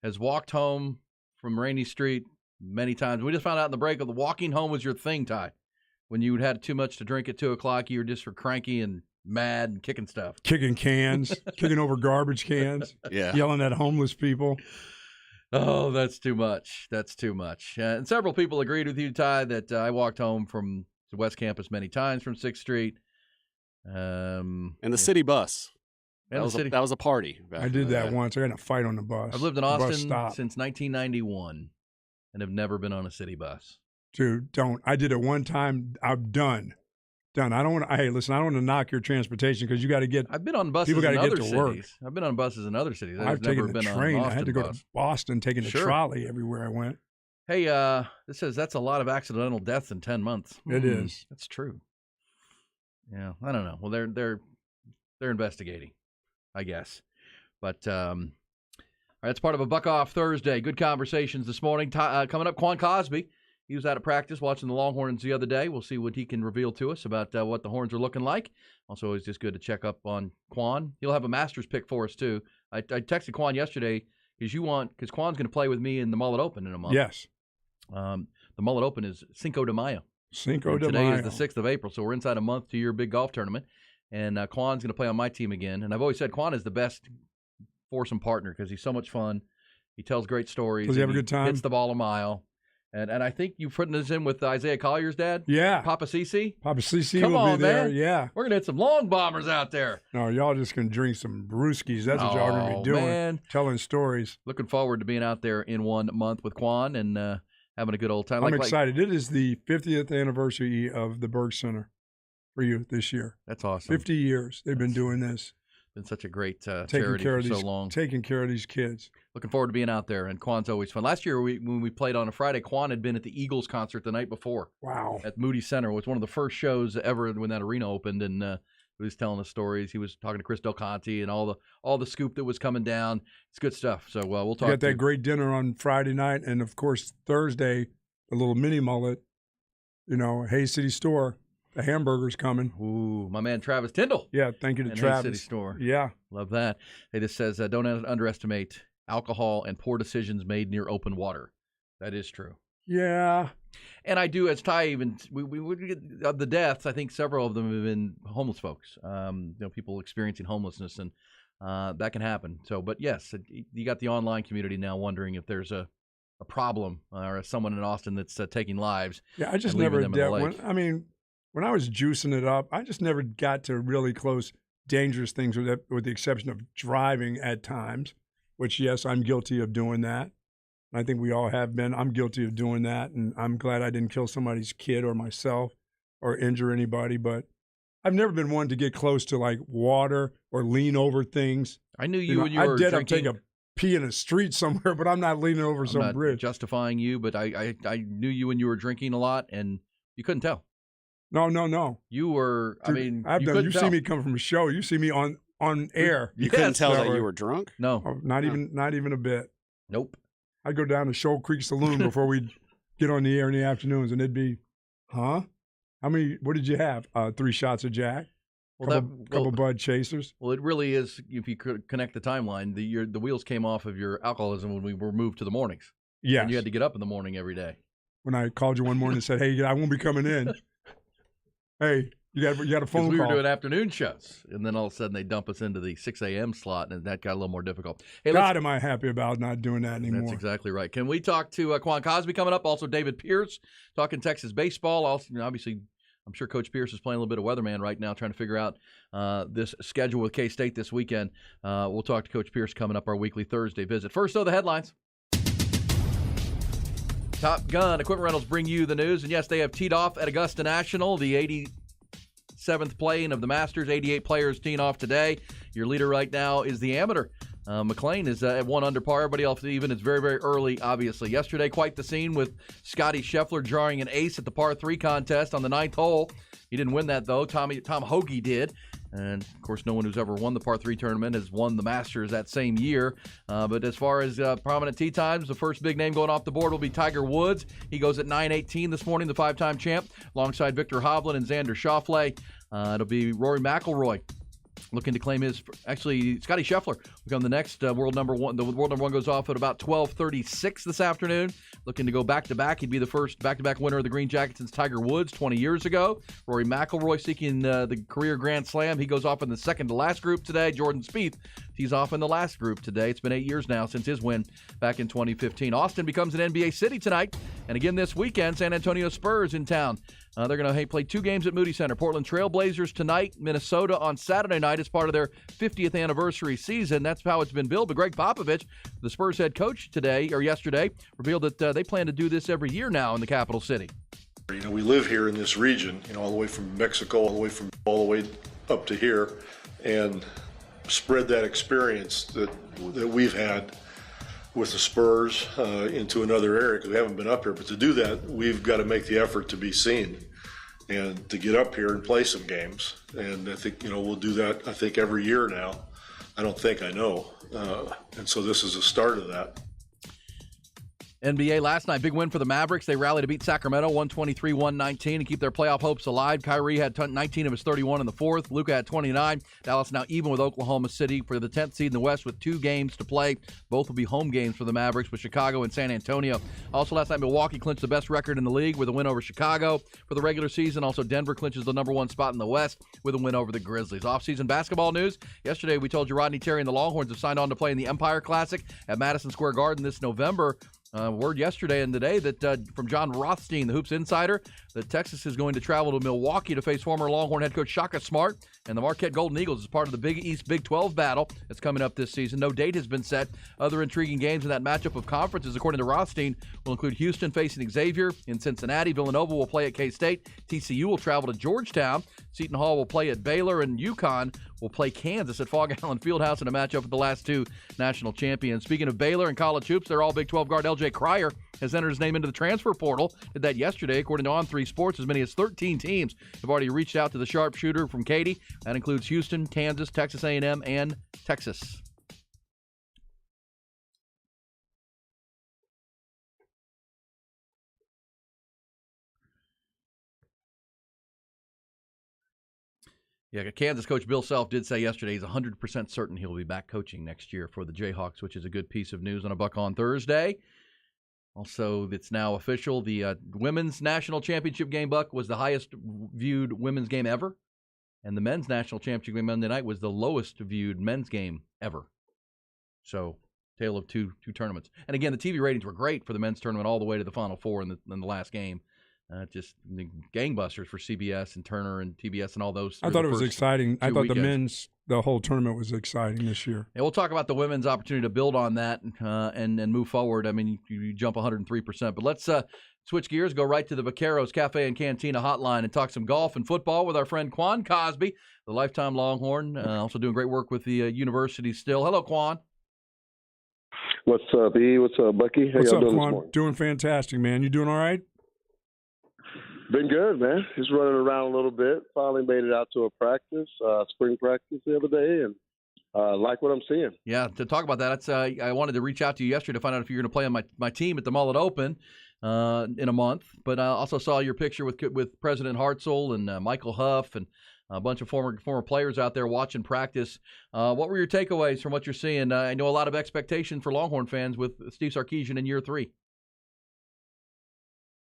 has walked home from Rainy Street many times. We just found out in the break that the walking home was your thing, Ty. When you had too much to drink at 2 o'clock, you were just cranky and mad and kicking stuff. Kicking cans, kicking over garbage cans, yelling at homeless people. Oh, that's too much. That's too much. And several people agreed with you, Ty, that I walked home from the West Campus many times from 6th Street. And the city bus. That was a party. I did that once. I got in a fight on the bus. I've lived in Austin since 1991 and have never been on a city bus. Dude, don't. I did it one time. I'm done. I don't want to. Hey, listen, I don't want to knock your transportation because you got to get. I've been on buses in other cities. Work. I've been on buses in other cities. I've taken the train. I had to go bus. to Boston, taking the trolley everywhere I went. Hey, this says that's a lot of accidental deaths in 10 months. It is. That's true. Yeah, I don't know. Well, they're investigating, I guess. But all right, that's part of a Buck Off Thursday. Good conversations this morning. Coming up, Quan Cosby. He was out of practice watching the Longhorns the other day. We'll see what he can reveal to us about what the Horns are looking like. Also, it's just good to check up on Quan. He'll have a Masters pick for us, too. I texted Quan yesterday because Quan's going to play with me in the Mullet Open in a month. Yes. The Mullet Open is Cinco de Mayo. Cinco de Today Mayo. is the 6th of April, so we're inside a month to your big golf tournament. And Quan's going to play on my team again. And I've always said Quan is the best foursome partner because he's so much fun. He tells great stories. Does he have a good time? Hits the ball a mile. And I think you've put this in with Isaiah Collier's dad? Yeah. Papa CC? Papa CC Come will on, be there. man. Yeah. We're going to hit some long bombers out there. No, y'all just going to drink some brewskis. That's what y'all going to be doing. Man. Telling stories. Looking forward to being out there in 1 month with Quan and having a good old time. I'm excited. It is the 50th anniversary of the Berg Center for you this year. That's awesome. 50 years they've been doing this. Been such a great charity for so long. Taking care of these kids. Looking forward to being out there, and Quan's always fun. Last year, when we played on a Friday, Quan had been at the Eagles concert the night before. Wow. At Moody Center. It was one of the first shows ever when that arena opened, and he was telling us stories. He was talking to Chris Del Conte and all the scoop that was coming down. It's good stuff. So we'll talk. You got that great dinner on Friday night, and of course Thursday, a little mini mullet. Hayes City Store. The hamburger's coming. Ooh, my man Travis Tyndall. Yeah, thank you to and Travis. City Store. Yeah. Love that. Hey, this says, don't underestimate alcohol and poor decisions made near open water. That is true. Yeah. And I do, as Ty even, we get of the deaths, I think several of them have been homeless folks, people experiencing homelessness, and that can happen. So, but yes, you got the online community now wondering if there's a problem or someone in Austin that's taking lives. Yeah, I just never did. When I was juicing it up, I just never got to really close dangerous things with the exception of driving at times, which, yes, I'm guilty of doing that. I think we all have been. I'm guilty of doing that, and I'm glad I didn't kill somebody's kid or myself or injure anybody. But I've never been one to get close to, like, water or lean over things. I knew you when you were drinking. I did take a pee in a street somewhere, but I'm not leaning over some bridge. Justifying you, but I knew you when you were drinking a lot, and you couldn't tell. No. You were, Dude, you see me come from a show. You see me on air. You couldn't tell that you were drunk? No. Oh, not even a bit. Nope. I'd go down to Shoal Creek Saloon before we'd get on the air in the afternoons, and it'd be, huh? What did you have? 3 shots of Jack? Couple Bud Chasers? Well, it really is, if you could connect the timeline, the wheels came off of your alcoholism when we were moved to the mornings. Yes. And you had to get up in the morning every day. When I called you one morning and said, hey, I won't be coming in. Hey, you got a phone call. We were doing afternoon shows, and then all of a sudden they dump us into the 6 a.m. slot, and that got a little more difficult. Hey, God, am I happy about not doing that anymore. That's exactly right. Can we talk to Quan Cosby coming up? Also, David Pierce talking Texas baseball. Also, obviously, I'm sure Coach Pierce is playing a little bit of weatherman right now, trying to figure out this schedule with K-State this weekend. We'll talk to Coach Pierce coming up, our weekly Thursday visit. First, though, the headlines. Top Gun Equipment Rentals bring you the news. And, yes, they have teed off at Augusta National, the 87th playing of the Masters. 88 players teeing off today. Your leader right now is the amateur. McLean is at 1 under par. Everybody else even. It's very, very early, obviously. Yesterday, quite the scene with Scotty Scheffler drawing an ace at the par 3 contest on the 9th hole. He didn't win that, though. Tom Hoagie did. And, of course, no one who's ever won the Par 3 tournament has won the Masters that same year. But as far as prominent tee times, the first big name going off the board will be Tiger Woods. He goes at 9:18 this morning, the 5-time champ, alongside Victor Hovland and Xander Schauffele. It'll be Rory McIlroy looking to claim his. Actually, Scotty Scheffler will become the next world number one. The world number one goes off at about 12:36 this afternoon. Looking to go back-to-back. He'd be the first back-to-back winner of the Green Jacket since Tiger Woods 20 years ago. Rory McIlroy seeking the career Grand Slam. He goes off in the second-to-last group today. Jordan Spieth tees off in the last group today. It's been 8 years now since his win back in 2015. Austin becomes an NBA city tonight. And again this weekend, San Antonio Spurs in town. They're going to play 2 games at Moody Center. Portland Trail Blazers tonight, Minnesota on Saturday night as part of their 50th anniversary season. That's how it's been billed. But Greg Popovich, the Spurs head coach yesterday, revealed that they plan to do this every year now in the capital city. You know, we live here in this region, all the way from Mexico, all the way up to here, and spread that experience that we've had with the Spurs into another area, because we haven't been up here. But to do that, we've got to make the effort to be seen and to get up here and play some games. And I think, we'll do that, I think, every year now. I know. And so this is the start of that. NBA last night, big win for the Mavericks. They rallied to beat Sacramento 123-119 and keep their playoff hopes alive. Kyrie had 19 of his 31 in the fourth. Luka had 29. Dallas now even with Oklahoma City for the 10th seed in the West with 2 games to play. Both will be home games for the Mavericks with Chicago and San Antonio. Also last night, Milwaukee clinched the best record in the league with a win over Chicago for the regular season. Also, Denver clinches the number 1 spot in the West with a win over the Grizzlies. Off-season basketball news. Yesterday, we told you Rodney Terry and the Longhorns have signed on to play in the Empire Classic at Madison Square Garden this November. Word yesterday and today that from John Rothstein, the Hoops insider, that Texas is going to travel to Milwaukee to face former Longhorn head coach Shaka Smart and the Marquette Golden Eagles as part of the Big East Big 12 battle that's coming up this season. No date has been set. Other intriguing games in that matchup of conferences, according to Rothstein, will include Houston facing Xavier in Cincinnati. Villanova will play at K-State. TCU will travel to Georgetown. Seton Hall will play at Baylor, and UConn will play Kansas at Fog Allen Fieldhouse in a matchup with the last 2 national champions. Speaking of Baylor and college hoops, their all Big 12 guard L.J. Cryer has entered his name into the transfer portal. Did that yesterday, according to On3 Sports. As many as 13 teams have already reached out to the sharpshooter from Katy. That includes Houston, Kansas, Texas A&M, and Texas. Yeah, Kansas coach Bill Self did say yesterday he's 100% certain he'll be back coaching next year for the Jayhawks, which is a good piece of news on a Buck on Thursday. Also, it's now official. The women's national championship game, Buck, was the highest viewed women's game ever. And the men's national championship game Monday night was the lowest viewed men's game ever. So, tale of two tournaments. And again, the TV ratings were great for the men's tournament all the way to the Final Four in the last game. Just gangbusters for CBS and Turner and TBS and all those. I thought it was exciting. I thought weekends. the whole tournament was exciting this year. And we'll talk about the women's opportunity to build on that and move forward. I mean, you jump 103%. But let's switch gears, go right to the Vaqueros Cafe and Cantina hotline and talk some golf and football with our friend Quan Cosby, the lifetime Longhorn, also doing great work with the university still. Hello, Quan. What's up, E? What's up, Bucky? How What's y'all up, doing this Quan? morning? Doing fantastic, man. You doing all right? Been good, man. Just running around a little bit. Finally made it out to a practice, spring practice the other day, and like what I'm seeing. Yeah, to talk about that, I wanted to reach out to you yesterday to find out if you're going to play on my team at the Mullet Open in a month. But I also saw your picture with President Hartzell and Michael Huff and a bunch of former players out there watching practice. What were your takeaways from what you're seeing? I know a lot of expectation for Longhorn fans with Steve Sarkisian in year 3.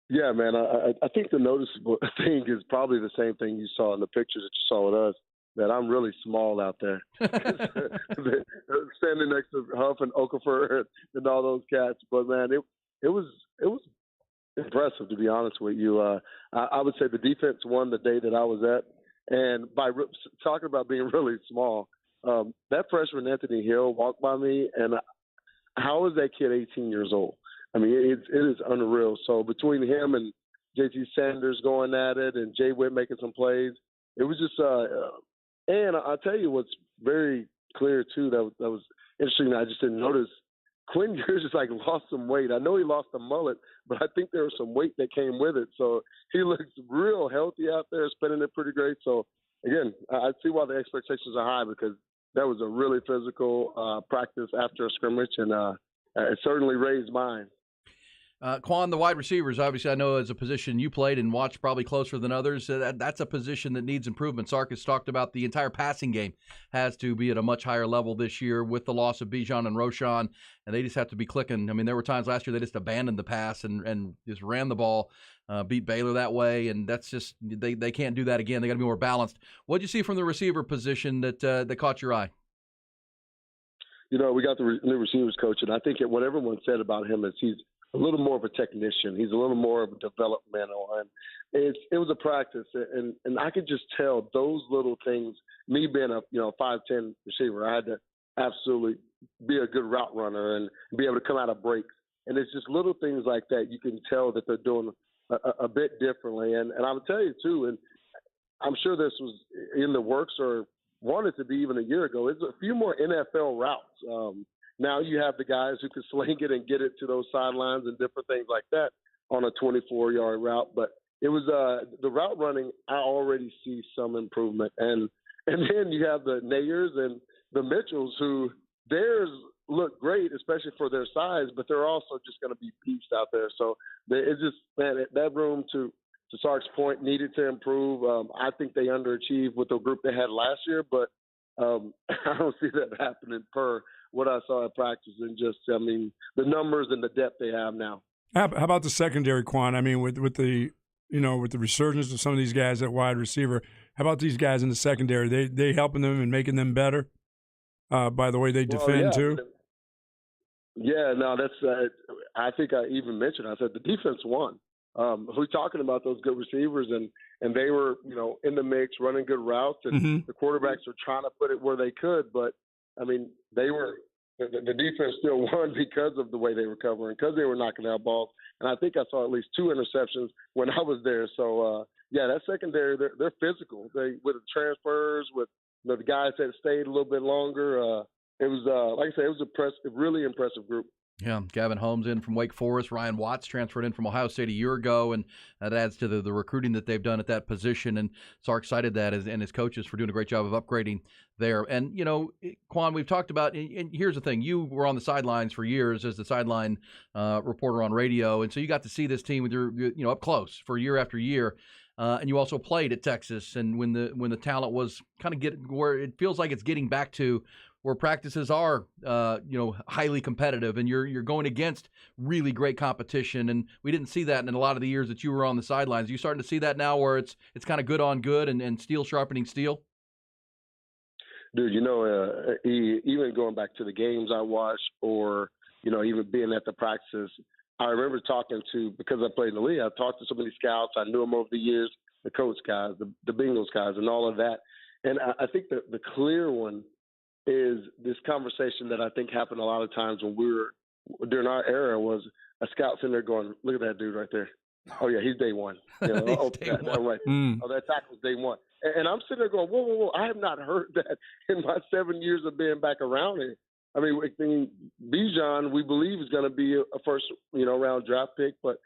Yeah, man. I think the noticeable thing is probably the same thing you saw in the pictures that you saw with us, that I'm really small out there. Standing next to Huff and Okafor and all those cats. But, man, it was impressive, to be honest with you. I would say the defense won the day that I was at. And by talking about being really small, that freshman Anthony Hill walked by me, and how is that kid 18 years old? I mean, it is unreal. So between him and JT Sanders going at it and Jay Witt making some plays, it was just and I'll tell you what's very clear, too, that was interesting. I just didn't notice. Quinn Ewers just lost some weight. I know he lost the mullet, but I think there was some weight that came with it. So he looks real healthy out there, spinning it pretty great. So again, I see why the expectations are high because that was a really physical practice after a scrimmage, and it certainly raised mine. Quan, the wide receivers, obviously, I know is a position you played and watched probably closer than others. That's a position that needs improvement. Sark has talked about the entire passing game has to be at a much higher level this year with the loss of Bijan and Roshan, and they just have to be clicking. I mean, there were times last year they just abandoned the pass and just ran the ball, beat Baylor that way, and that's just they can't do that again. They got to be more balanced. What did you see from the receiver position that caught your eye? You know, we got the new receivers coach, and I think what everyone said about him is he's a little more of a technician. He's a little more of a developmental, and it was a practice, and I could just tell those little things. Me being a 5'10" receiver, I had to absolutely be a good route runner and be able to come out of breaks. And it's just little things like that you can tell that they're doing a bit differently. And I would tell you too, and I'm sure this was in the works or wanted to be even a year ago. It's a few more NFL routes. Now you have the guys who can sling it and get it to those sidelines and different things like that on a 24-yard route. But it was the route running. I already see some improvement, and then you have the Nayers and the Mitchells who theirs look great, especially for their size, but they're also just going to be beasts out there. So it's just that room to Sark's point needed to improve. I think they underachieved with the group they had last year, but I don't see that happening per what I saw at practice and just, the numbers and the depth they have now. How about the secondary, Quan? I mean, with the resurgence of some of these guys at wide receiver, how about these guys in the secondary? They helping them and making them better by the way they defend too? Yeah, no, that's. I think I even mentioned. I said the defense won. We're talking about those good receivers, and they were, in the mix, running good routes, and the quarterbacks were trying to put it where they could. But I mean, the defense still won because of the way they were covering, because they were knocking out balls. And I think I saw at least 2 interceptions when I was there. So that secondary, they're physical. They with the transfers, with the guys that stayed a little bit longer. It was like I said, it was a really impressive group. Yeah, Gavin Holmes in from Wake Forest. Ryan Watts transferred in from Ohio State a year ago, and that adds to the recruiting that they've done at that position. And Sark cited that and his coaches for doing a great job of upgrading there. And, Quan, we've talked about, and here's the thing, you were on the sidelines for years as the sideline reporter on radio, and so you got to see this team with your up close for year after year. And you also played at Texas, and when the talent was kind of getting where it feels like it's getting back to where practices are, highly competitive, and you're going against really great competition. And we didn't see that in a lot of the years that you were on the sidelines. Are you starting to see that now, where it's kind of good on good and steel sharpening steel? Dude, even going back to the games I watched, or even being at the practices, I remember talking to, because I played in the league, I talked to so many scouts. I knew them over the years, the coach guys, the Bengals guys, and all of that. And I think the clear one is this conversation that I think happened a lot of times when we were during our era, was a scout sitting there going, "Look at that dude right there. Oh yeah, he's day one. He's day one. Right. Oh, that tackle's day one." And I'm sitting there going, "Whoa! I have not heard that in my 7 years of being back around here." I mean, Bijan, we believe, is going to be a first, round draft pick, but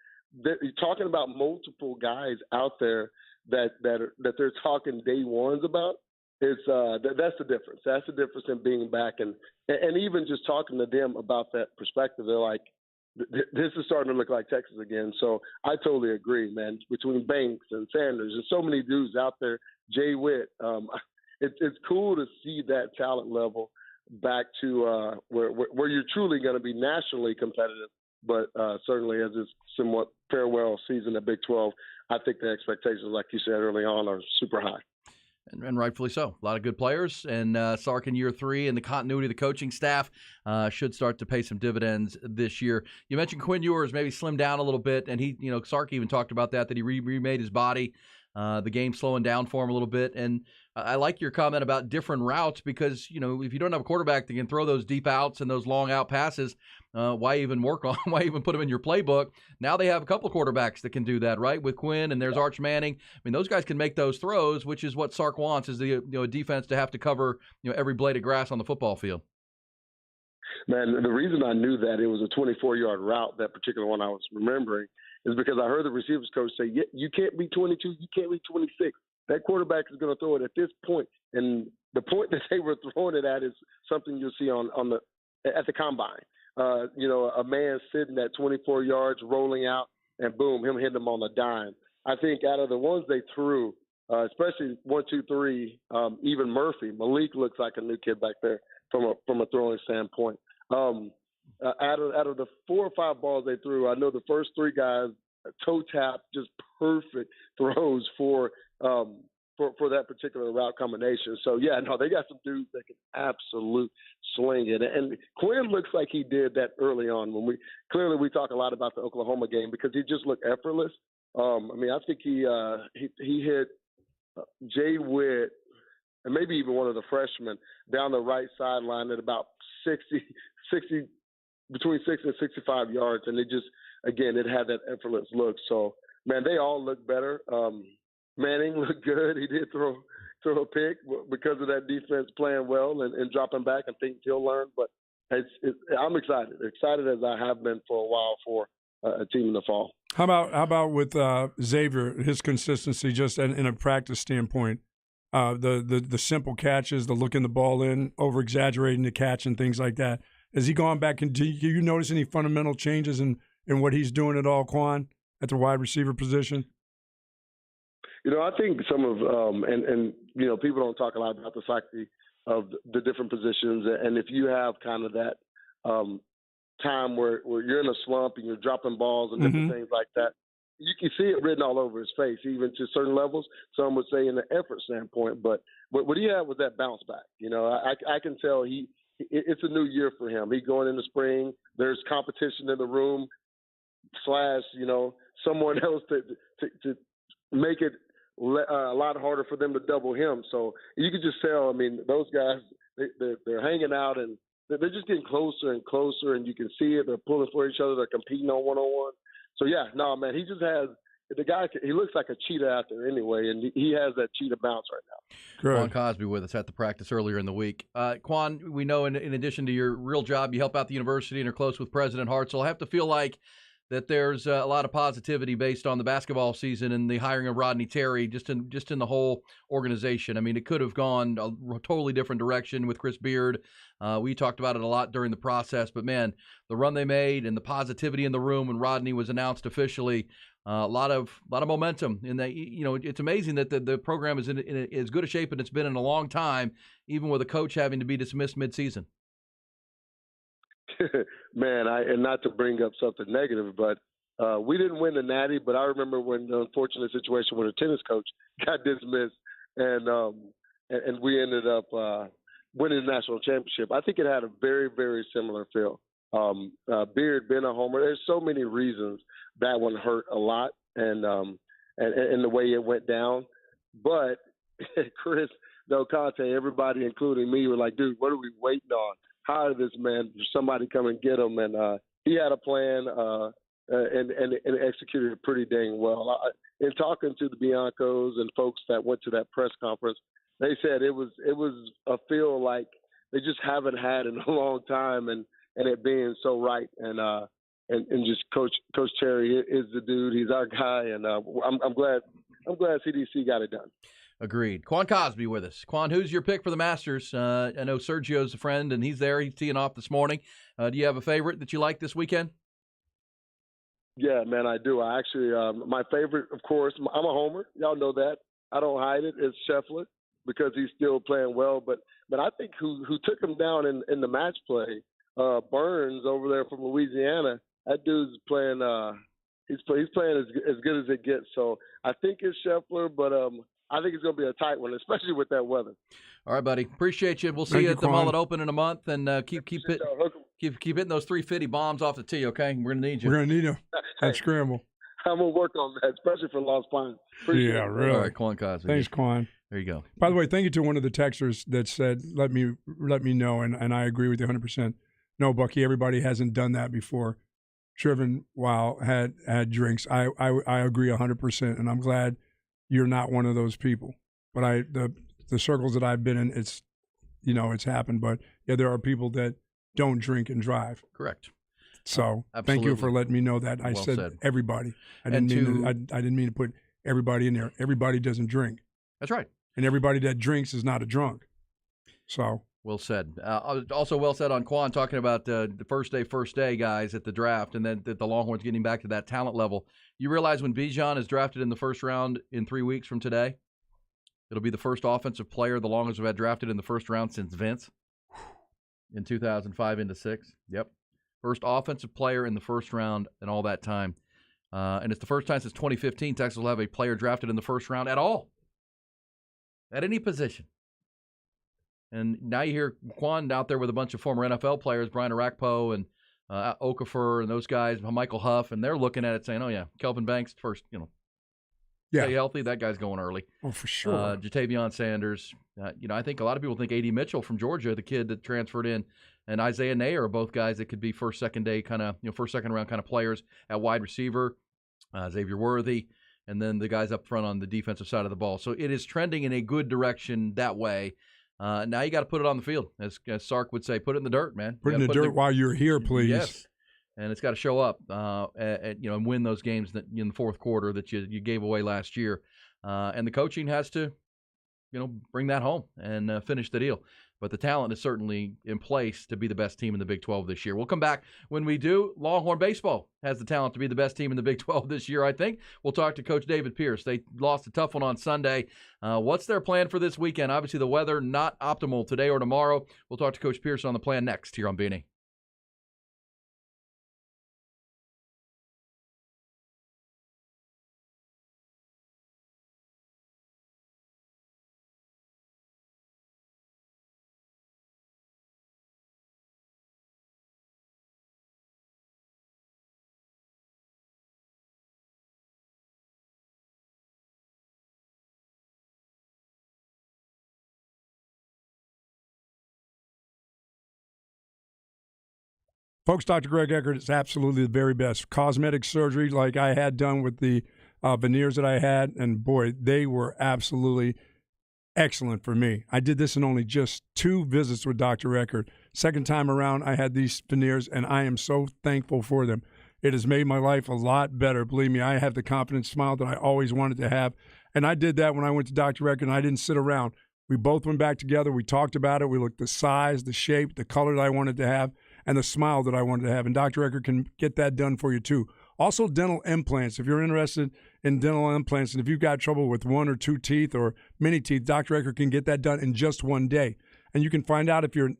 you're talking about multiple guys out there that they're talking day ones about. It's that's the difference. That's the difference in being back, and even just talking to them about that perspective. They're like, this is starting to look like Texas again. So I totally agree, man. Between Banks and Sanders and so many dudes out there, Jay Witt, it's cool to see that talent level back to where you're truly going to be nationally competitive. But certainly, as this somewhat farewell season at Big 12, I think the expectations, like you said early on, are super high. And rightfully so. A lot of good players. And Sark in year 3, and the continuity of the coaching staff should start to pay some dividends this year. You mentioned Quinn Ewers maybe slimmed down a little bit, and he, Sark even talked about that he remade his body. The game slowing down for him a little bit. And I like your comment about different routes, because, if you don't have a quarterback that can throw those deep outs and those long out passes, why even why even put them in your playbook? Now they have a couple of quarterbacks that can do that, right? With Quinn, and there's Arch Manning. I mean, those guys can make those throws, which is what Sark wants, is the defense to have to cover every blade of grass on the football field. Man, the reason I knew that it was a 24-yard route, that particular one I was remembering, is because I heard the receivers coach say, "You can't be 22, you can't be 26. that quarterback is going to throw it at this point. And the point that they were throwing it at is something you'll see at the combine. A man sitting at 24 yards, rolling out, and boom, him hitting them on the dime. I think out of the ones they threw, especially 1, 2, 3, even Malik looks like a new kid back there from a throwing standpoint. Out of the 4 or 5 balls they threw, I know the first 3 guys toe tap, just perfect throws for that particular route combination. So yeah, no, they got some dudes that can absolute sling it. And Quinn looks like he did that early on when we talk a lot about the Oklahoma game because he just looked effortless. I think he hit Jay Witt and maybe even one of the freshmen down the right sideline at about 60 between 60 and 65 yards, and it had that effortless look. So man, they all look better. Manning looked good. He did throw a pick because of that defense playing well and dropping back. I think he'll learn, but I'm excited as I have been for a while for a team in the fall. How about with Xavier, his consistency just in a practice standpoint, the simple catches, the looking the ball in, over exaggerating the catch and things like that. Has he gone back and do you notice any fundamental changes in what he's doing at all, Quan, at the wide receiver position? I think some of people don't talk a lot about the psyche of the different positions, and if you have kind of that time where you're in a slump and you're dropping balls and different things like that, you can see it written all over his face, even to certain levels. Some would say in the effort standpoint, but what he had was that bounce back. I can tell it's a new year for him. He's going into spring. There's competition in the room / someone else to make it a lot harder for them to double him. So you could just tell, those guys, they're hanging out and they're just getting closer and closer, and you can see it. They're pulling for each other. They're competing on one-on-one. So, yeah, no, man, he just has – the guy, he looks like a cheetah out there anyway, and he has that cheetah bounce right now. Quan Cosby with us at the practice earlier in the week. Quan, we know in addition to your real job, you help out the university and are close with President Hartzell. I have to feel like that there's a lot of positivity based on the basketball season and the hiring of Rodney Terry just in the whole organization. It could have gone a totally different direction with Chris Beard. We talked about it a lot during the process, but man, the run they made and the positivity in the room when Rodney was announced officially, a lot of momentum. And it's amazing that the program is in as good a shape as it's been in a long time, even with a coach having to be dismissed midseason. Man, and not to bring up something negative, but we didn't win the Natty. But I remember when the unfortunate situation when a tennis coach got dismissed, and we ended up winning the national championship. I think it had a very, very similar feel. Beard being a homer. There's so many reasons that one hurt a lot, and the way it went down. But Chris, Conte, everybody, including me, were like, dude, what are we waiting on? Hire this man, somebody come and get him. And he had a plan and executed it pretty dang well. In talking to the Biancos and folks that went to that press conference, they said it was a feel like they just haven't had in a long time, and it being so right. And just Coach Terry is the dude. He's our guy, and I'm glad CDC got it done. Agreed. Quan Cosby with us. Quan, who's your pick for the Masters? I know Sergio's a friend, and he's there. He's teeing off this morning. Do you have a favorite that you like this weekend? Yeah, man, I do. I actually, my favorite, of course, I'm a homer. Y'all know that. I don't hide it. It's Scheffler because he's still playing well. But I think who took him down in the match play, Burns over there from Louisiana. That dude's playing. He's playing as good as it gets. So I think it's Scheffler, but I think it's going to be a tight one, especially with that weather. All right, buddy. Appreciate you. We'll see you at the Mullet Open in a month, and keep hitting those 350 bombs off the tee, okay? We're going to need you. We're going to need you. That scramble. I'm going to work on that, especially for Lost Pines. Appreciate it. Really. All right, Quan Cosby. Thanks, Quan. There you go. By the way, thank you to one of the texters that said, let me know, and I agree with you 100%. No, Bucky, everybody hasn't done that before. Driven while had drinks. I agree 100%, and I'm glad you're not one of those people. But the circles that I've been in, it's happened. But yeah, there are people that don't drink and drive. Correct. So thank you for letting me know that. I well said everybody. I didn't mean to put everybody in there. Everybody doesn't drink. That's right. And everybody that drinks is not a drunk. So Well said. Also well said on Quan talking about the first day guys at the draft, and then the Longhorns getting back to that talent level. You realize when Bijan is drafted in the first round in 3 weeks from today, it'll be the first offensive player the Longhorns have had drafted in the first round since Vince in 2005 into 6. Yep. First offensive player in the first round in all that time. And it's the first time since 2015 Texas will have a player drafted in the first round at all, at any position. And now you hear Quan out there with a bunch of former NFL players, Brian Arakpo and Okafor and those guys, Michael Huff, and they're looking at it saying, oh, yeah, Kelvin Banks first, stay healthy. That guy's going early. Oh, for sure. Jatavion Sanders. I think a lot of people think A.D. Mitchell from Georgia, the kid that transferred in, and Isaiah Nayer are both guys that could be first, second round kind of players at wide receiver. Xavier Worthy, and then the guys up front on the defensive side of the ball. So it is trending in a good direction that way. Now you got to put it on the field, as Sark would say. Put it in the dirt, man. Put it in the dirt while you're here, please. Yes, and it's got to show up, and win those games in the fourth quarter that you gave away last year. And the coaching has to, bring that home and finish the deal. But the talent is certainly in place to be the best team in the Big 12 this year. We'll come back when we do. Longhorn baseball has the talent to be the best team in the Big 12 this year, I think. We'll talk to Coach David Pierce. They lost a tough one on Sunday. What's their plan for this weekend? Obviously, the weather not optimal today or tomorrow. We'll talk to Coach Pierce on the plan next here on Beanie. Folks, Dr. Greg Eckert is absolutely the very best. Cosmetic surgery like I had done with the veneers that I had, and boy, they were absolutely excellent for me. I did this in only just 2 visits with Dr. Eckert. Second time around, I had these veneers, and I am so thankful for them. It has made my life a lot better. Believe me, I have the confident smile that I always wanted to have, and I did that when I went to Dr. Eckert, and I didn't sit around. We both went back together. We talked about it. We looked at the size, the shape, the color that I wanted to have, and the smile that I wanted to have. And Dr. Eckert can get that done for you, too. Also, dental implants. If you're interested in dental implants, and if you've got trouble with 1 or 2 teeth or many teeth, Dr. Eckert can get that done in just 1 day. And you can find out if you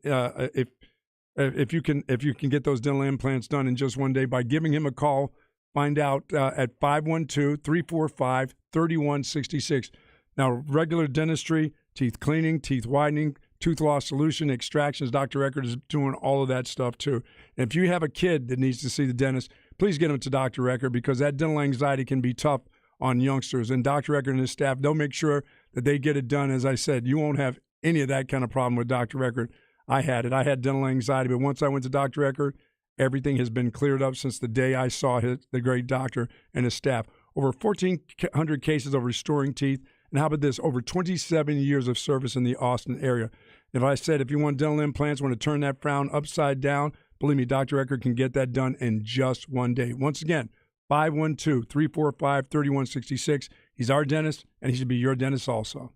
can get those dental implants done in just 1 day by giving him a call. Find out at 512-345-3166. Now, regular dentistry, teeth cleaning, teeth whitening, tooth loss solution, extractions, Dr. Eckert is doing all of that stuff too. And if you have a kid that needs to see the dentist, please get him to Dr. Eckert, because that dental anxiety can be tough on youngsters. And Dr. Eckert and his staff, they'll make sure that they get it done. As I said, you won't have any of that kind of problem with Dr. Eckert. I had it. I had dental anxiety, but once I went to Dr. Eckert, everything has been cleared up since the day I saw the great doctor and his staff. Over 1,400 cases of restoring teeth. And how about this? Over 27 years of service in the Austin area. If I said if you want dental implants, want to turn that frown upside down, believe me, Dr. Eckert can get that done in just 1 day. Once again, 512-345-3166. He's our dentist, and he should be your dentist also.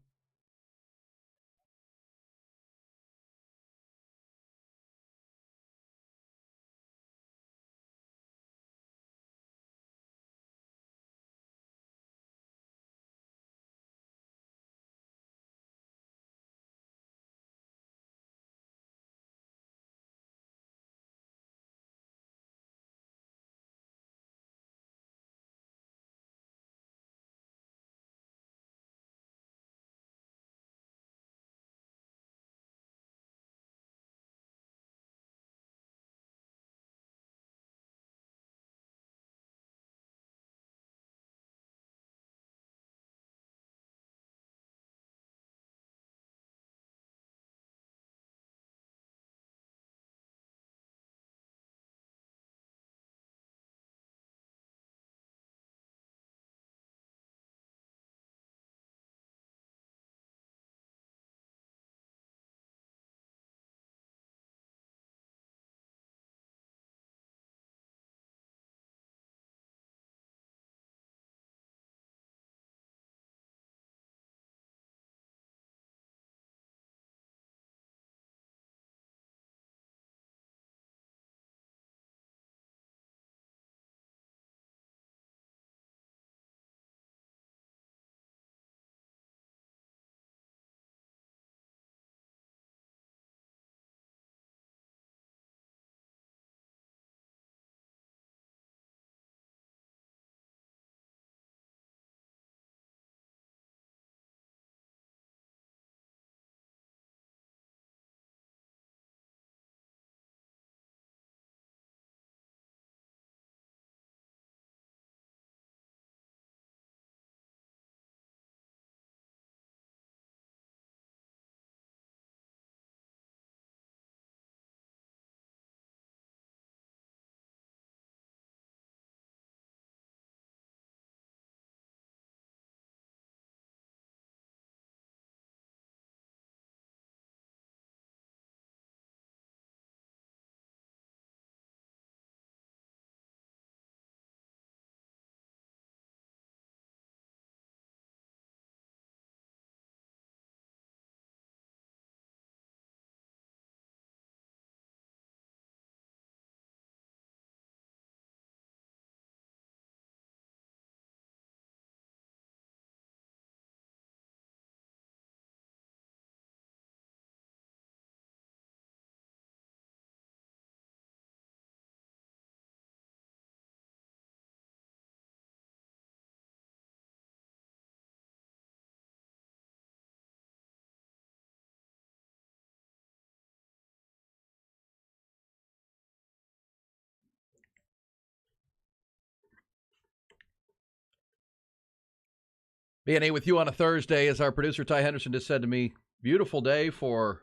Being with you on a Thursday, as our producer Ty Henderson just said to me, beautiful day for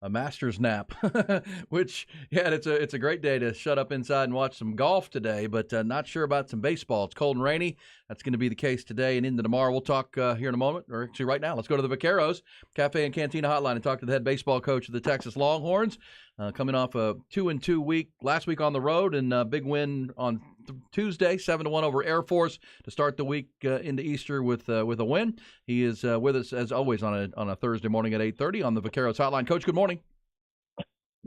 a master's nap, which, yeah, it's a great day to shut up inside and watch some golf today, but not sure about some baseball. It's cold and rainy. That's going to be the case today and into tomorrow. We'll talk here in a moment, or actually right now. Let's go to the Vaqueros Cafe and Cantina Hotline and talk to the head baseball coach of the Texas Longhorns, coming off a 2-2 week last week on the road, and a big win on Tuesday, 7-1 over Air Force to start the week into Easter with a win. He is with us as always on a Thursday morning at 8:30 on the Vaqueros Hotline. Coach, good morning.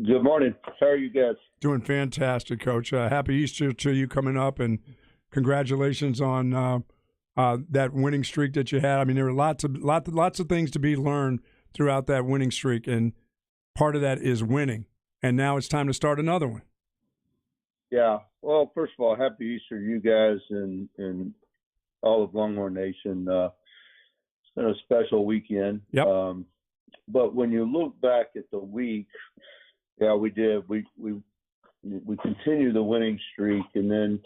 Good morning. How are you guys? Doing fantastic, Coach. Happy Easter to you coming up, and congratulations on that winning streak that you had. I mean, there were lots of things to be learned throughout that winning streak, and part of that is winning. And now it's time to start another one. Yeah. Well, first of all, happy Easter to you guys and all of Longhorn Nation. It's been a special weekend. Yep. But when you look back at the week, yeah, we did. We continued the winning streak, and then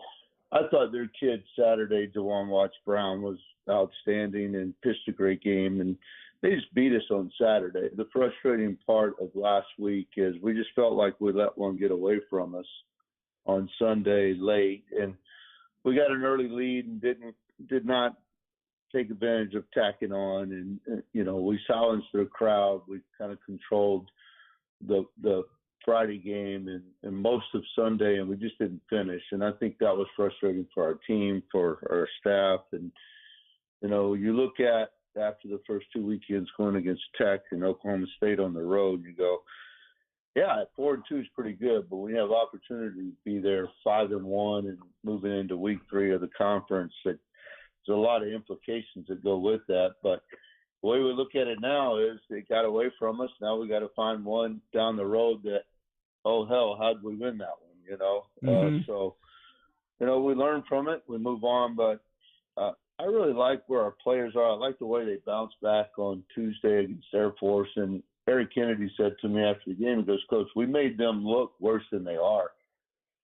I thought their kid Saturday, DeJuan Watts-Brown, was outstanding and pitched a great game, and they just beat us on Saturday. The frustrating part of last week is we just felt like we let one get away from us on Sunday late, and we got an early lead and did not take advantage of tacking on, and we silenced the crowd. We kind of controlled the Friday game and most of Sunday, and we just didn't finish. And I think that was frustrating for our team, for our staff. And you look at after the first two weekends going against Tech and Oklahoma State on the road, you go, yeah, 4-2 is pretty good, but we have opportunity to be there 5-1 and moving into week 3 of the conference. There's a lot of implications that go with that, but the way we look at it now is they got away from us. Now we got to find one down the road that, oh hell, how'd we win that one? So we learn from it, we move on, but I really like where our players are. I like the way they bounce back on Tuesday against Air Force. And Eric Kennedy said to me after the game, he goes, Coach, we made them look worse than they are.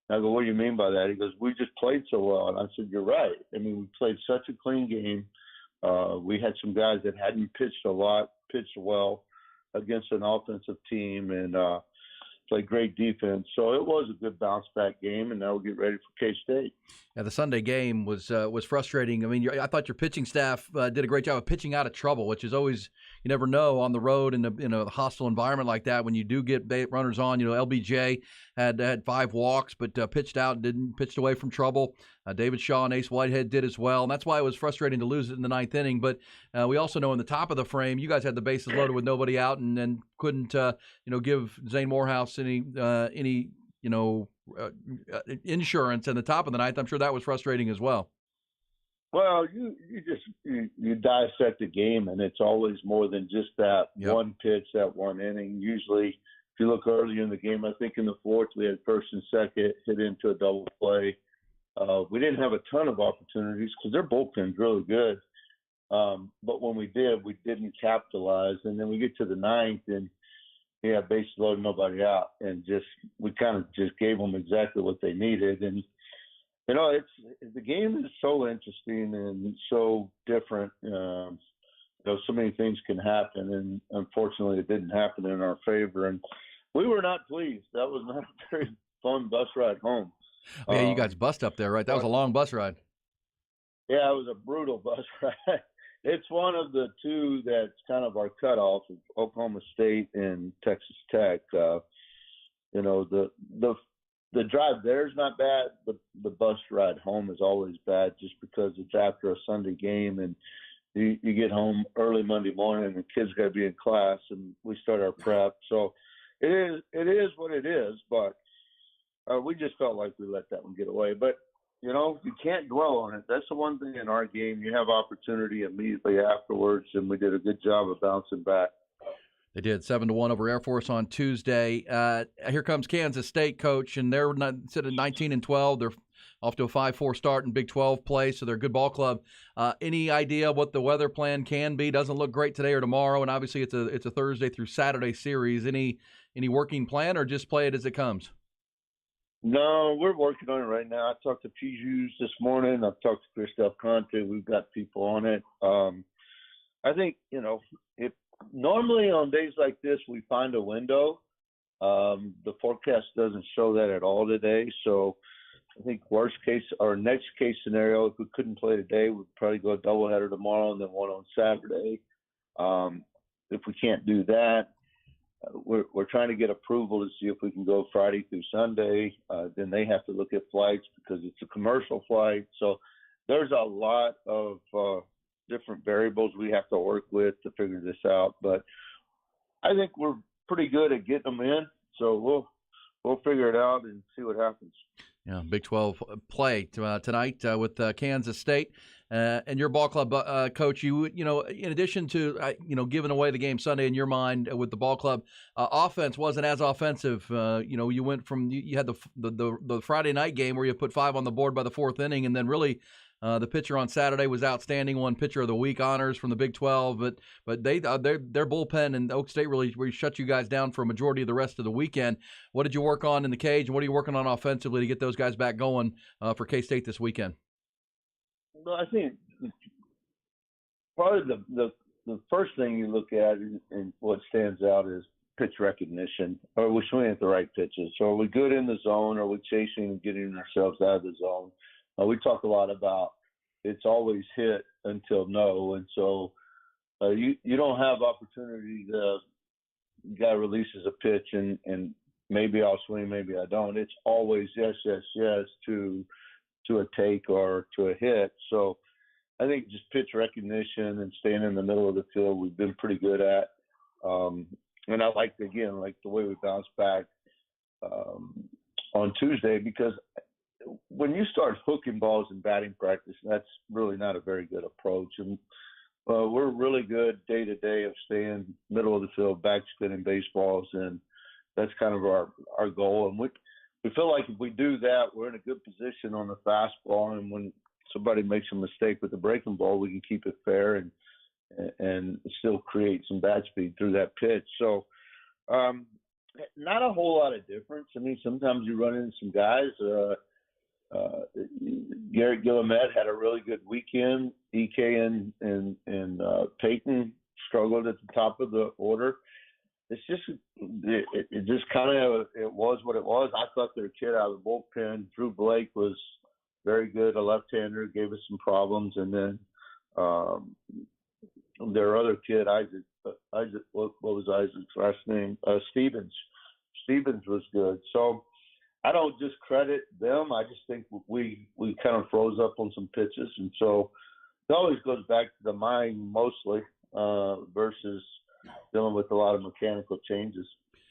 And I go, what do you mean by that? He goes, we just played so well. And I said, you're right. I mean, we played such a clean game. We had some guys that hadn't pitched a lot, pitched well against an offensive team, and played great defense. So it was a good bounce back game, and now we'll get ready for K-State. Yeah, the Sunday game was frustrating. I mean, I thought your pitching staff did a great job of pitching out of trouble, which is always, you never know on the road in a hostile environment like that when you do get runners on. LBJ had 5 walks, but pitched out and didn't pitched away from trouble. David Shaw and Ace Whitehead did as well, and that's why it was frustrating to lose it in the 9th inning. But we also know in the top of the frame, you guys had the bases loaded with nobody out, and then couldn't give Zane Morehouse any insurance in the top of the 9th. I'm sure that was frustrating as well. Well, you dissect the game, and it's always more than just that one pitch, that one inning. Usually, if you look early in the game, I think in the 4th we had first and second hit into a double play. We didn't have a ton of opportunities because their bullpen's really good. But when we did, we didn't capitalize. And then we get to the 9th, and bases loaded, nobody out, and we kind of just gave them exactly what they needed. And the game is so interesting and so different. So many things can happen, and unfortunately, it didn't happen in our favor. And we were not pleased. That was not a very fun bus ride home. Oh, yeah, you guys bust up there, right? That was a long bus ride. Yeah, it was a brutal bus ride. It's one of the two that's kind of our cutoff of Oklahoma State and Texas Tech. The drive there is not bad, but the bus ride home is always bad just because it's after a Sunday game and you get home early Monday morning and the kids got to be in class and we start our prep. So it is what it is, but we just felt like we let that one get away. But you can't dwell on it. That's the one thing in our game. You have opportunity immediately afterwards, and we did a good job of bouncing back. They did 7-1 over Air Force on Tuesday. Here comes Kansas State, Coach, and they're instead of 19-12, they're off to a 5-4 start in Big 12 play, so they're a good ball club. Any idea what the weather plan can be? Doesn't look great today or tomorrow, and obviously it's a Thursday through Saturday series. Any working plan, or just play it as it comes? No, we're working on it right now. I talked to Pijus this morning. I've talked to Chris Del Conte. We've got people on it. I think, if normally on days like this we find a window, the forecast doesn't show that at all today. So I think worst case or next case scenario, if we couldn't play today, we'd probably go a doubleheader tomorrow and then one on Saturday. If we can't do that, we're trying to get approval to see if we can go Friday through Sunday. Then they have to look at flights because it's a commercial flight. So there's a lot of different variables we have to work with to figure this out. But I think we're pretty good at getting them in. So we'll figure it out and see what happens. Yeah, Big 12 play tonight with Kansas State. And your ball club, coach, you in addition to, giving away the game Sunday in your mind with the ball club, offense wasn't as offensive. You went from, you had the Friday night game where you put 5 on the board by the 4th inning, and then really the pitcher on Saturday was outstanding, won pitcher of the week honors from the Big 12. But their bullpen and Oak State really shut you guys down for a majority of the rest of the weekend. What did you work on in the cage, and what are you working on offensively to get those guys back going for K-State this weekend? Well, I think probably the first thing you look at and what stands out is pitch recognition. Are we swinging at the right pitches? So are we good in the zone? Are we chasing and getting ourselves out of the zone? We talk a lot about it's always hit until no, and so you don't have opportunity to guy releases a pitch and maybe I'll swing, maybe I don't. It's always yes, yes, yes to a take or to a hit. So I think just pitch recognition and staying in the middle of the field, we've been pretty good at. And I like the way we bounced back on Tuesday, because when you start hooking balls in batting practice, that's really not a very good approach. And we're really good day to day of staying middle of the field, back spinning baseballs, and that's kind of our goal. And we feel like if we do that, we're in a good position on the fastball. And when somebody makes a mistake with the breaking ball, we can keep it fair and still create some bat speed through that pitch. So not a whole lot of difference. I mean, sometimes you run into some guys. Garrett Guillemette had a really good weekend. EK and Peyton struggled at the top of the order. It's just it just kind of it was what it was. I thought their kid out of the bullpen, Drew Blake, was very good. A left-hander, gave us some problems, and then their other kid, Isaac, what was Isaac's last name? Stevens. Stevens was good. So I don't discredit them. I just think we kind of froze up on some pitches, and so it always goes back to the mind mostly versus dealing with a lot of mechanical changes.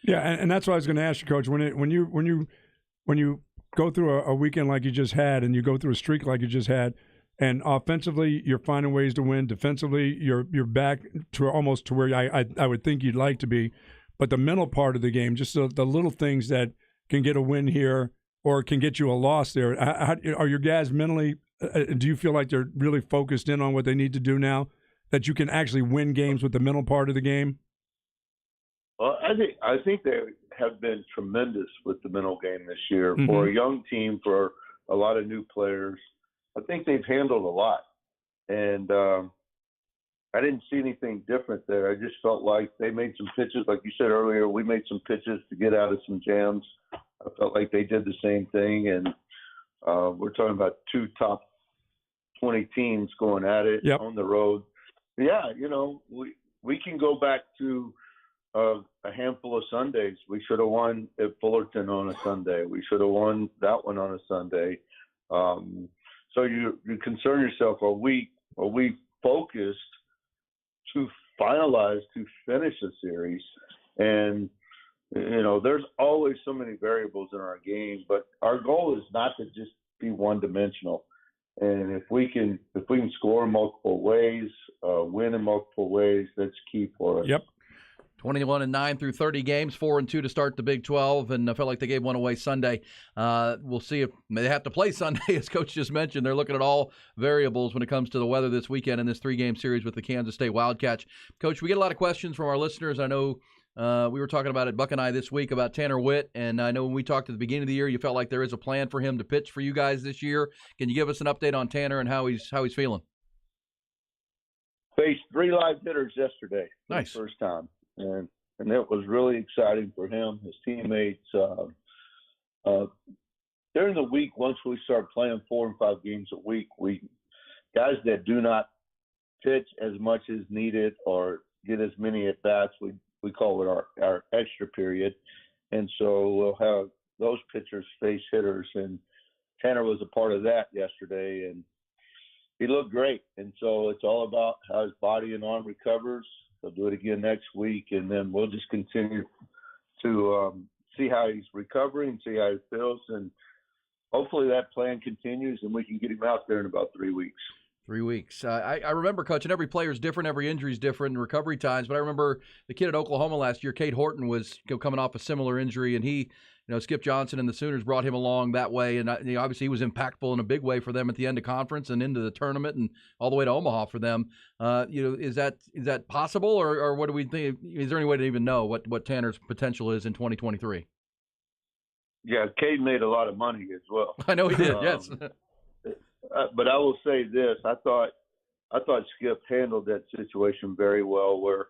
Yeah, and that's what I was going to ask you, Coach. When you go through a weekend like you just had, and you go through a streak like you just had, and offensively you're finding ways to win, defensively you're back to almost to where I would think you'd like to be, but the mental part of the game, just the little things that can get a win here or can get you a loss there. How, are your guys mentally? Do you feel like they're really focused in on what they need to do now, that you can actually win games with the mental part of the game? Well, I think they have been tremendous with the mental game this year. Mm-hmm. For a young team, for a lot of new players. I think they've handled a lot, and I didn't see anything different there. I just felt like they made some pitches, like you said earlier. We made some pitches to get out of some jams. I felt like they did the same thing, and we're talking about 2 top 20 teams going at it on the road. Yeah, we can go back to a handful of Sundays. We should have won at Fullerton on a Sunday. We should have won that one on a Sunday. So you concern yourself, are we focused to finalize, to finish a series? And there's always so many variables in our game, but our goal is not to just be one-dimensional. And if we can score in multiple ways, win in multiple ways, that's key for us. Yep. 21-9 through 30 games, 4-2 to start the Big 12, and I felt like they gave one away Sunday. We'll see if they have to play Sunday, as Coach just mentioned. They're looking at all variables when it comes to the weather this weekend in this 3-game series with the Kansas State Wildcats. Coach, we get a lot of questions from our listeners. I know We were talking about it, Buck and I, this week about Tanner Witt, and I know when we talked at the beginning of the year, you felt like there is a plan for him to pitch for you guys this year. Can you give us an update on Tanner and how he's feeling? Faced 3 live hitters yesterday for Nice. the first time, and that was really exciting for him, his teammates. During the week, once we start playing 4 and 5 games a week, guys that do not pitch as much as needed or get as many at bats, we call it our extra period, and so we'll have those pitchers face hitters, and Tanner was a part of that yesterday, and he looked great. And so it's all about how his body and arm recovers. He'll do it again next week, and then we'll just continue to see how he's recovering, see how he feels, and hopefully that plan continues and we can get him out there in about 3 weeks. 3 weeks. I remember, Coach, and every player's different, every injury's different, and recovery times. But I remember the kid at Oklahoma last year, Cade Horton, was coming off a similar injury, and he, Skip Johnson and the Sooners brought him along that way, and obviously he was impactful in a big way for them at the end of conference and into the tournament and all the way to Omaha for them. Is that possible, or what do we think? Is there any way to even know what Tanner's potential is in 2023? Yeah, Cade made a lot of money as well. I know he did. Yes. But I will say this: I thought Skip handled that situation very well, where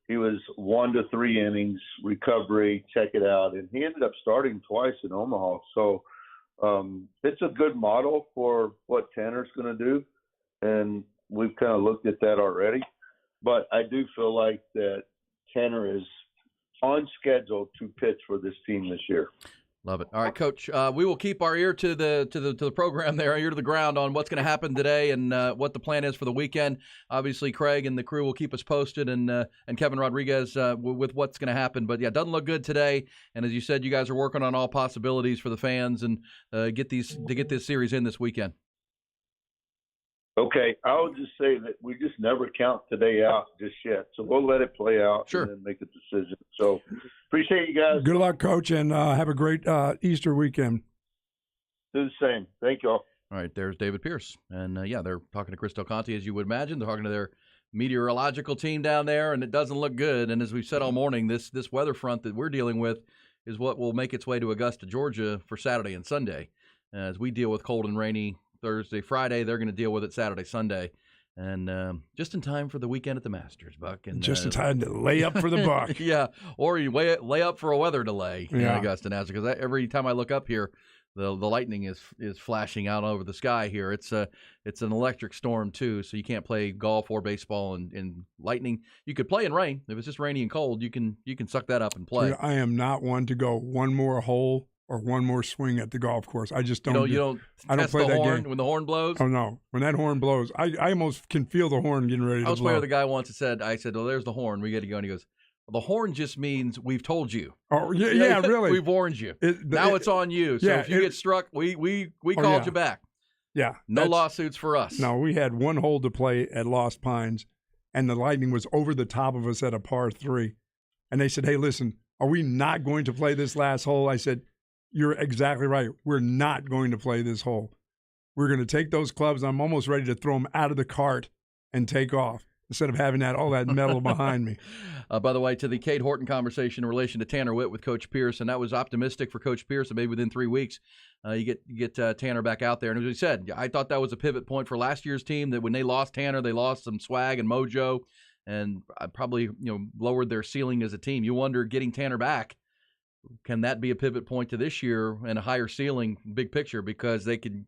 he was 1 to 3 innings, recovery, check it out, and he ended up starting twice in Omaha. So it's a good model for what Tanner's going to do, and we've kind of looked at that already. But I do feel like that Tanner is on schedule to pitch for this team this year. Love it. All right, Coach. We will keep our ear to the program there, ear to the ground on what's going to happen today and what the plan is for the weekend. Obviously, Craig and the crew will keep us posted, and Kevin Rodriguez with what's going to happen. But yeah, it doesn't look good today. And as you said, you guys are working on all possibilities for the fans and get this series in this weekend. Okay, I would just say that we just never count today out just yet. So we'll let it play out Sure. and then make a decision. So appreciate you guys. Good luck, Coach, and have a great Easter weekend. Do the same. Thank you all. All right, there's David Pierce. And, they're talking to Chris Del Conte, as you would imagine. They're talking to their meteorological team down there, and it doesn't look good. And as we've said all morning, this weather front that we're dealing with is what will make its way to Augusta, Georgia for Saturday and Sunday. As we deal with cold and rainy Thursday, Friday, they're going to deal with it Saturday, Sunday. And just in time for the weekend at the Masters, Buck. And just in time to lay up for the Buck. Yeah, or you lay up for a weather delay in Yeah. Augusta, because every time I look up here, the lightning is flashing out over the sky here. It's an electric storm too, so you can't play golf or baseball in lightning. You could play in rain if it's just rainy and cold. You can suck that up and play. Dude, I am not one to go one more hole or one more swing at the golf course. I just don't. You don't I don't test play the that horn game. when the horn blows. Oh no! When that horn blows, I almost can feel the horn getting ready to I was blow. playing with a guy once that said, I said, well, there's the horn. We got to go. And he goes, well, the horn just means we've told you. Oh yeah, really. We've warned you. Now it's on you. So yeah, if you get struck, we called you back. Yeah. No lawsuits for us. No, we had one hole to play at Lost Pines, and the lightning was over the top of us at a par 3. And they said, hey, listen, are we not going to play this last hole? I said, you're exactly right. We're not going to play this hole. We're going to take those clubs. I'm almost ready to throw them out of the cart and take off instead of having all that metal behind me. By the way, to the Cade Horton conversation in relation to Tanner Witt with Coach Pierce, and that was optimistic for Coach Pierce, and maybe within 3 weeks you get Tanner back out there. And as we said, I thought that was a pivot point for last year's team, that when they lost Tanner, they lost some swag and mojo, and probably lowered their ceiling as a team. You wonder, getting Tanner back, can that be a pivot point to this year and a higher ceiling, big picture, because they could,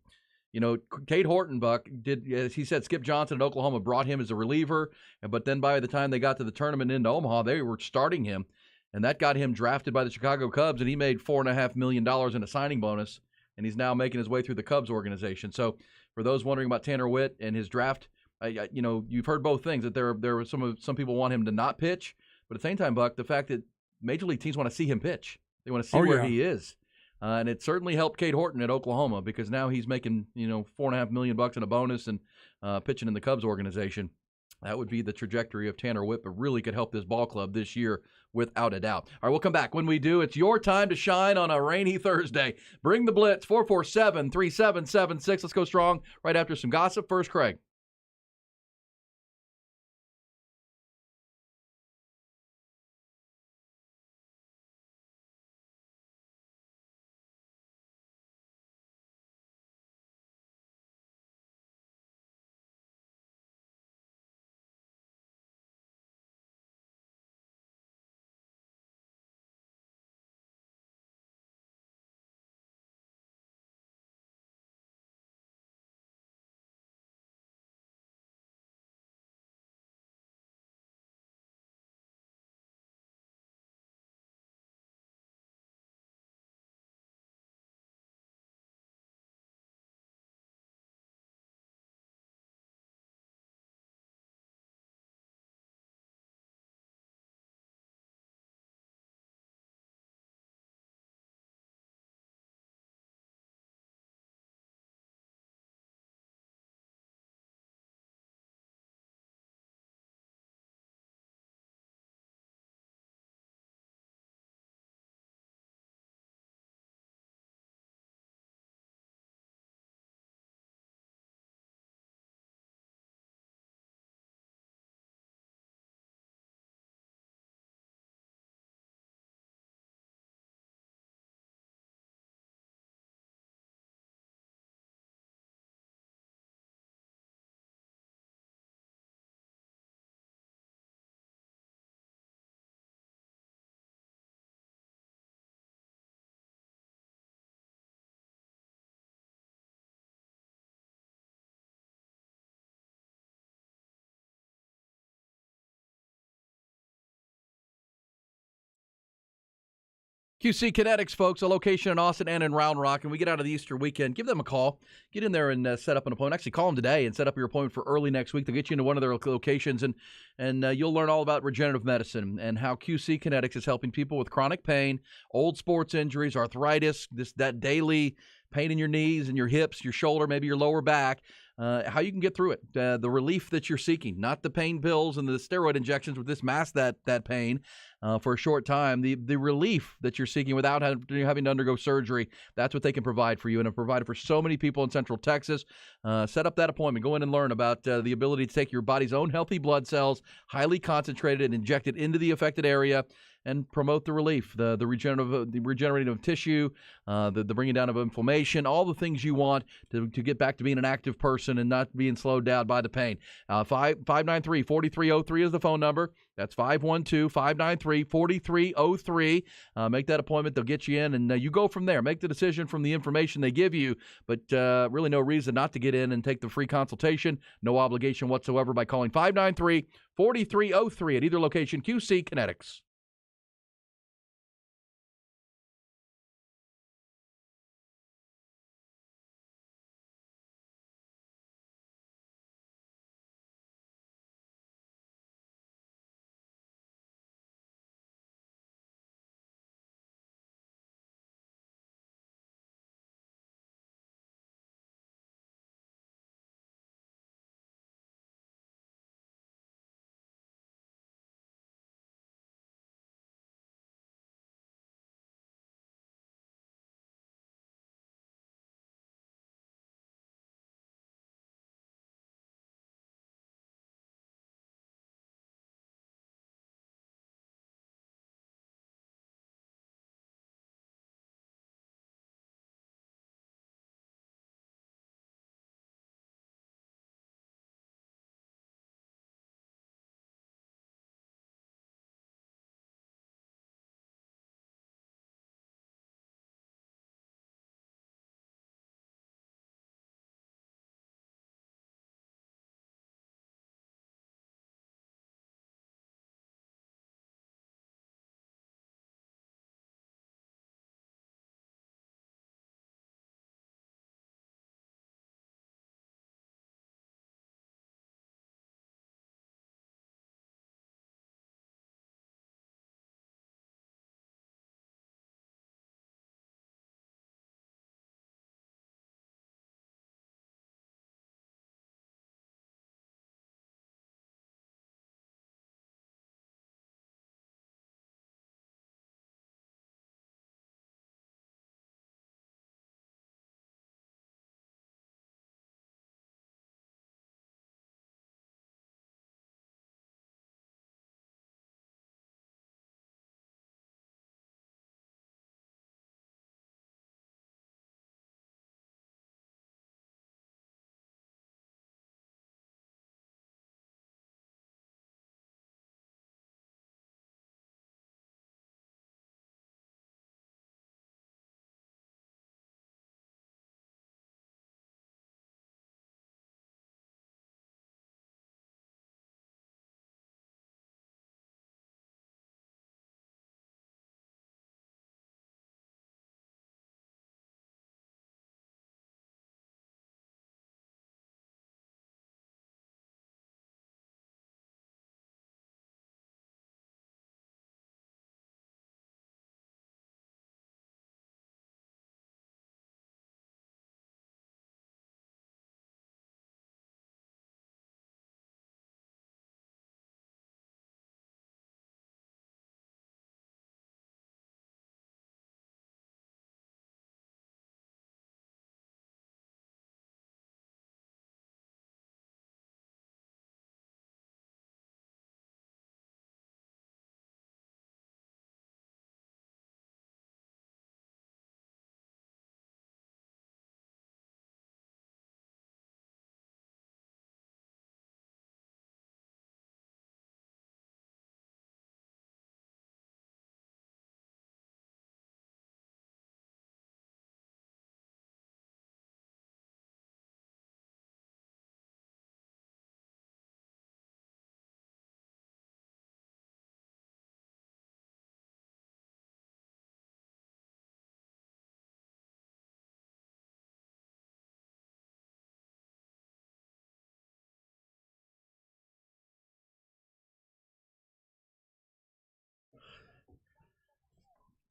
Cade Horton, Buck, did, as he said, Skip Johnson at Oklahoma brought him as a reliever, but then by the time they got to the tournament into Omaha, they were starting him, and that got him drafted by the Chicago Cubs, and he made $4.5 million in a signing bonus, and he's now making his way through the Cubs organization. So for those wondering about Tanner Witt and his draft, you've heard both things, that there were some people want him to not pitch, but at the same time, Buck, the fact that major league teams want to see him pitch. They want to see where he is. And it certainly helped Cade Horton at Oklahoma, because now he's making, $4.5 million in a bonus and pitching in the Cubs organization. That would be the trajectory of Tanner Witt, but really could help this ball club this year without a doubt. All right, we'll come back. When we do, it's your time to shine on a rainy Thursday. Bring the blitz, 447-3776. Let's go strong right after some gossip. First, Craig. QC Kinetics, folks, a location in Austin and in Round Rock, and we get out of the Easter weekend. Give them a call. Get in there and set up an appointment. Actually, call them today and set up your appointment for early next week. They'll get you into one of their locations, and you'll learn all about regenerative medicine and how QC Kinetics is helping people with chronic pain, old sports injuries, arthritis, that daily pain in your knees and your hips, your shoulder, maybe your lower back, how you can get through it, the relief that you're seeking, not the pain pills and the steroid injections with this mask that pain for a short time, the relief that you're seeking without having to undergo surgery. That's what they can provide for you, and have provided for so many people in Central Texas. Set up that appointment. Go in and learn about the ability to take your body's own healthy blood cells, highly concentrated, and inject it into the affected area, and promote the relief, the regenerating of tissue, the bringing down of inflammation, all the things you want to get back to being an active person and not being slowed down by the pain. 593-4303 is the phone number. That's 512-593-4303. Make that appointment. They'll get you in, and you go from there. Make the decision from the information they give you, but really no reason not to get in and take the free consultation. No obligation whatsoever by calling 593-4303 at either location, QC Kinetics.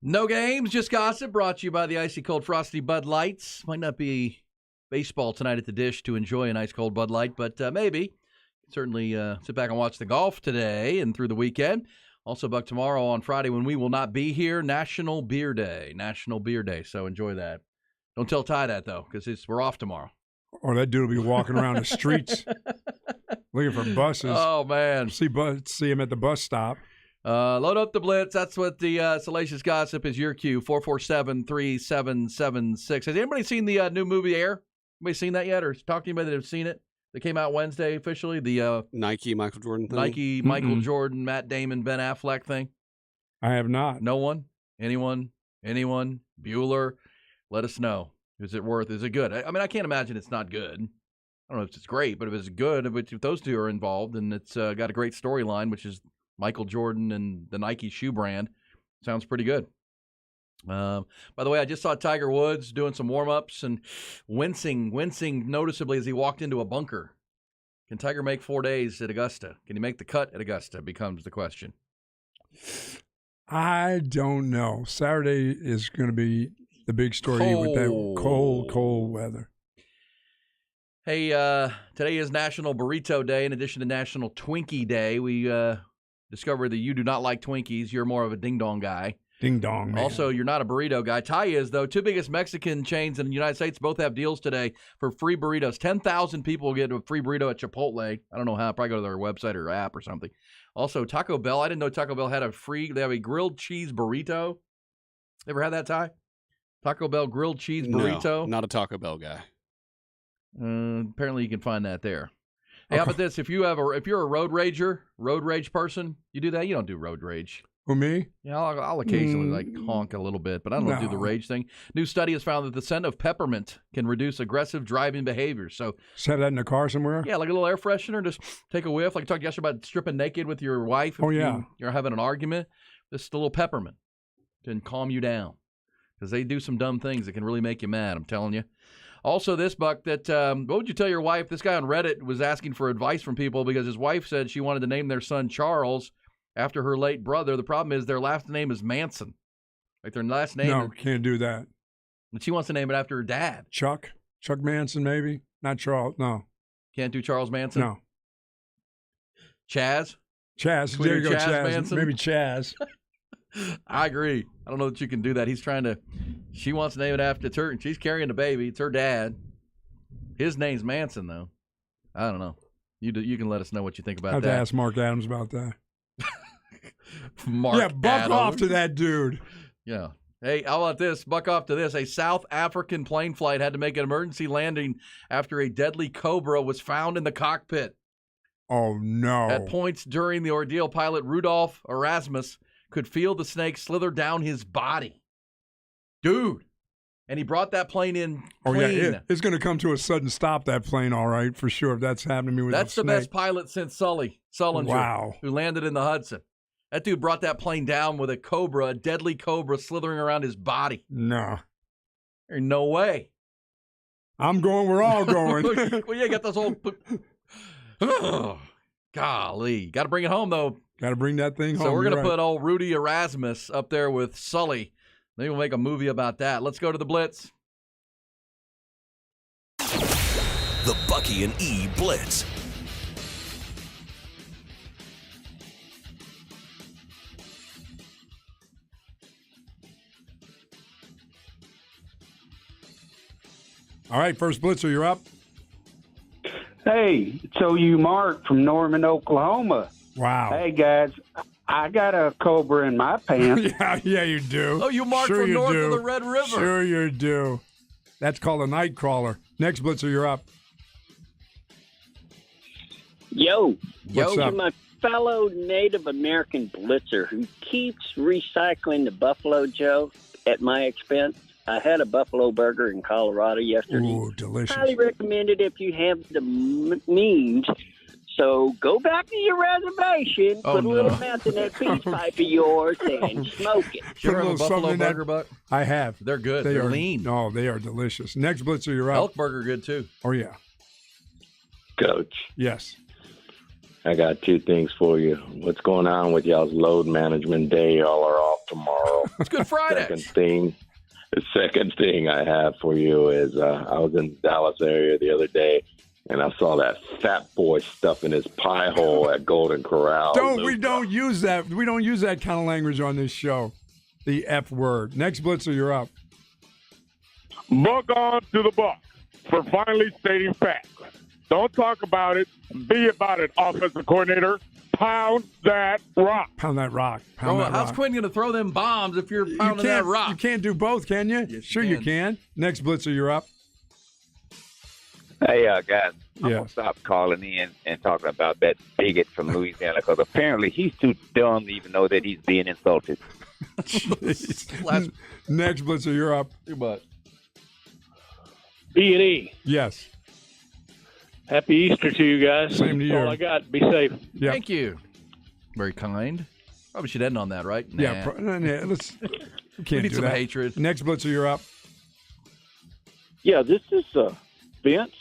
No games, just gossip, brought to you by the Icy Cold Frosty Bud Lights. Might not be baseball tonight at the Dish to enjoy an ice cold Bud Light, but maybe. Certainly sit back and watch the golf today and through the weekend. Also, Buck, tomorrow on Friday when we will not be here, National Beer Day. National Beer Day, so enjoy that. Don't tell Ty that, though, because we're off tomorrow. Or that dude will be walking around the streets looking for buses. Oh, man. See him at the bus stop. Load up the Blitz. That's what the Salacious Gossip is. Your cue, 447-3776. Has anybody seen the new movie Air? Anybody seen that yet or talked to anybody that have seen it? That came out Wednesday officially. The Nike Michael Jordan thing? Nike Michael Jordan, Matt Damon, Ben Affleck thing. I have not. No one? Anyone? Bueller? Let us know. Is it good? I mean, I can't imagine it's not good. I don't know if it's great, but if it's good, if those two are involved, and it's got a great storyline, which is Michael Jordan and the Nike shoe brand, sounds pretty good. By the way, I just saw Tiger Woods doing some warm-ups and wincing noticeably as he walked into a bunker. Can Tiger make 4 days at Augusta? Can he make the cut at Augusta becomes the question. I don't know. Saturday is going to be the big story with that cold weather. Hey, today is National Burrito Day in addition to National Twinkie Day. We discovered that you do not like Twinkies. You're more of a ding-dong guy. Ding-dong, man. Also, you're not a burrito guy. Ty is, though. Two biggest Mexican chains in the United States both have deals today for free burritos. 10,000 people will get a free burrito at Chipotle. I don't know how. Probably go to their website or app or something. Also, Taco Bell. I didn't know Taco Bell had they have a grilled cheese burrito. Ever had that, Ty? Taco Bell grilled cheese burrito? No, not a Taco Bell guy. Apparently, you can find that there. Hey, how about this? If you're a road rage person, you do that. You don't do road rage. Who, me? Yeah, I'll occasionally honk a little bit, but I don't do the rage thing. New study has found that the scent of peppermint can reduce aggressive driving behavior. So set that in the car somewhere. Yeah, like a little air freshener. Just take a whiff. Like you talked yesterday about stripping naked with your wife. If you're having an argument. Just a little peppermint can calm you down because they do some dumb things that can really make you mad. I'm telling you. Also, this, Buck, that what would you tell your wife? This guy on Reddit was asking for advice from people because his wife said she wanted to name their son Charles after her late brother. The problem is their last name is Manson. Like their last name. No, can't do that. But she wants to name it after her dad. Chuck Manson, maybe. Not Charles. No. Can't do Charles Manson? No. Chaz? There you go, Chaz. Manson? Maybe Chaz. I agree. I don't know that you can do that. She wants to name it after her, and she's carrying the baby. It's her dad. His name's Manson, though. I don't know. You can let us know what you think about I have that. to ask Mark Adams about that. Buck Adams. Off to that dude. Yeah. Hey, how about this? Buck off to this. A South African plane flight had to make an emergency landing after a deadly cobra was found in the cockpit. Oh, no. At points during the ordeal, pilot Rudolph Erasmus could feel the snake slither down his body. Dude. And he brought that plane in clean. Oh, yeah. It's going to come to a sudden stop, that plane, all right, for sure, if that's happening to me with That's a the snake. best pilot since Sullinger, wow, who landed in the Hudson. That dude brought that plane down with a deadly cobra slithering around his body. No. There's no way. I'm going, we're all going. Well, yeah, got this whole... Oh, golly. Got to bring it home, though. Got to bring that thing home. So we're going to put old Rudy Erasmus up there with Sully. Maybe we'll make a movie about that. Let's go to the Blitz. The Bucky and E Blitz. All right, first Blitzer, you're up. Hey, so you Mark from Norman, Oklahoma. Wow. Hey, guys, I got a cobra in my pants. yeah, you do. Oh, you Mark from north of the Red River. Sure you do. That's called a night crawler. Next Blitzer, you're up. What's up? To my fellow Native American blitzer who keeps recycling the Buffalo Joe at my expense. I had a buffalo burger in Colorado yesterday. Ooh, delicious. Highly recommended if you have the means. So go back to your reservation, put a little meth in that peace pipe of yours, and smoke it. You ever have a buffalo burger, Buck? I have. They're good. They're lean. No, they are delicious. Next Blitzer, you're up. Elk burger good, too. Oh, yeah. Coach. Yes. I got two things for you. What's going on with y'all's load management day? Y'all are off tomorrow. It's Good Friday. The second thing I have for you is I was in the Dallas area the other day, and I saw that fat boy stuffing his pie hole at Golden Corral. We don't use that. We don't use that kind of language on this show. The F word. Next Blitzer, you're up. Buck on to the Buck for finally stating facts. Don't talk about it. Be about it, offensive coordinator. Pound that rock. Pound that rock. How's Quinn going to throw them bombs if you're pounding that rock? You can't do both, can you? Yes, sure you you can. Next Blitzer, you're up. Hey, guys, I'm going to stop calling in and talking about that bigot from Louisiana because apparently he's too dumb to even know that he's being insulted. Next Blitzer, you're up. Your butt. B&E. Yes. Happy Easter to you guys. Same to you. That's all I got. Be safe. Yep. Thank you. Very kind. Probably should end on that, right? Nah. Yeah. Let's. We can't need do some that. hatred. Next Blitzer, you're up. Yeah, this is Vince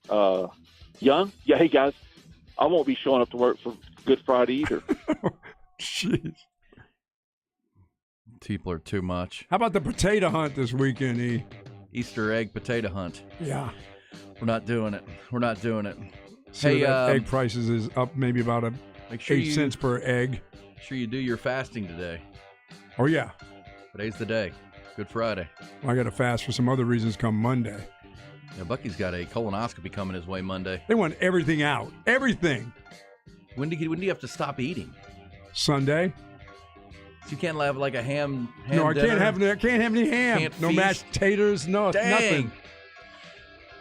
Young. Yeah, hey guys, I won't be showing up to work for Good Friday either. Jeez. People are too much. How about the potato hunt this weekend, E? Easter egg potato hunt. Yeah. We're not doing it. We're not doing it. Hey, egg prices is up maybe about make sure 8 cents per egg. Make sure you do your fasting today. Oh, yeah. Today's the day. Good Friday. Well, I got to fast for some other reasons come Monday. Yeah, Bucky's got a colonoscopy coming his way Monday. They want everything out. Everything. When do you have to stop eating? Sunday. So you can't have like a ham No, I dinner? can't have any ham. Can't no feast? mashed taters. No, Dang. nothing.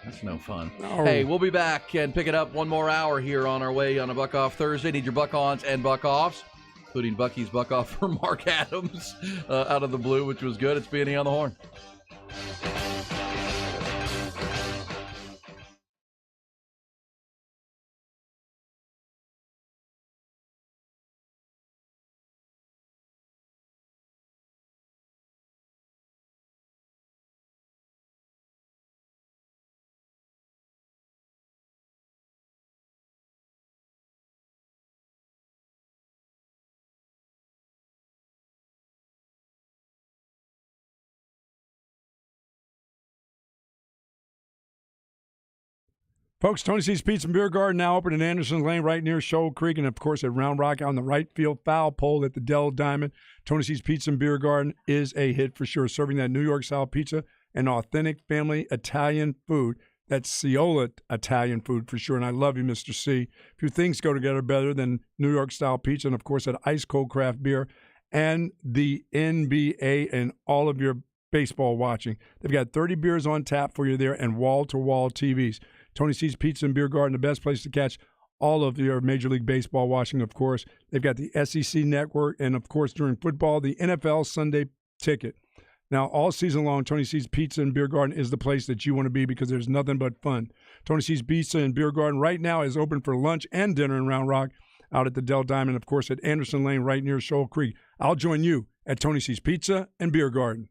That's no fun. No. Hey, we'll be back and pick it up one more hour here on our way on a Buck Off Thursday. Need your Buck Ons and Buck Offs, including Bucky's Buck Off for Mark Adams out of the blue, which was good. It's B&E on the Horn. Folks, Tony C's Pizza and Beer Garden now open in Anderson Lane right near Shoal Creek and, of course, at Round Rock on the right field foul pole at the Dell Diamond. Tony C's Pizza and Beer Garden is a hit for sure, serving that New York-style pizza and authentic family Italian food. That's Ciola Italian food for sure, and I love you, Mr. C. Few things go together better than New York-style pizza and, of course, that ice-cold craft beer and the NBA and all of your baseball watching. They've got 30 beers on tap for you there and wall-to-wall TVs. Tony C's Pizza and Beer Garden, the best place to catch all of your Major League Baseball watching, of course. They've got the SEC Network and, of course, during football, the NFL Sunday Ticket. Now, all season long, Tony C's Pizza and Beer Garden is the place that you want to be because there's nothing but fun. Tony C's Pizza and Beer Garden right now is open for lunch and dinner in Round Rock out at the Dell Diamond, of course, at Anderson Lane right near Shoal Creek. I'll join you at Tony C's Pizza and Beer Garden.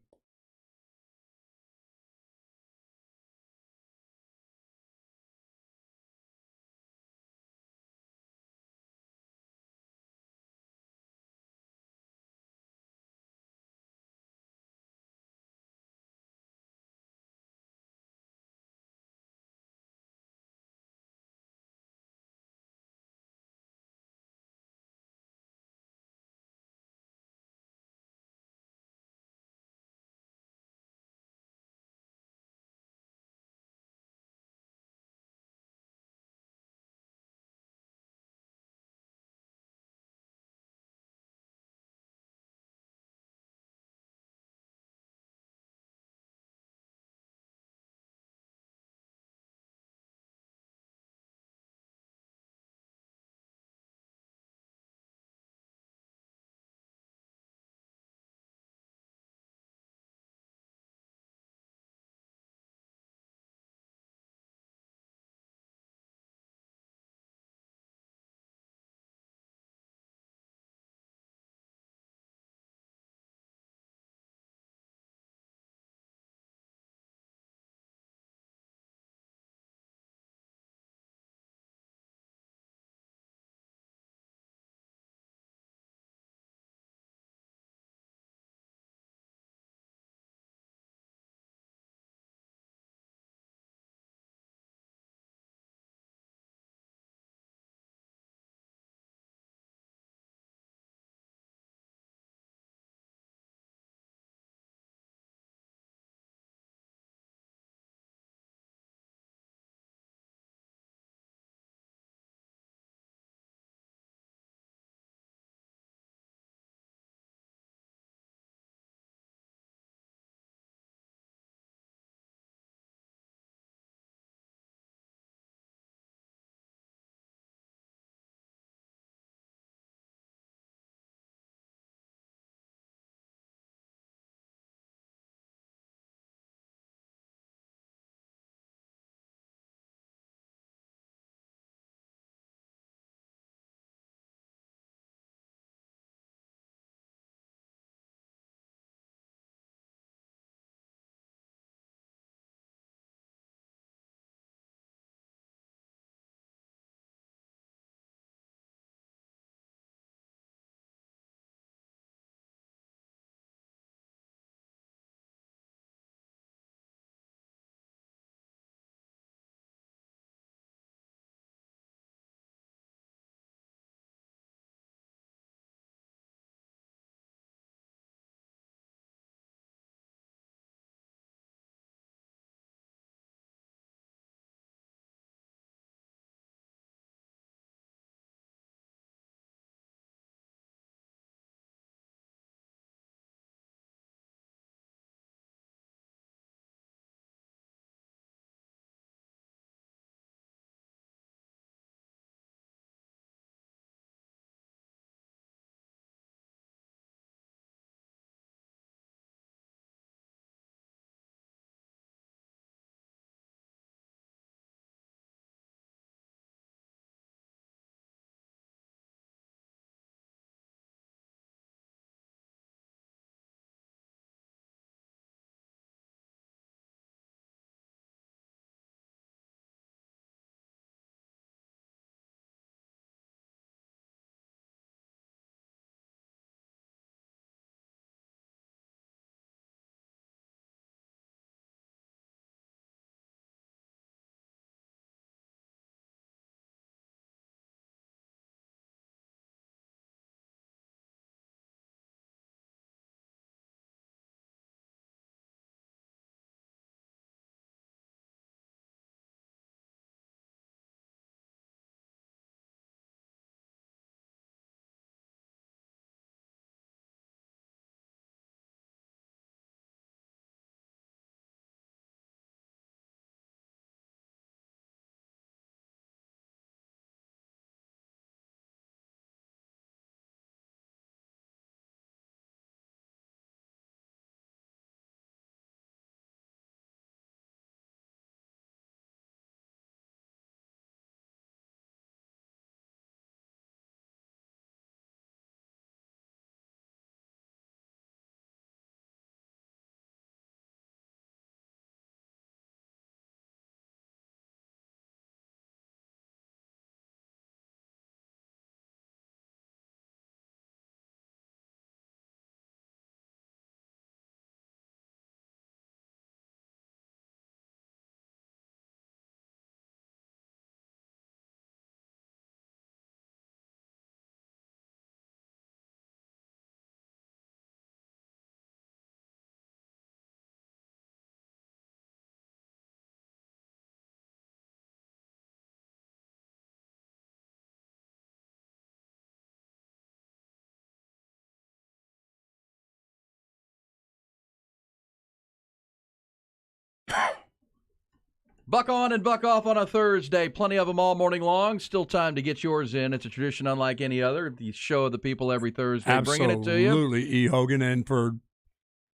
Buck on and buck off on a Thursday. Plenty of them all morning long. Still time to get yours in. It's a tradition unlike any other. The show of the people every Thursday, bringing it to you. Absolutely, E. Hogan. And for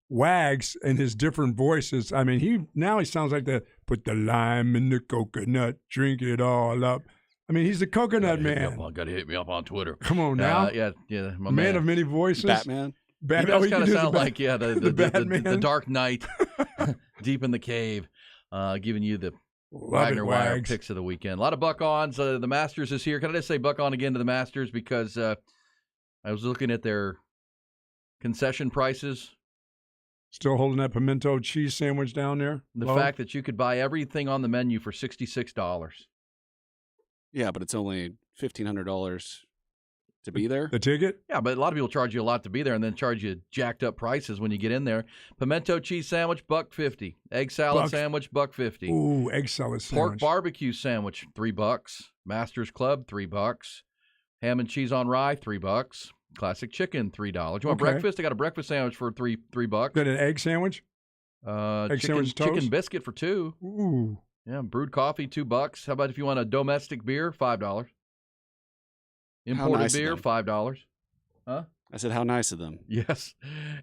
Wags and his different voices, I mean, he sounds like the put the lime in the coconut, drink it all up. I mean, he's the coconut man. Got to hit me up on Twitter. Come on now. Yeah, my man of many voices. Batman. He does kind of sound like, the the Dark Knight deep in the cave, giving you the Wagner Wire picks of the weekend. A lot of buck-ons. The Masters is here. Can I just say buck-on again to the Masters because I was looking at their concession prices. Still holding that pimento cheese sandwich down there? The fact that you could buy everything on the menu for $66. Yeah, but it's only $1,500 to be there. The ticket? Yeah, but a lot of people charge you a lot to be there and then charge you jacked up prices when you get in there. Pimento cheese sandwich, $1.50. Egg salad sandwich, $1.50. Ooh, egg salad sandwich. Pork barbecue sandwich, $3. Masters Club, $3. Ham and cheese on rye, $3. Classic chicken, $3. You want breakfast? I got a breakfast sandwich for $3. Got an egg sandwich? Chicken biscuit for $2. Ooh. Yeah, brewed coffee, $2. How about if you want a domestic beer, $5. Imported beer, $5. Huh? I said, how nice of them. Yes.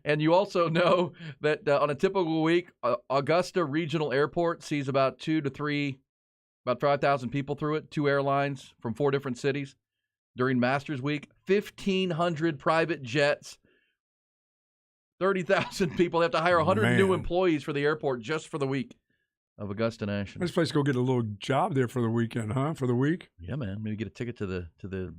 And you also know that on a typical week, Augusta Regional Airport sees about 5,000 people through it, 2 airlines from 4 different cities. During Masters Week, 1,500 private jets, 30,000 people. They have to hire 100 new employees for the airport just for the week of Augusta National. This place go get a little job there for the weekend, huh? For the week? Yeah, man. Maybe get a ticket to the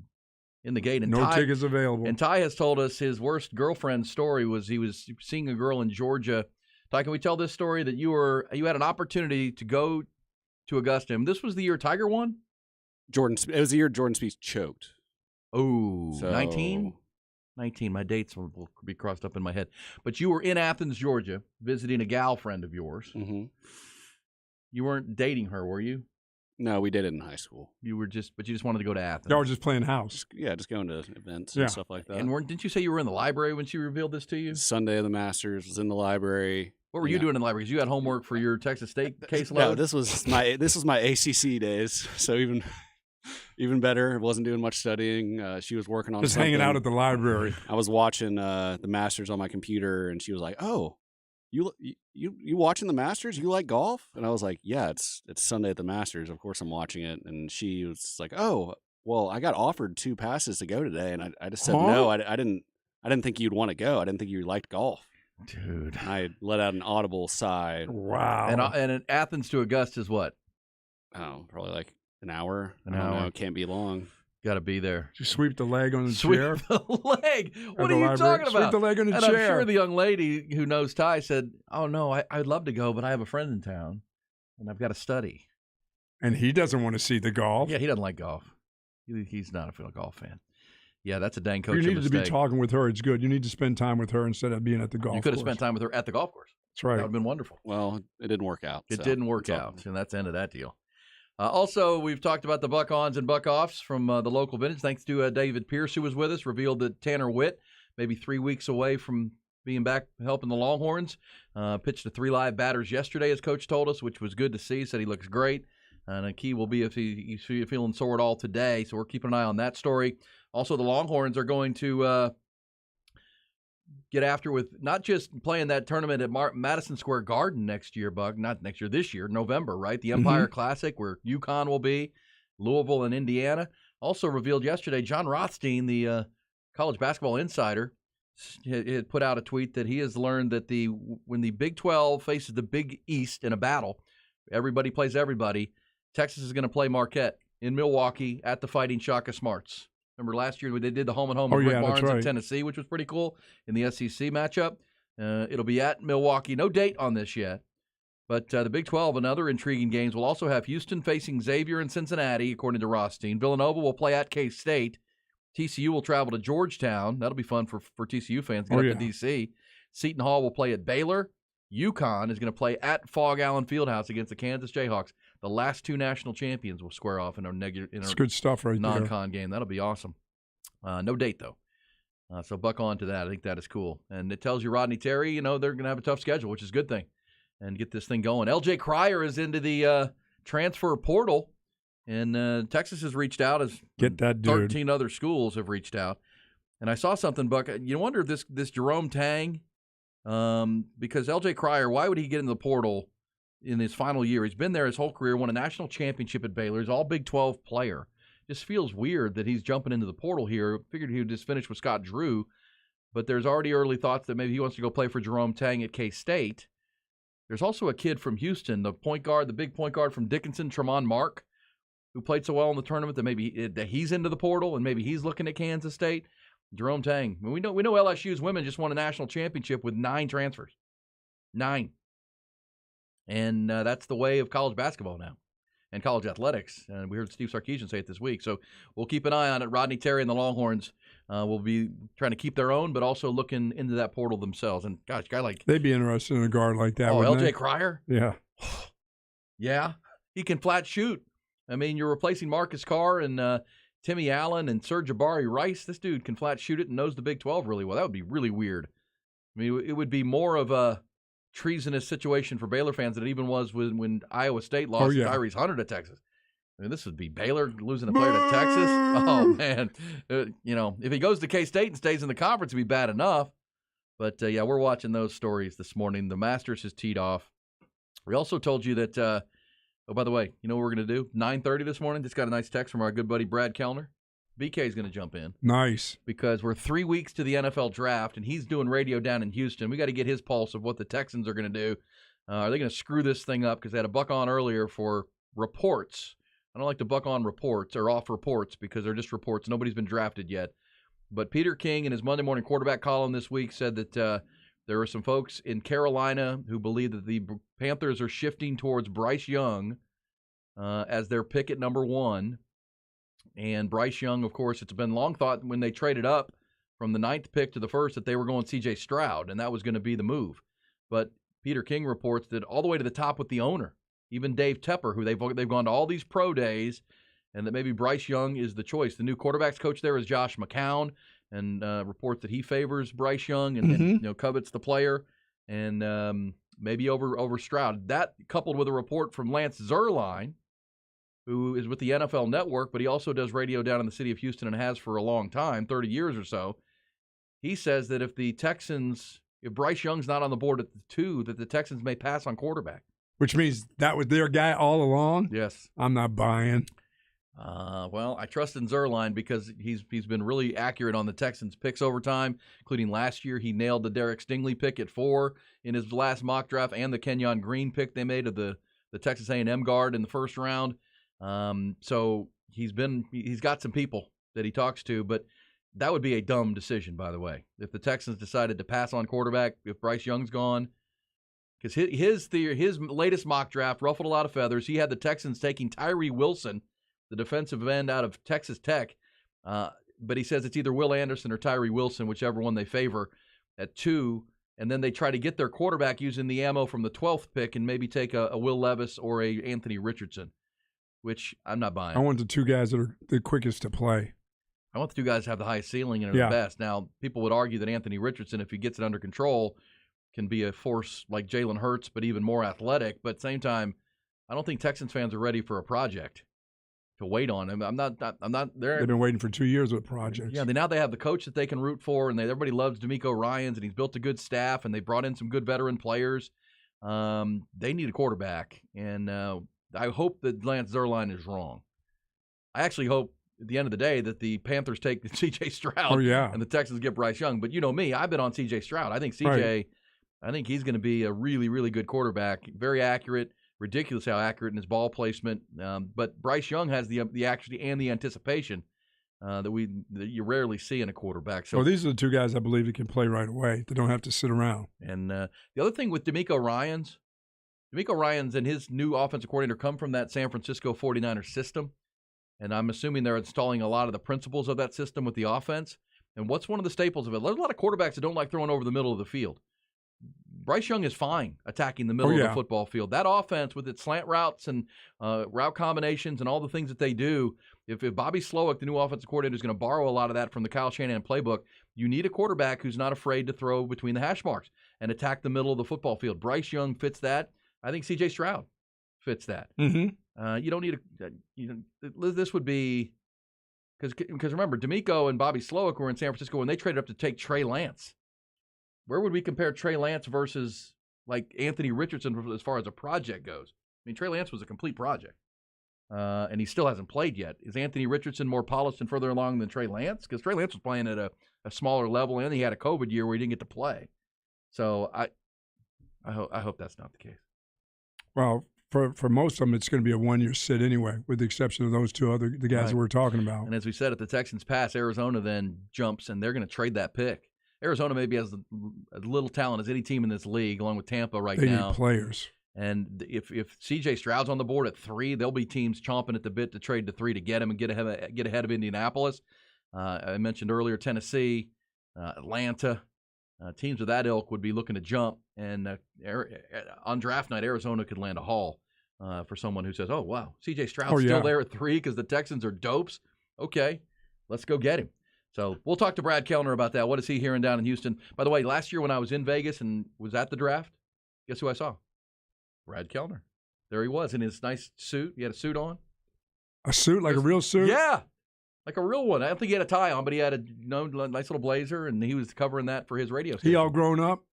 in the gate. And no tickets available. And Ty has told us his worst girlfriend story was he was seeing a girl in Georgia. Ty, can we tell this story that you had an opportunity to go to Augusta? And this was the year Tiger won? It was the year Jordan Spieth choked. Oh, 19? 19. My dates will be crossed up in my head. But you were in Athens, Georgia, visiting a gal friend of yours. Mm-hmm. You weren't dating her, were you? No, we did it in high school. But you just wanted to go to Athens. Y'all were just playing house. Just going to events and stuff like that. And didn't you say you were in the library when she revealed this to you? Sunday of the Masters, was in the library. What were you doing in the library? Because you had homework for your Texas State case load? No, this was my ACC days. So even better. I wasn't doing much studying. She was working on just something. Hanging out at the library. I was watching the Masters on my computer, and she was like, "Oh, you watching the Masters? You like golf?" And I was like, "Yeah, it's Sunday at the Masters. Of course I'm watching it." And she was like, "Oh, well, I got offered 2 passes to go today," and I just said no. I didn't think you'd want to go. I didn't think you liked golf. Dude, I let out an audible sigh. Wow. And in Athens to Augusta is what? Oh, probably like an hour. An I don't hour. know. It can't be long. Got to be there. Did you sweep the leg on the chair? Sweep the leg? What the are you library? talking about? Sweep the leg on the and chair. I'm sure the young lady who knows Ty said, "Oh, no, I'd love to go, but I have a friend in town, and I've got to study." And he doesn't want to see the golf. Yeah, he doesn't like golf. He's not a golf fan. Yeah, that's a dang coach You needed mistake. to be talking with her. It's good. You need to spend time with her instead of being at the golf course. You could have spent time with her at the golf course. That's right. That would have been wonderful. Well, it didn't work out. It didn't work out, and that's the end of that deal. Also, we've talked about the buck-ons and buck-offs from the local vintage. Thanks to David Pierce, who was with us, revealed that Tanner Witt, maybe 3 weeks away from being back helping the Longhorns, pitched to 3 live batters yesterday, as Coach told us, which was good to see. Said he looks great. And a key will be if he's feeling sore at all today. So we're keeping an eye on that story. Also, the Longhorns are going to get after with not just playing that tournament at Madison Square Garden next year, Buck. Not next year, this year, November, right? The Empire Classic, where UConn will be, Louisville and Indiana. Also revealed yesterday, John Rothstein, the college basketball insider, had put out a tweet that he has learned that when the Big 12 faces the Big East in a battle, everybody plays everybody. Texas is going to play Marquette in Milwaukee at the Fighting Shaka Smarts. Remember last year they did the home-and-home with Rick Barnes in Tennessee, which was pretty cool in the SEC matchup. It'll be at Milwaukee. No date on this yet. But the Big 12 and other intriguing games will also have Houston facing Xavier and Cincinnati, according to Rothstein. Villanova will play at K-State. TCU will travel to Georgetown. That'll be fun for TCU fans. Get up to D.C. Seton Hall will play at Baylor. UConn is going to play at Fog Allen Fieldhouse against the Kansas Jayhawks. The last 2 national champions will square off in a good stuff right non-con game. That'll be awesome. No date, though. So buck on to that. I think that is cool. And it tells you Rodney Terry, they're going to have a tough schedule, which is a good thing. and get this thing going. L.J. Cryer is into the transfer portal, and Texas has reached out as Get that dude. 13 other schools have reached out. And I saw something, Buck. You wonder if this Jerome Tang, because L.J. Cryer, why would he get into the portal in his final year? He's been there his whole career, won a national championship at Baylor. He's all Big 12 player. Just feels weird that he's jumping into the portal here. Figured he would just finish with Scott Drew, but there's already early thoughts that maybe he wants to go play for Jerome Tang at K-State. There's also a kid from Houston, the point guard, the big point guard from Dickinson, Tremont Mark, who played so well in the tournament that maybe that he's into the portal and maybe he's looking at Kansas State. Jerome Tang. We know LSU's women just won a national championship with 9 transfers. 9. And that's the way of college basketball now and college athletics. And we heard Steve Sarkisian say it this week. So we'll keep an eye on it. Rodney Terry and the Longhorns will be trying to keep their own, but also looking into that portal themselves. And, gosh, a guy like... They'd be interested in a guard like that, Oh, wouldn't L.J. they? Cryer? Yeah. Yeah. He can flat shoot. I mean, you're replacing Marcus Carr and Timmy Allen and Sir Jabari Rice. This dude can flat shoot it and knows the Big 12 really well. That would be really weird. I mean, it would be more of a treasonous situation for Baylor fans than it even was when Iowa State lost Tyrese Hunter to Texas. I mean, this would be Baylor losing a player to Texas. Oh, man. If he goes to K-State and stays in the conference, it'd be bad enough. But, yeah, we're watching those stories this morning. The Masters has teed off. We also told you that, oh, by the way, you know what we're going to do? 9:30 this morning. Just got a nice text from our good buddy Brad Kellner. BK is going to jump in. Nice. Because we're 3 weeks to the NFL draft, and he's doing radio down in Houston. We got to get his pulse of what the Texans are going to do. Are they going to screw this thing up? Because they had a buck on earlier for reports. I don't like to buck on reports or off reports because they're just reports. Nobody's been drafted yet. But Peter King in his Monday morning quarterback column this week said that there are some folks in Carolina who believe that the Panthers are shifting towards Bryce Young as their pick at number 1. And Bryce Young, of course, it's been long thought when they traded up from the 9th pick to the 1st that they were going C.J. Stroud, and that was going to be the move. But Peter King reports that all the way to the top with the owner, even Dave Tepper, who they've gone to all these pro days, and that maybe Bryce Young is the choice. The new quarterbacks coach there is Josh McCown, and reports that he favors Bryce Young and covets the player, and maybe over Stroud. That coupled with a report from Lance Zierlein, who is with the NFL Network, but he also does radio down in the city of Houston and has for a long time, 30 years or so. He says that if Bryce Young's not on the board at the 2, that the Texans may pass on quarterback. Which means that was their guy all along? Yes. I'm not buying. Well, I trust in Zierlein because he's been really accurate on the Texans' picks over time, including last year. He nailed the Derek Stingley pick at 4 in his last mock draft and the Kenyon Green pick they made of the Texas A&M guard in the first round. So he's got some people that he talks to, but that would be a dumb decision, by the way, if the Texans decided to pass on quarterback if Bryce Young's gone. Because his latest mock draft ruffled a lot of feathers. He had the Texans taking Tyree Wilson, the defensive end out of Texas Tech, but he says it's either Will Anderson or Tyree Wilson, whichever one they favor, at 2, and then they try to get their quarterback using the ammo from the 12th pick and maybe take a Will Levis or a Anthony Richardson, which I'm not buying. I want the 2 guys that are the quickest to play. I want the 2 guys to have the highest ceiling and are the best. Now, people would argue that Anthony Richardson, if he gets it under control, can be a force like Jalen Hurts, but even more athletic. But at the same time, I don't think Texans fans are ready for a project to wait on him. I'm not there. They've been waiting for 2 years with projects. Yeah, now they have the coach that they can root for, and everybody loves DeMeco Ryans, and he's built a good staff, and they brought in some good veteran players. They need a quarterback, and I hope that Lance Zierlein is wrong. I actually hope at the end of the day that the Panthers take C.J. Stroud and the Texans get Bryce Young. But you know me, I've been on C.J. Stroud. I think I think he's going to be a really, really good quarterback. Very accurate, ridiculous how accurate in his ball placement. But Bryce Young has the accuracy and the anticipation that you rarely see in a quarterback. So these are the 2 guys I believe that can play right away. They don't have to sit around. And the other thing with DeMeco Ryans and his new offensive coordinator come from that San Francisco 49ers system. And I'm assuming they're installing a lot of the principles of that system with the offense. And what's one of the staples of it? There's a lot of quarterbacks that don't like throwing over the middle of the field. Bryce Young is fine attacking the middle of the football field. That offense with its slant routes and route combinations and all the things that they do, if Bobby Slowick, the new offensive coordinator, is going to borrow a lot of that from the Kyle Shanahan playbook, you need a quarterback who's not afraid to throw between the hash marks. and attack the middle of the football field. Bryce Young fits that. I think C.J. Stroud fits that. Mm-hmm. You don't need this would be because remember, D'Amico and Bobby Slowick were in San Francisco when they traded up to take Trey Lance. Where would we compare Trey Lance versus like Anthony Richardson as far as a project goes? I mean, Trey Lance was a complete project, and he still hasn't played yet. Is Anthony Richardson more polished and further along than Trey Lance? Because Trey Lance was playing at a smaller level, and he had a COVID year where he didn't get to play. So I hope that's not the case. Well, for most of them, it's going to be a one-year sit anyway, with the exception of those the guys that we're talking about. And as we said, if the Texans pass, Arizona then jumps, and they're going to trade that pick. Arizona maybe has as little talent as any team in this league, along with Tampa now. They need players. And if C.J. Stroud's on the board at 3, there'll be teams chomping at the bit to trade to 3 to get him and get ahead of Indianapolis. I mentioned earlier Tennessee, Atlanta. Teams of that ilk would be looking to jump. And on draft night, Arizona could land a haul for someone who says, oh, wow, C.J. Stroud's still there at 3 because the Texans are dopes. Okay, let's go get him. So we'll talk to Brad Kellner about that. What is he hearing down in Houston? By the way, last year when I was in Vegas and was at the draft, guess who I saw? Brad Kellner. There he was in his nice suit. He had a suit on. A suit? Like a real suit? Yeah. Like a real one. I don't think he had a tie on, but he had a nice little blazer, and he was covering that for his radio station. He all grown up?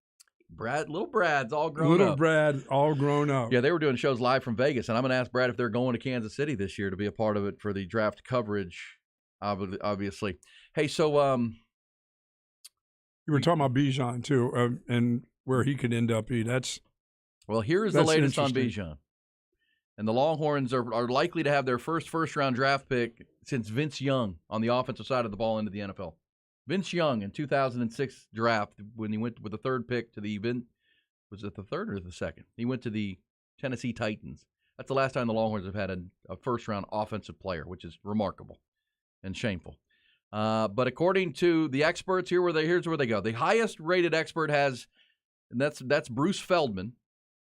Little Brad's all grown up. Little Brad, all grown up. Yeah, they were doing shows live from Vegas, and I'm going to ask Brad if they're going to Kansas City this year to be a part of it for the draft coverage, obviously. Hey, so you were talking about Bijan too, and where he could end up. Here's the latest on Bijan. And the Longhorns are likely to have their first-round draft pick since Vince Young on the offensive side of the ball into the NFL. Vince Young in 2006 draft, when he went with the third pick to was it the third or the second? He went to the Tennessee Titans. That's the last time the Longhorns have had a first-round offensive player, which is remarkable and shameful. But according to the experts, here's where they go. The highest-rated expert and that's Bruce Feldman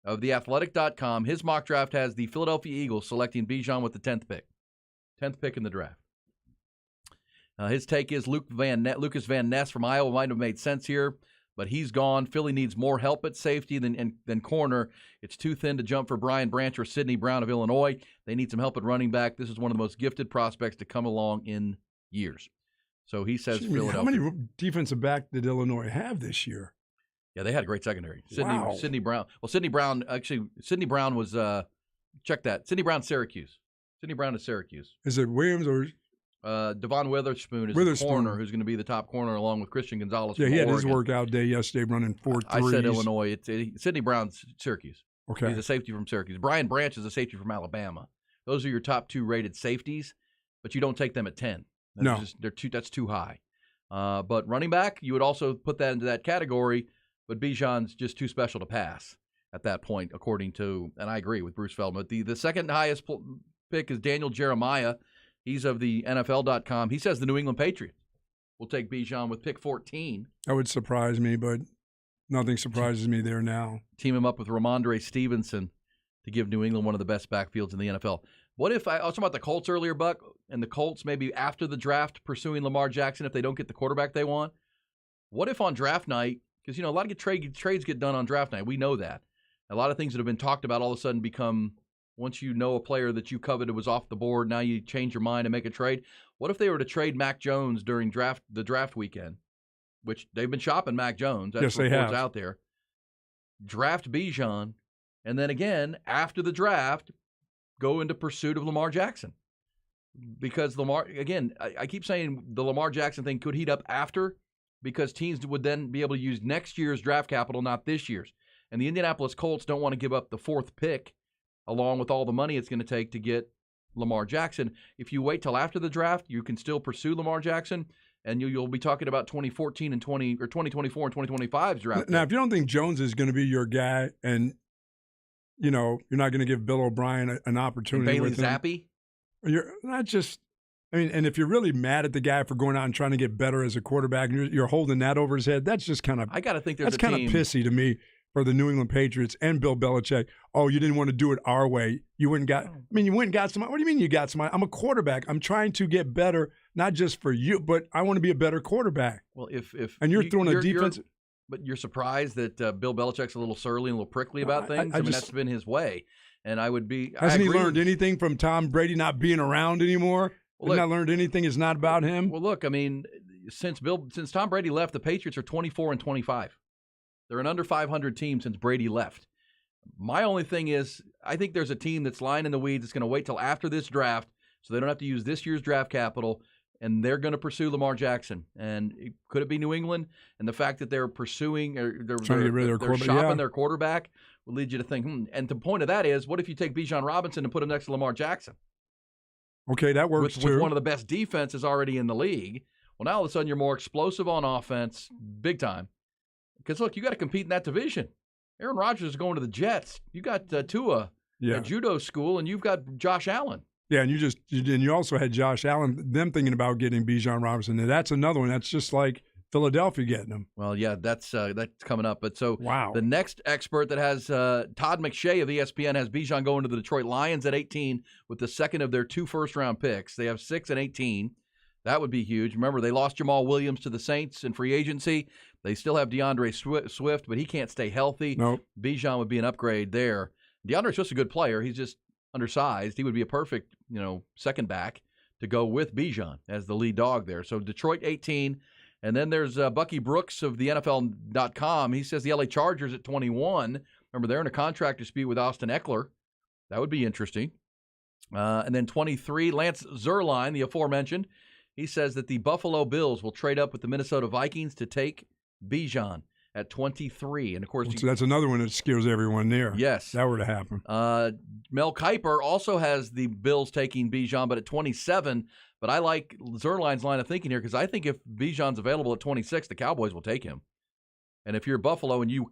of theathletic.com. His mock draft has the Philadelphia Eagles selecting Bijan with the 10th pick. 10th pick in the draft. His take is Lucas Van Ness from Iowa might have made sense here, but he's gone. Philly needs more help at safety than corner. It's too thin to jump for Brian Branch or Sidney Brown of Illinois. They need some help at running back. This is one of the most gifted prospects to come along in years. So he says Philadelphia. How many defensive back did Illinois have this year? Yeah, they had a great secondary. Wow. Sidney Brown. Well, Sidney Brown was check that. Sidney Brown, Syracuse. Sidney Brown is Syracuse. Is it Williams or Devon Witherspoon is the corner who's going to be the top corner along with Christian Gonzalez. Yeah, he had Oregon. his workout day yesterday running 4 threes. I said Illinois. Sidney Brown's Syracuse. Okay. He's a safety from Syracuse. Brian Branch is a safety from Alabama. Those are your top 2 rated safeties, but you don't take them at 10. That's too high. But running back, you would also put that into that category, but Bijan's just too special to pass at that point, according to, and I agree with Bruce Feldman. The second highest pick is Daniel Jeremiah. He's of the NFL.com. He says the New England Patriots will take Bijan with pick 14. That would surprise me, but nothing surprises me there now. Team him up with Ramondre Stevenson to give New England one of the best backfields in the NFL. What if I was talking about the Colts earlier, Buck, and the Colts maybe after the draft pursuing Lamar Jackson if they don't get the quarterback they want? What if on draft night, because, a lot of trades get done on draft night. We know that. A lot of things that have been talked about all of a sudden become, once you know a player that you coveted was off the board, now you change your mind and make a trade. What if they were to trade Mac Jones during the draft weekend, which they've been shopping Mac Jones. That's yes, they have. out there. Draft Bijan, and then again, after the draft, go into pursuit of Lamar Jackson. Because Lamar, again, I keep saying the Lamar Jackson thing could heat up after, because teams would then be able to use next year's draft capital, not this year's. And the Indianapolis Colts don't want to give up the 4th pick along with all the money it's going to take to get Lamar Jackson. If you wait till after the draft, you can still pursue Lamar Jackson, and you'll be talking about 2014 and 2024 and 2025's draft. Now, if you don't think Jones is going to be your guy, and you're not going to give Bill O'Brien an opportunity, and Bailey with him, Zappi, you're not just. And if you're really mad at the guy for going out and trying to get better as a quarterback, and you're holding that over his head, that's just kind of. I got to think there's that's kind of pissy to me for the New England Patriots and Bill Belichick. Oh, you didn't want to do it our way. You went and got somebody. What do you mean you got somebody? I'm a quarterback. I'm trying to get better, not just for you, but I want to be a better quarterback. Well, and you're throwing a defense. But you're surprised that Bill Belichick's a little surly and a little prickly about things? I mean, that's been his way. And I would be. Hasn't he learned anything from Tom Brady not being around anymore? Well, not learned anything? It's not about him? Well, look, I mean, since Tom Brady left, the Patriots are 24-25. They're an under 500 team since Brady left. My only thing is, I think there's a team that's lying in the weeds that's going to wait till after this draft so they don't have to use this year's draft capital, and they're going to pursue Lamar Jackson. And could it be New England? And the fact that they're pursuing, or they're shopping their quarterback will lead you to think, And the point of that is, what if you take Bijan Robinson and put him next to Lamar Jackson? Okay, that works too. With one of the best defenses already in the league. Well, now all of a sudden you're more explosive on offense, big time. Because, look, you got to compete in that division. Aaron Rodgers is going to the Jets. You got Tua at judo school, and you've got Josh Allen. Yeah, and you also had Josh Allen, them thinking about getting Bijan Robinson. And that's another one. That's just like Philadelphia getting him. Well, yeah, that's coming up. But the next expert that has Todd McShay of ESPN has Bijan going to the Detroit Lions at 18 with the second of their 2 first-round picks. They have 6 and 18. That would be huge. Remember, they lost Jamal Williams to the Saints in free agency. They still have DeAndre Swift, but he can't stay healthy. Nope. Bijan would be an upgrade there. DeAndre Swift's a good player. He's just undersized. He would be a perfect, second back to go with Bijan as the lead dog there. So Detroit 18. And then there's Bucky Brooks of the NFL.com. He says the LA Chargers at 21. Remember, they're in a contract dispute with Austin Eckler. That would be interesting. And then 23, Lance Zierlein, the aforementioned. He says that the Buffalo Bills will trade up with the Minnesota Vikings to take Bijan at 23. And, of course, so that's another one that scares everyone there. Yes. That were to happen. Mel Kiper also has the Bills taking Bijan, but at 27. But I like Zerline's line of thinking here because I think if Bijan's available at 26, the Cowboys will take him. And if you're Buffalo and you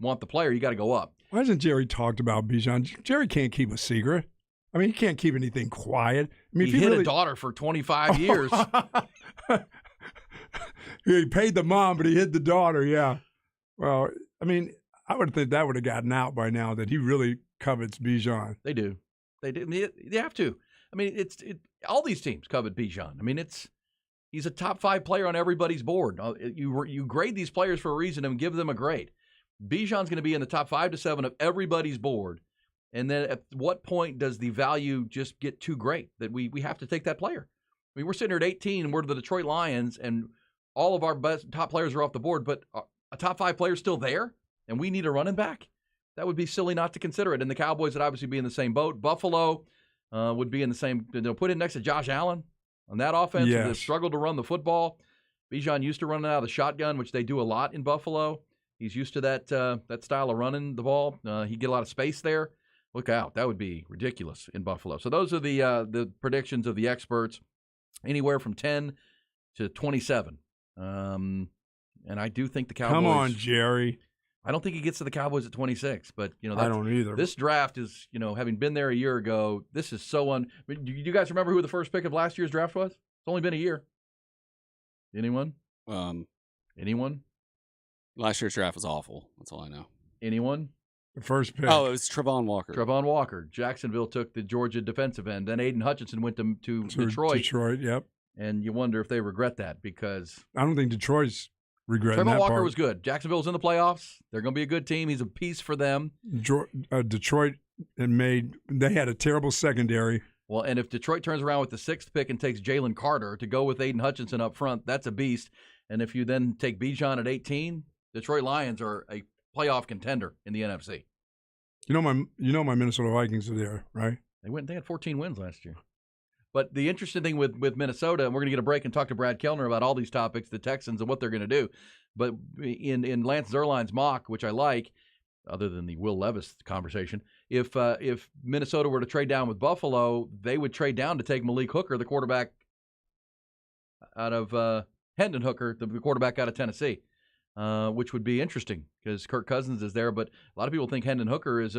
want the player, you got to go up. Why hasn't Jerry talked about Bijan? Jerry can't keep a secret. I mean, he can't keep anything quiet. I mean, he hid a daughter for 25 years. He paid the mom, but he hid the daughter, yeah. Well, I mean, I would think that would have gotten out by now that he really covets Bijan. They do. They have to. I mean, all these teams covet Bijan. I mean, he's a top 5 player on everybody's board. You grade these players for a reason and give them a grade. Bijan's going to be in the top 5 to 7 of everybody's board. And then at what point does the value just get too great that we have to take that player? I mean, we're sitting here at 18 and we're the Detroit Lions and all of our best top players are off the board, but a top 5 player is still there and we need a running back? That would be silly not to consider it. And the Cowboys would obviously be in the same boat. Buffalo would be in the same. Put in next to Josh Allen on that offense. Yes. They struggled to run the football. Bijan used to run out of the shotgun, which they do a lot in Buffalo. He's used to that style of running the ball. He'd get a lot of space there. Look out. That would be ridiculous in Buffalo. So those are the predictions of the experts, anywhere from 10 to 27. And I do think the Cowboys. Come on, Jerry. I don't think he gets to the Cowboys at 26, but I don't either. This draft is, having been there a year ago, this is so do you guys remember who the first pick of last year's draft was? It's only been a year. Anyone? Anyone? Last year's draft was awful. That's all I know. Anyone? The first pick. Oh, it was Trevon Walker. Trevon Walker. Jacksonville took the Georgia defensive end. Then Aiden Hutchinson went to Detroit. Detroit, yep. And you wonder if they regret that because I don't think Detroit's regretting Trevon that Walker part. was good. Jacksonville's in the playoffs. They're going to be a good team. He's a piece for them. Detroit they had a terrible secondary. Well, and if Detroit turns around with the 6th pick and takes Jalen Carter to go with Aiden Hutchinson up front, that's a beast. And if you then take Bijan at 18, Detroit Lions are a playoff contender in the NFC. You know my Minnesota Vikings are there, right? They had 14 wins last year. But the interesting thing with Minnesota, and we're going to get a break and talk to Brad Kellner about all these topics, the Texans and what they're going to do. But in Lance Zierlein's mock, which I like, other than the Will Levis conversation, if Minnesota were to trade down with Buffalo, they would trade down to take Malik Hooker, the quarterback out of Hendon Hooker, the quarterback out of Tennessee, which would be interesting because Kirk Cousins is there. But a lot of people think Hendon Hooker is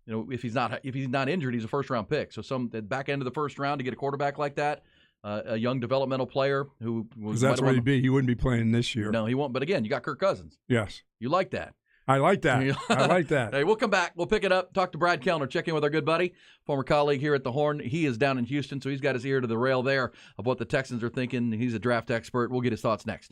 if he's not injured, he's a first-round pick. So at the back end of the first round to get a quarterback like that, a young developmental player who was. That's what he'd be. He wouldn't be playing this year. No, he won't. But again, you got Kirk Cousins. Yes. You like that. I like that. I like that. Hey, we'll come back. We'll pick it up. Talk to Brad Kellner. Check in with our good buddy, former colleague here at the Horn. He is down in Houston, so he's got his ear to the rail there of what the Texans are thinking. He's a draft expert. We'll get his thoughts next.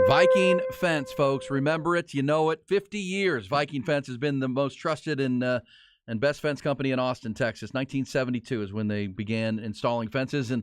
Viking Fence, folks. Remember it. You know it. 50 years. Viking Fence has been the most trusted and best fence company in Austin, Texas. 1972 is when they began installing fences, and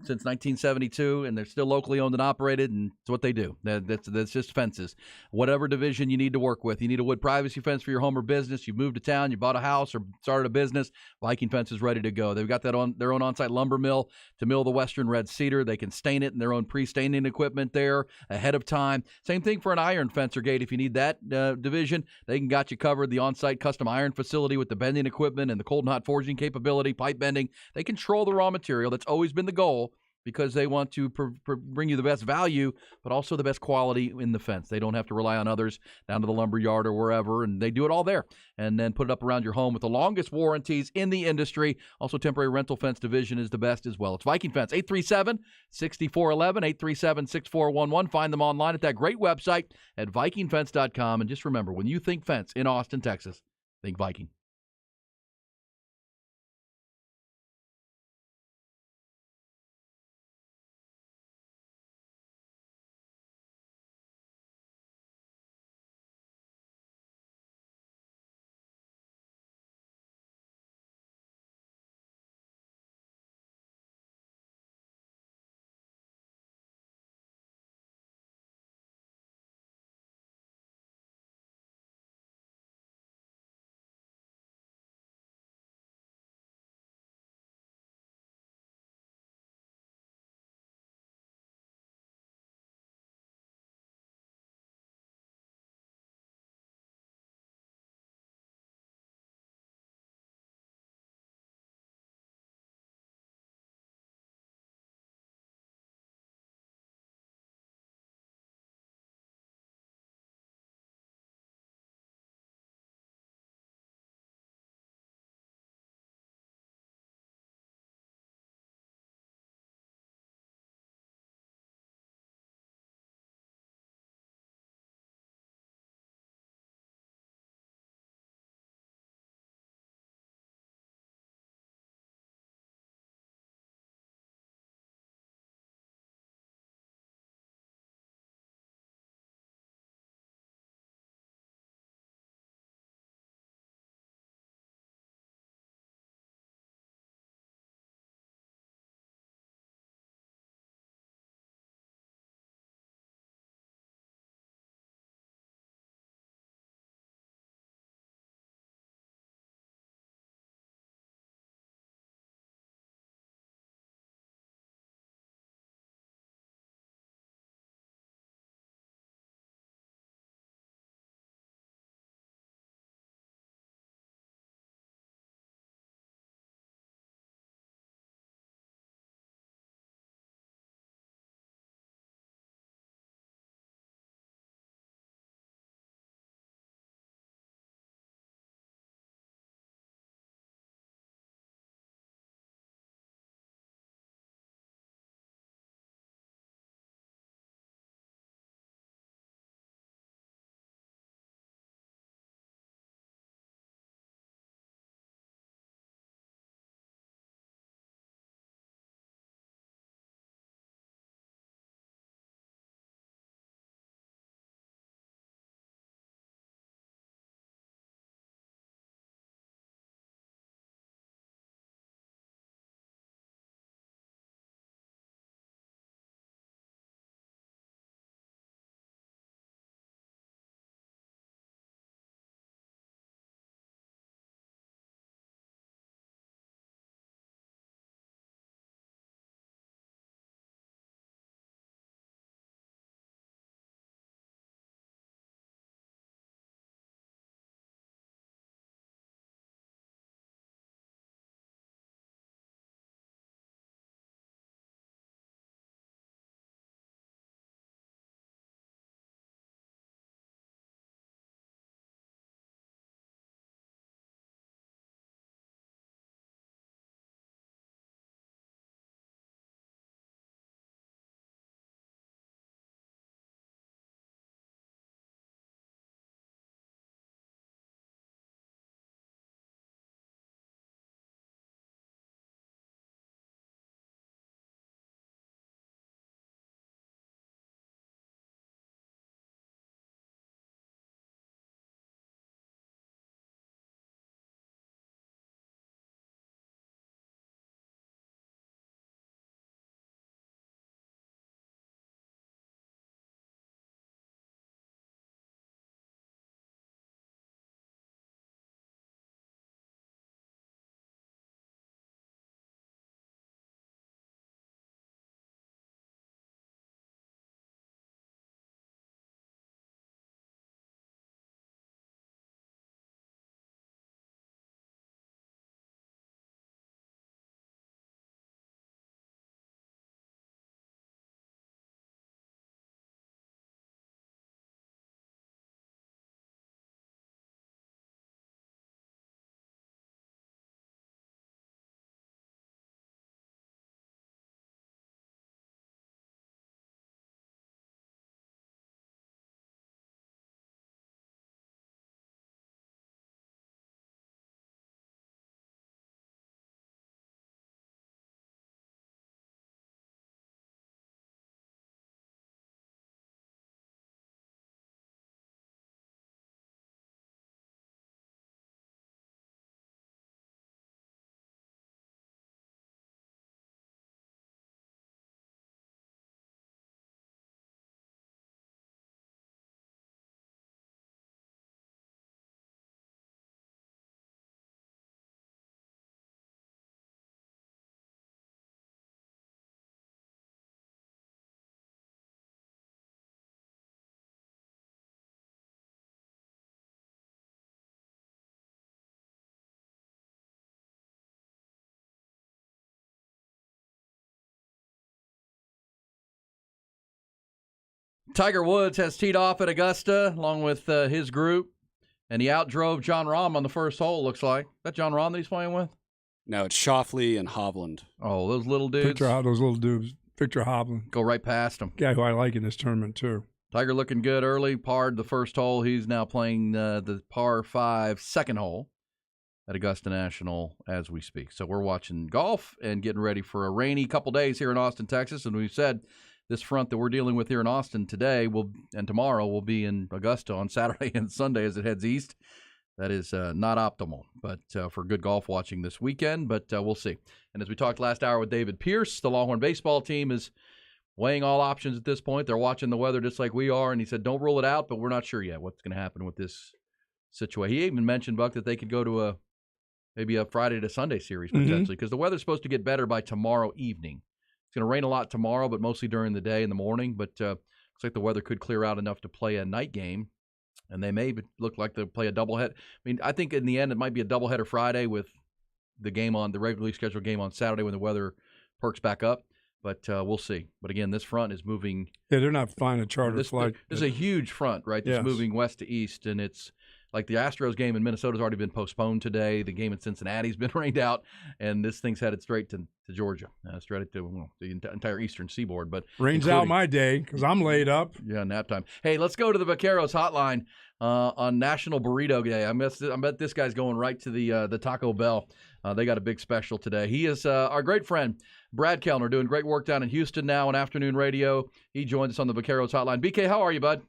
since 1972, and they're still locally owned and operated, and it's what they do. That's just fences. Whatever division you need to work with. You need a wood privacy fence for your home or business. You moved to town, you bought a house or started a business, Viking Fence is ready to go. They've got their own on-site lumber mill to mill the western red cedar. They can stain it in their own pre-staining equipment there ahead of time. Same thing for an iron fence or gate. If you need that division, they can got you covered. The on-site custom iron facility with the bending equipment and the cold and hot forging capability, pipe bending. They control the raw material. That's always been the goal, because they want to bring you the best value, but also the best quality in the fence. They don't have to rely on others down to the lumber yard or wherever, and they do it all there. And then put it up around your home with the longest warranties in the industry. Also, temporary rental fence division is the best as well. It's Viking Fence, 837-6411, 837-6411. Find them online at that great website at vikingfence.com. And just remember, when you think fence in Austin, Texas, think Viking. Tiger Woods has teed off at Augusta along with his group, and he outdrove John Rahm on the first hole, looks like. Is that John Rahm that he's playing with? No, it's Schauffele and Hovland. Oh, those little dudes. Those little dudes. Victor Hovland. Go right past him. Guy who I like in this tournament, too. Tiger looking good early, parred the first hole. He's now playing the par 5 second hole at Augusta National as we speak. So we're watching golf and getting ready for a rainy couple days here in Austin, Texas. And we've said this front that we're dealing with here in Austin today and tomorrow will be in Augusta on Saturday and Sunday as it heads east. That is not optimal, but for good golf watching this weekend, but we'll see. And as we talked last hour with David Pierce, the Longhorn baseball team is weighing all options at this point. They're watching the weather just like we are, and he said, don't rule it out, but we're not sure yet what's going to happen with this situation. He even mentioned, Buck, that they could go to maybe a Friday to Sunday series potentially because the weather's supposed to get better by tomorrow evening. It's going to rain a lot tomorrow, but mostly during the day in the morning, but looks like the weather could clear out enough to play a night game, and they may look like they'll play a doubleheader. I mean, I think in the end it might be a doubleheader Friday with the regularly scheduled game on Saturday when the weather perks back up. But we'll see. But again, this front is moving. Yeah, they're not flying a charter flight. There's a huge front, right? That's moving west to east, and it's like the Astros game in Minnesota's already been postponed today. The game in Cincinnati's been rained out, and this thing's headed straight to Georgia, straight to the entire eastern seaboard. But rains out my day because I'm laid up. Yeah, nap time. Hey, let's go to the Vaqueros hotline on National Burrito Day. I bet this guy's going right to the Taco Bell. They got a big special today. He is our great friend, Brad Kellner, doing great work down in Houston now on afternoon radio. He joins us on the Vaqueros hotline. BK, how are you, bud?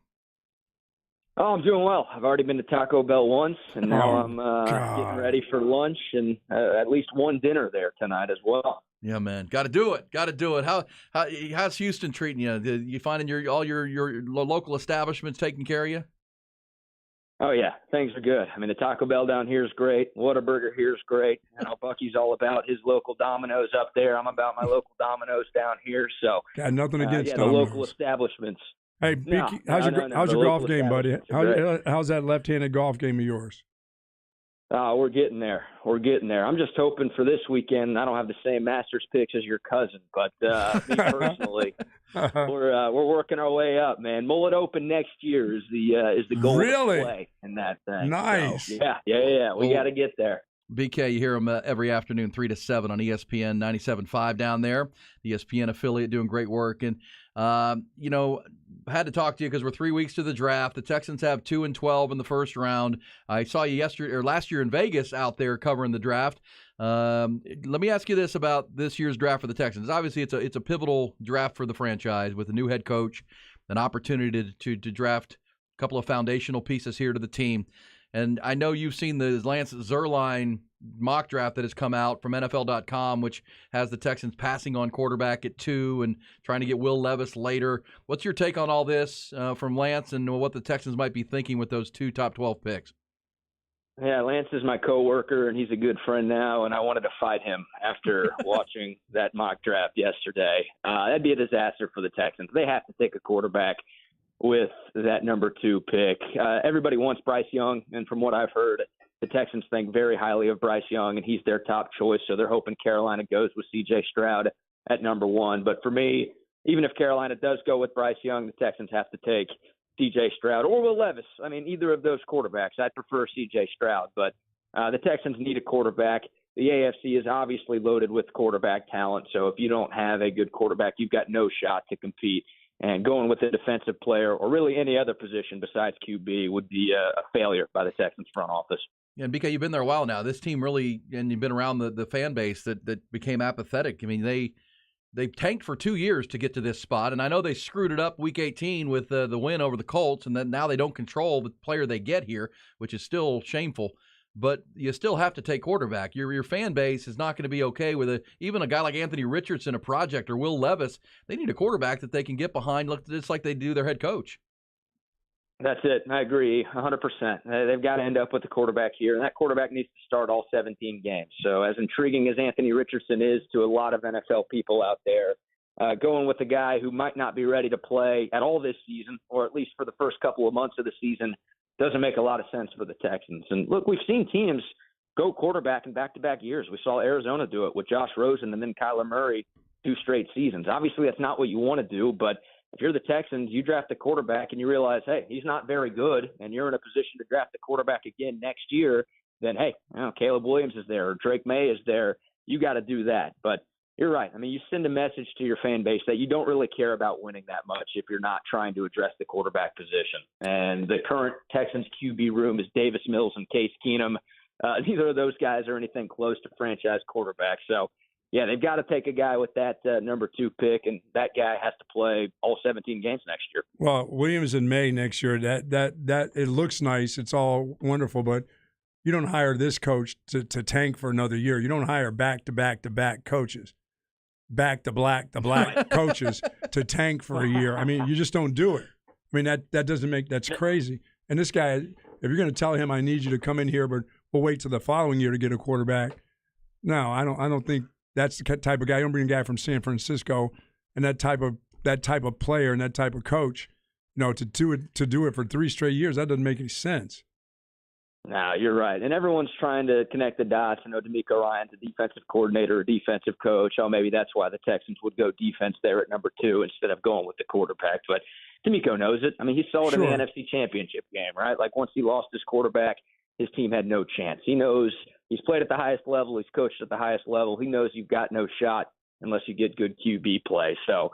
Oh, I'm doing well. I've already been to Taco Bell once, and now I'm getting ready for lunch and at least one dinner there tonight as well. Yeah, man, got to do it. Got to do it. How's Houston treating you? You finding all your local establishments taking care of you? Oh, yeah, things are good. I mean, the Taco Bell down here is great. Whataburger here is great. You know, Bucky's all about his local Domino's up there. I'm about my local Domino's down here. So, got nothing against the local establishments. Hey, Beaky, how's your golf game, buddy? How's that left-handed golf game of yours? We're getting there. I'm just hoping for this weekend. I don't have the same Masters picks as your cousin, but me personally, we're working our way up, man. Mullet Open next year is the goal to play in that thing. Nice. So, yeah. We got to get there. BK, you hear him every afternoon, 3 to 7 on ESPN 97.5 down there. The ESPN affiliate doing great work. And, I had to talk to you because we're 3 weeks to the draft. The Texans have 2-12 in the first round. I saw you last year in Vegas out there covering the draft. Let me ask you this about this year's draft for the Texans. Obviously, it's a pivotal draft for the franchise with a new head coach, an opportunity to draft a couple of foundational pieces here to the team. And I know you've seen the Lance Zierlein mock draft that has come out from NFL.com, which has the Texans passing on quarterback at 2 and trying to get Will Levis later. What's your take on all this from Lance and what the Texans might be thinking with those 2 top 12 picks? Yeah, Lance is my coworker, and he's a good friend now, and I wanted to fight him after watching that mock draft yesterday. That'd be a disaster for the Texans. They have to take a quarterback with that number 2 pick. Everybody wants Bryce Young, and from what I've heard, the Texans think very highly of Bryce Young, and he's their top choice, so they're hoping Carolina goes with C.J. Stroud at number 1. But for me, even if Carolina does go with Bryce Young, the Texans have to take C.J. Stroud or Will Levis. I mean, either of those quarterbacks. I'd prefer C.J. Stroud, but the Texans need a quarterback. The AFC is obviously loaded with quarterback talent, so if you don't have a good quarterback, you've got no shot to compete. And going with a defensive player or really any other position besides QB would be a failure by the Texans front office. Yeah, and BK, you've been there a while now. This team really, and you've been around the fan base that became apathetic. I mean, they tanked for 2 years to get to this spot, and I know they screwed it up Week 18 with the win over the Colts, and then now they don't control the player they get here, which is still shameful. But you still have to take quarterback. Your fan base is not going to be okay with even a guy like Anthony Richardson, a project, or Will Levis. They need a quarterback that they can get behind, just like they do their head coach. That's it. I agree 100%. They've got to end up with a quarterback here, and that quarterback needs to start all 17 games. So as intriguing as Anthony Richardson is to a lot of NFL people out there, going with a guy who might not be ready to play at all this season, or at least for the first couple of months of the season, doesn't make a lot of sense for the Texans. And look, we've seen teams go quarterback in back-to-back years. We saw Arizona do it with Josh Rosen and then Kyler Murray 2 straight seasons. Obviously, that's not what you want to do, but if you're the Texans, you draft a quarterback and you realize, hey, he's not very good, and you're in a position to draft a quarterback again next year, then, hey, Caleb Williams is there or Drake May is there. You got to do that. But you're right. I mean, you send a message to your fan base that you don't really care about winning that much if you're not trying to address the quarterback position. And the current Texans QB room is Davis Mills and Case Keenum. Neither of those guys are anything close to franchise quarterbacks. So, yeah, they've got to take a guy with that number 2 pick, and that guy has to play all 17 games next year. Well, Williams in May next year, that it looks nice. It's all wonderful, but you don't hire this coach to tank for another year. You don't hire back-to-back-to-back coaches, back-to-black coaches to tank for a year. I mean, you just don't do it. I mean, that doesn't make – that's crazy. And this guy, if you're going to tell him I need you to come in here, but we'll wait till the following year to get a quarterback, no, I don't think that's the type of guy. You don't bring a guy from San Francisco and that type of player and that type of coach, to do it for 3 straight years. That doesn't make any sense. No, you're right. And everyone's trying to connect the dots. D'Amico Ryan's a defensive coordinator, a defensive coach. Oh, maybe that's why the Texans would go defense there at number 2 instead of going with the quarterback. But D'Amico knows it. I mean, he saw it in the NFC Championship game, right? Like, once he lost his quarterback, his team had no chance. He knows he's played at the highest level. He's coached at the highest level. He knows you've got no shot unless you get good QB play. So,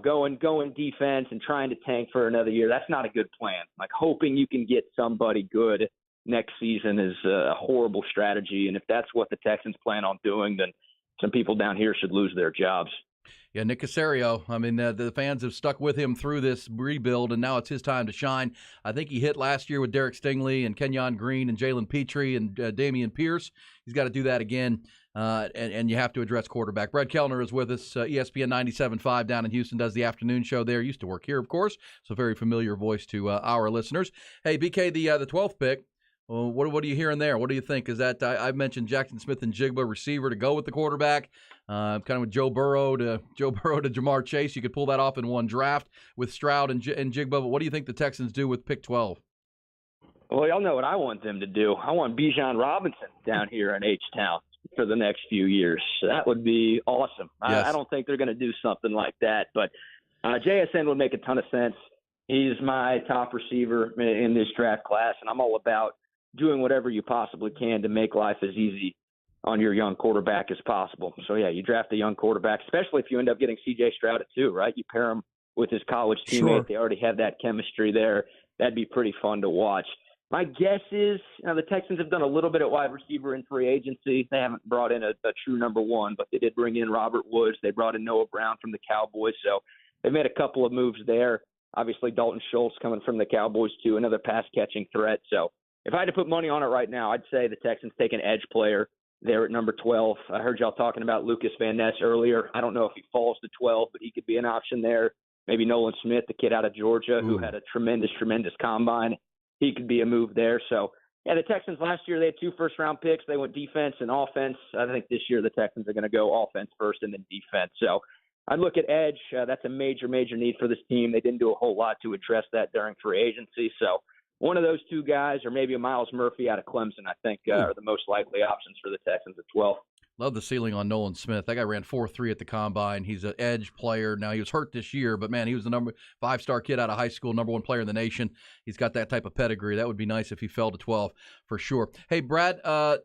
going defense and trying to tank for another year, that's not a good plan. Like, hoping you can get somebody good next season is a horrible strategy. And if that's what the Texans plan on doing, then some people down here should lose their jobs. Yeah, Nick Caserio. I mean, the fans have stuck with him through this rebuild, and now it's his time to shine. I think he hit last year with Derek Stingley and Kenyon Green and Jalen Petrie and Dameon Pierce. He's got to do that again, and you have to address quarterback. Brett Kellner is with us, ESPN 97.5 down in Houston, does the afternoon show there. Used to work here, of course, so very familiar voice to our listeners. Hey, BK, the 12th pick. Well, what are you hearing there? What do you think? Is that I've mentioned Jackson Smith and Jigba, receiver, to go with the quarterback, kind of with Joe Burrow to Jamar Chase. You could pull that off in one draft with Stroud and Jigba. But what do you think the Texans do with pick 12? Well, y'all know what I want them to do. I want Bijan Robinson down here in H-Town for the next few years. That would be awesome. Yes. I don't think they're going to do something like that, but JSN would make a ton of sense. He's my top receiver in this draft class, and I'm all about doing whatever you possibly can to make life as easy on your young quarterback as possible. So, yeah, you draft a young quarterback, especially if you end up getting C.J. Stroud at 2, right? You pair him with his college teammate. Sure. They already have that chemistry there. That'd be pretty fun to watch. My guess is the Texans have done a little bit at wide receiver in free agency. They haven't brought in a true number 1, but they did bring in Robert Woods. They brought in Noah Brown from the Cowboys. So they've made a couple of moves there. Obviously, Dalton Schultz coming from the Cowboys, too, another pass-catching threat. So if I had to put money on it right now, I'd say the Texans take an edge player there at number 12. I heard y'all talking about Lucas Van Ness earlier. I don't know if he falls to 12, but he could be an option there. Maybe Nolan Smith, the kid out of Georgia, who had a tremendous combine. He could be a move there. So, yeah, the Texans last year, they had 2 first-round picks. They went defense and offense. I think this year the Texans are going to go offense first and then defense. So I'd look at edge. That's a major, major need for this team. They didn't do a whole lot to address that during free agency. So one of those 2 guys, or maybe a Miles Murphy out of Clemson, I think are the most likely options for the Texans at 12. Love the ceiling on Nolan Smith. That guy ran 4.3 at the combine. He's an edge player. Now, he was hurt this year, but, man, he was the number 5-star kid out of high school, number 1 player in the nation. He's got that type of pedigree. That would be nice if he fell to 12 for sure. Hey, Brad,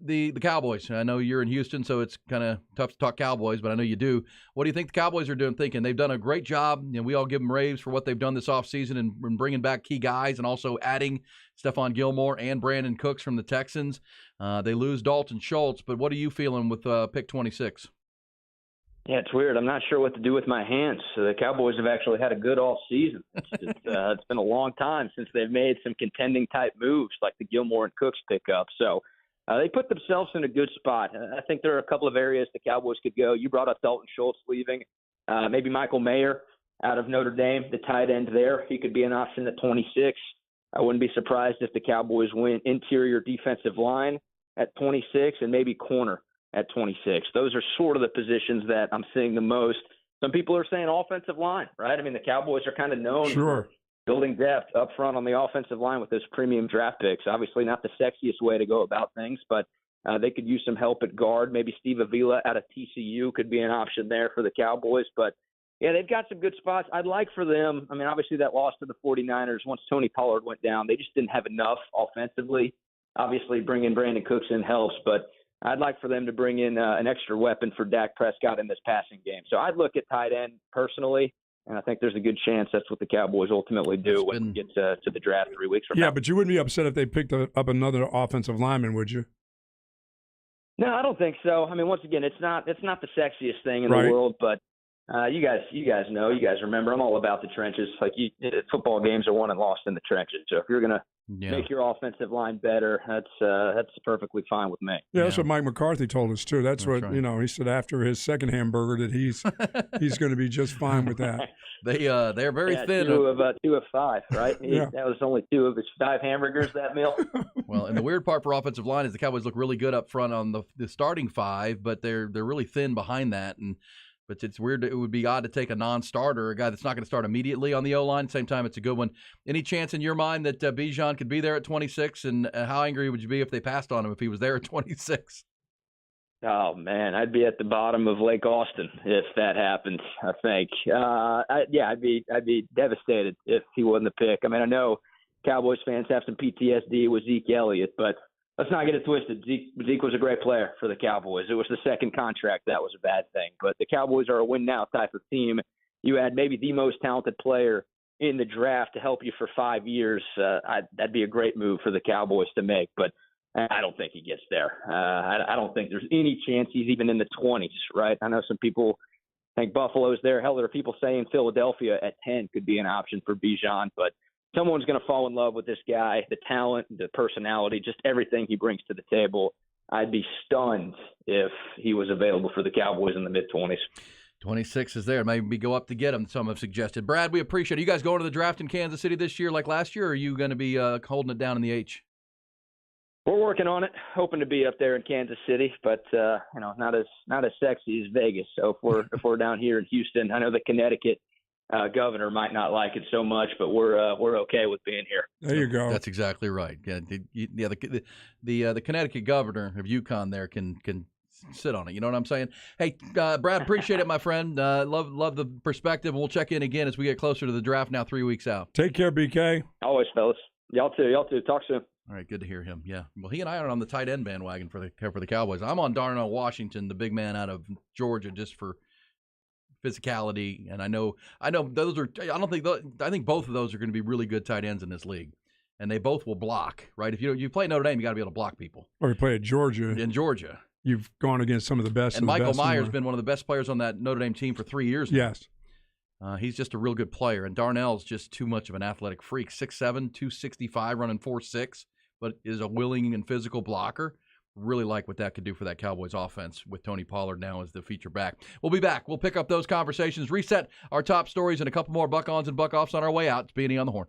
the Cowboys. I know you're in Houston, so it's kind of tough to talk Cowboys, but I know you do. What do you think the Cowboys are thinking? They've done a great job. We all give them raves for what they've done this offseason and bringing back key guys and also adding Stephon Gilmore and Brandon Cooks from the Texans. They lose Dalton Schultz, but what are you feeling with pick 26? Yeah, it's weird. I'm not sure what to do with my hands. The Cowboys have actually had a good off season. It's been a long time since they've made some contending type moves like the Gilmore and Cooks pickup. So they put themselves in a good spot. I think there are a couple of areas the Cowboys could go. You brought up Dalton Schultz leaving. Maybe Michael Mayer out of Notre Dame, the tight end there. He could be an option at 26. I wouldn't be surprised if the Cowboys went interior defensive line at 26 and maybe corner at 26. Those are sort of the positions that I'm seeing the most. Some people are saying offensive line, right? I mean, the Cowboys are kind of known for building depth up front on the offensive line with those premium draft picks. Obviously not the sexiest way to go about things, but they could use some help at guard. Maybe Steve Avila out of TCU could be an option there for the Cowboys. But Yeah, they've got some good spots. I'd like for them. I mean, obviously that loss to the 49ers, once Tony Pollard went down, they just didn't have enough offensively. Obviously, bringing Brandon Cooks in helps, but I'd like for them to bring in an extra weapon for Dak Prescott in this passing game. So I'd look at tight end personally, and I think there's a good chance that's what the Cowboys ultimately do when we get to the draft 3 weeks from now. Yeah, but you wouldn't be upset if they picked up another offensive lineman, would you? No, I don't think so. I mean, once again, it's not the sexiest thing in Right. the world, but you guys know, you guys remember. I'm all about the trenches. Like football games are won and lost in the trenches. So if you're gonna make your offensive line better, that's perfectly fine with me. Yeah, that's what Mike McCarthy told us too. That's what right. he said after his second hamburger that he's going to be just fine with that. They're very thin. 2 of 5, right? Yeah. That was only 2 of his 5 hamburgers that meal. Well, and the weird part for offensive line is the Cowboys look really good up front on the starting 5, but they're really thin behind that. But it's weird. It would be odd to take a non-starter, a guy that's not going to start immediately on the O-line. Same time, it's a good one. Any chance in your mind that Bijan could be there at 26? And how angry would you be if they passed on him if he was there at 26? Oh man, I'd be at the bottom of Lake Austin if that happened. I think. I'd be devastated if he wasn't the pick. I mean, I know Cowboys fans have some PTSD with Zeke Elliott, but let's not get it twisted. Zeke was a great player for the Cowboys. It was the second contract that was a bad thing. But the Cowboys are a win-now type of team. You add maybe the most talented player in the draft to help you for 5 years. That'd be a great move for the Cowboys to make. But I don't think he gets there. I don't think there's any chance he's even in the 20s, right? I know some people think Buffalo's there. Hell, there are people saying Philadelphia at 10 could be an option for Bijan. But someone's going to fall in love with this guy, the talent, the personality, just everything he brings to the table. I'd be stunned if he was available for the Cowboys in the mid-20s. 26 is there. Maybe go up to get him, some have suggested. Brad, we appreciate it. You guys going to the draft in Kansas City this year like last year, or are you going to be holding it down in the H? We're working on it, hoping to be up there in Kansas City, but not as sexy as Vegas. So if we're down here in Houston, I know the Connecticut governor might not like it so much, but we're okay with being here. There you go. That's exactly right. Yeah, the Connecticut governor of UConn there can sit on it. You know what I'm saying? Hey, Brad, appreciate it, my friend. Love the perspective. We'll check in again as we get closer to the draft now 3 weeks out. Take care, BK. Always, fellas. Y'all too. Talk soon. All right, good to hear him. Yeah, well, he and I are on the tight end bandwagon for the Cowboys. I'm on Darnell Washington, the big man out of Georgia, just for physicality. And I know those are. I think both of those are going to be really good tight ends in this league, and they both will block. Right? If you play Notre Dame, you got to be able to block people. Or you play at Georgia. In Georgia, you've gone against some of the best. And Michael Mayer's been one of the best players on that Notre Dame team for 3 years now. Yes. He's just a real good player, and Darnell's just too much of an athletic freak. 6'7", 265, running 4.6, but is a willing and physical blocker. Really like what that could do for that Cowboys offense with Tony Pollard now as the feature back. We'll be back. We'll pick up those conversations, reset our top stories, and a couple more buck-ons and buck-offs on our way out. It's B&E on the Horn.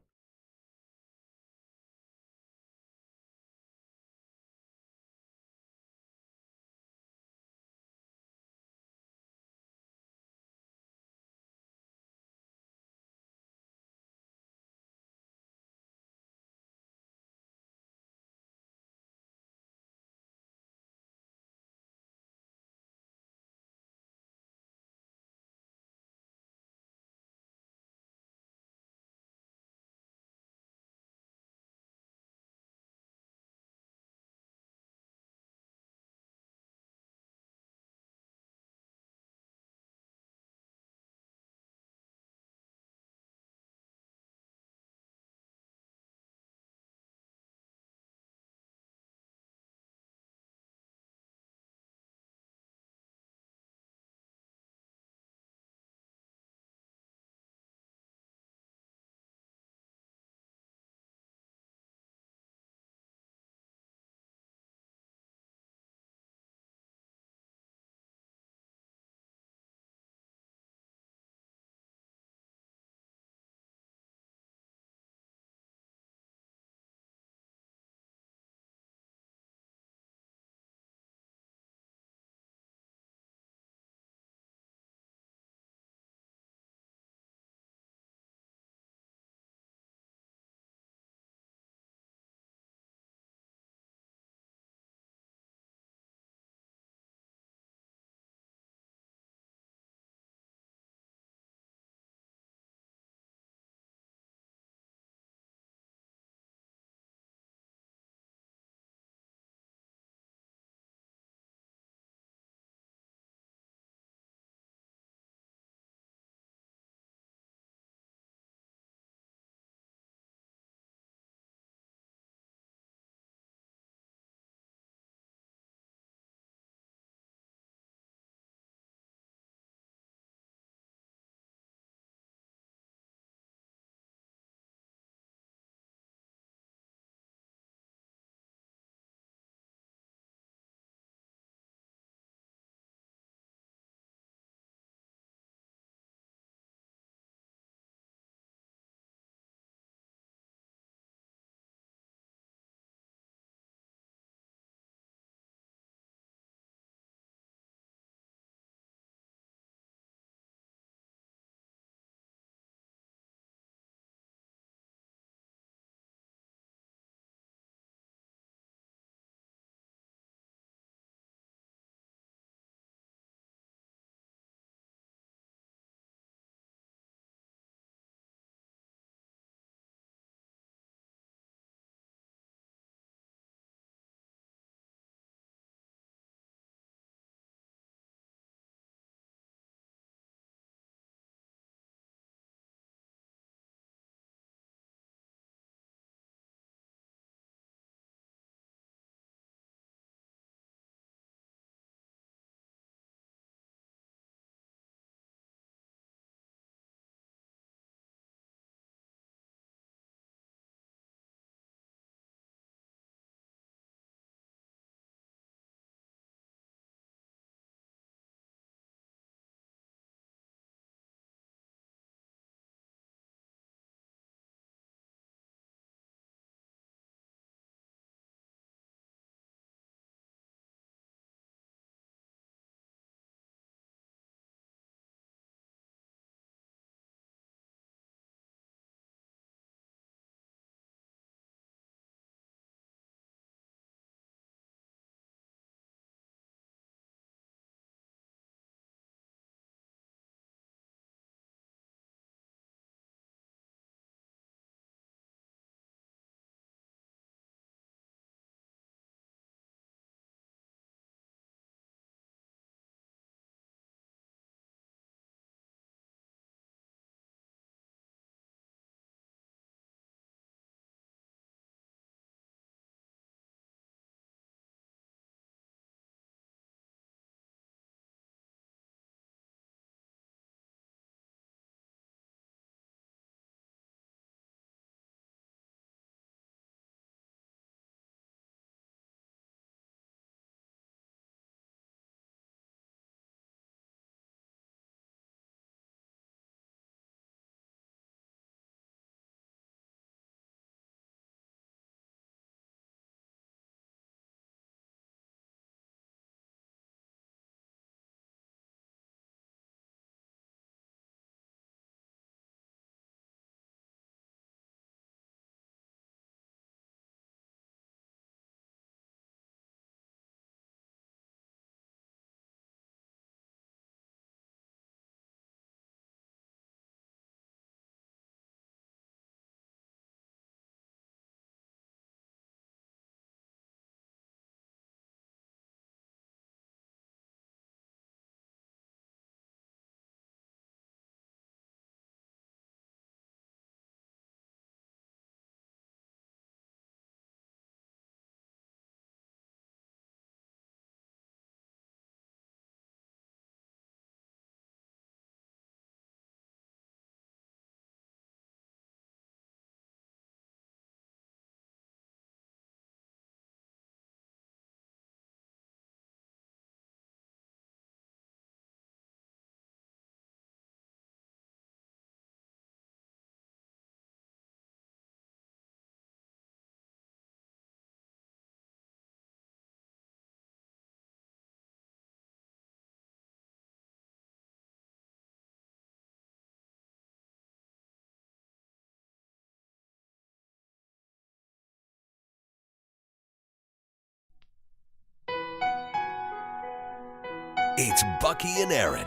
It's Bucky and Erin.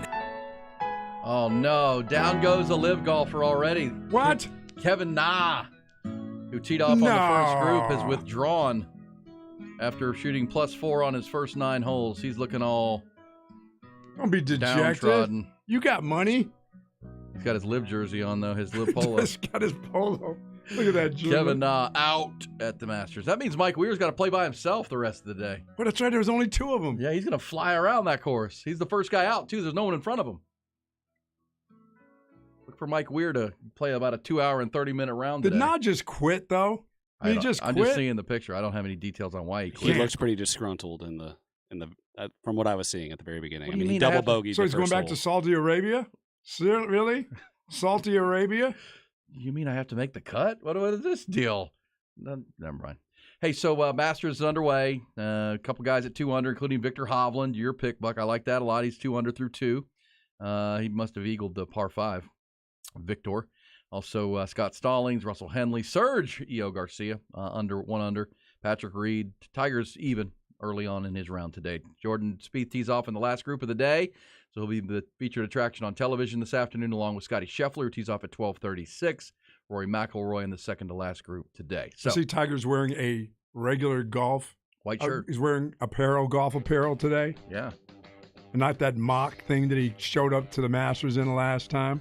Oh, no. Down goes a live golfer already. What? Kevin Na, who teed off on the first group, has withdrawn after shooting +4 on his first 9 holes. He's looking all Don't be dejected. downtrodden. You got money. He's got his live jersey on, though, his live polo. He's got his polo. Look at that jersey. Kevin Na out at the Masters. That means Mike Weir's got to play by himself the rest of the day. But that's right. There was only 2 of them. Yeah, he's going to fly around that course. He's the first guy out, too. There's no one in front of him. Look for Mike Weir to play about a 2-hour and 30-minute round Did today. not just quit, though. He just quit. I'm just seeing the picture. I don't have any details on why he quit. He looks pretty disgruntled in the from what I was seeing at the very beginning. What do you he mean double bogeyed. So he's going back to Saudi Arabia? Really? Saudi Arabia? You mean I have to make the cut? What is this deal? No, never mind. Hey, so Masters is underway. A couple guys at 2 under, including Victor Hovland. Your pick, Buck. I like that a lot. He's 2 under through 2. He must have eagled the par 5. Victor. Also, Scott Stallings, Russell Henley, Serge E.O. Garcia, 1 under. Patrick Reed. Tiger's even early on in his round today. Jordan Spieth tees off in the last group of the day, so he'll be the featured attraction on television this afternoon, along with Scotty Scheffler, who tees off at 12:36. Rory McIlroy in the second to last group today. So, I see Tiger's wearing a regular golf white shirt. He's wearing golf apparel today. Yeah. And not that mock thing that he showed up to the Masters in the last time.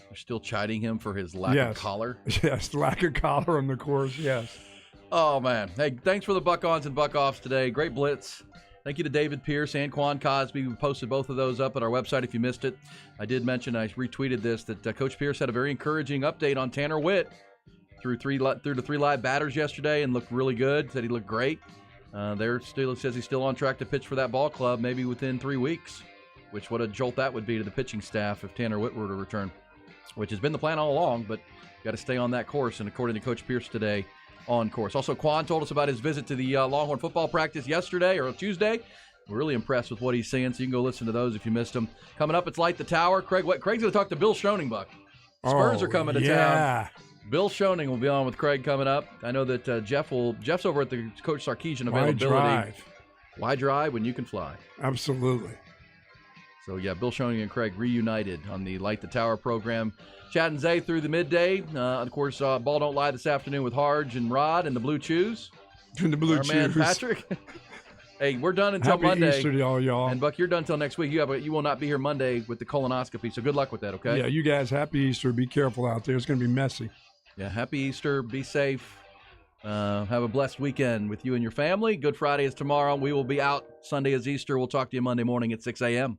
They're still chiding him for his lack of collar. Yes, lack of collar on the course, yes. Oh, man. Hey, thanks for the buck-ons and buck-offs today. Great blitz. Thank you to David Pierce and Quan Cosby. We posted both of those up at our website if you missed it. I did mention, I retweeted this, that Coach Pierce had a very encouraging update on Tanner Witt. Threw the 3 live batters yesterday and looked really good. Said he looked great. Says he's still on track to pitch for that ball club maybe within 3 weeks, which what a jolt that would be to the pitching staff if Tanner Witt were to return, which has been the plan all along, but got to stay on that course. And according to Coach Pierce today, on course. Also, Quan told us about his visit to the Longhorn football practice yesterday or Tuesday. We're really impressed with what he's seeing, so you can go listen to those if you missed them. Coming up, it's Light the Tower. Craig's going to talk to Bill Schoening, Buck. Spurs are coming to town. Bill Schoening will be on with Craig coming up. I know that Jeff's over at the Coach Sarkeesian availability. Why drive when you can fly? Absolutely. So, yeah, Bill Schoening and Craig reunited on the Light the Tower program. Chad and Zay through the midday. Of course, Ball Don't Lie this afternoon with Harge and Rod and the Blue Chews. And the Blue Our Chews. man Patrick. Hey, we're done until Happy Monday. Easter to all y'all. And, Buck, you're done until next week. You will not be here Monday with the colonoscopy, so good luck with that, okay? Yeah, you guys, happy Easter. Be careful out there. It's going to be messy. Yeah, happy Easter. Be safe. Have a blessed weekend with you and your family. Good Friday is tomorrow. We will be out. Sunday is Easter. We'll talk to you Monday morning at 6 a.m.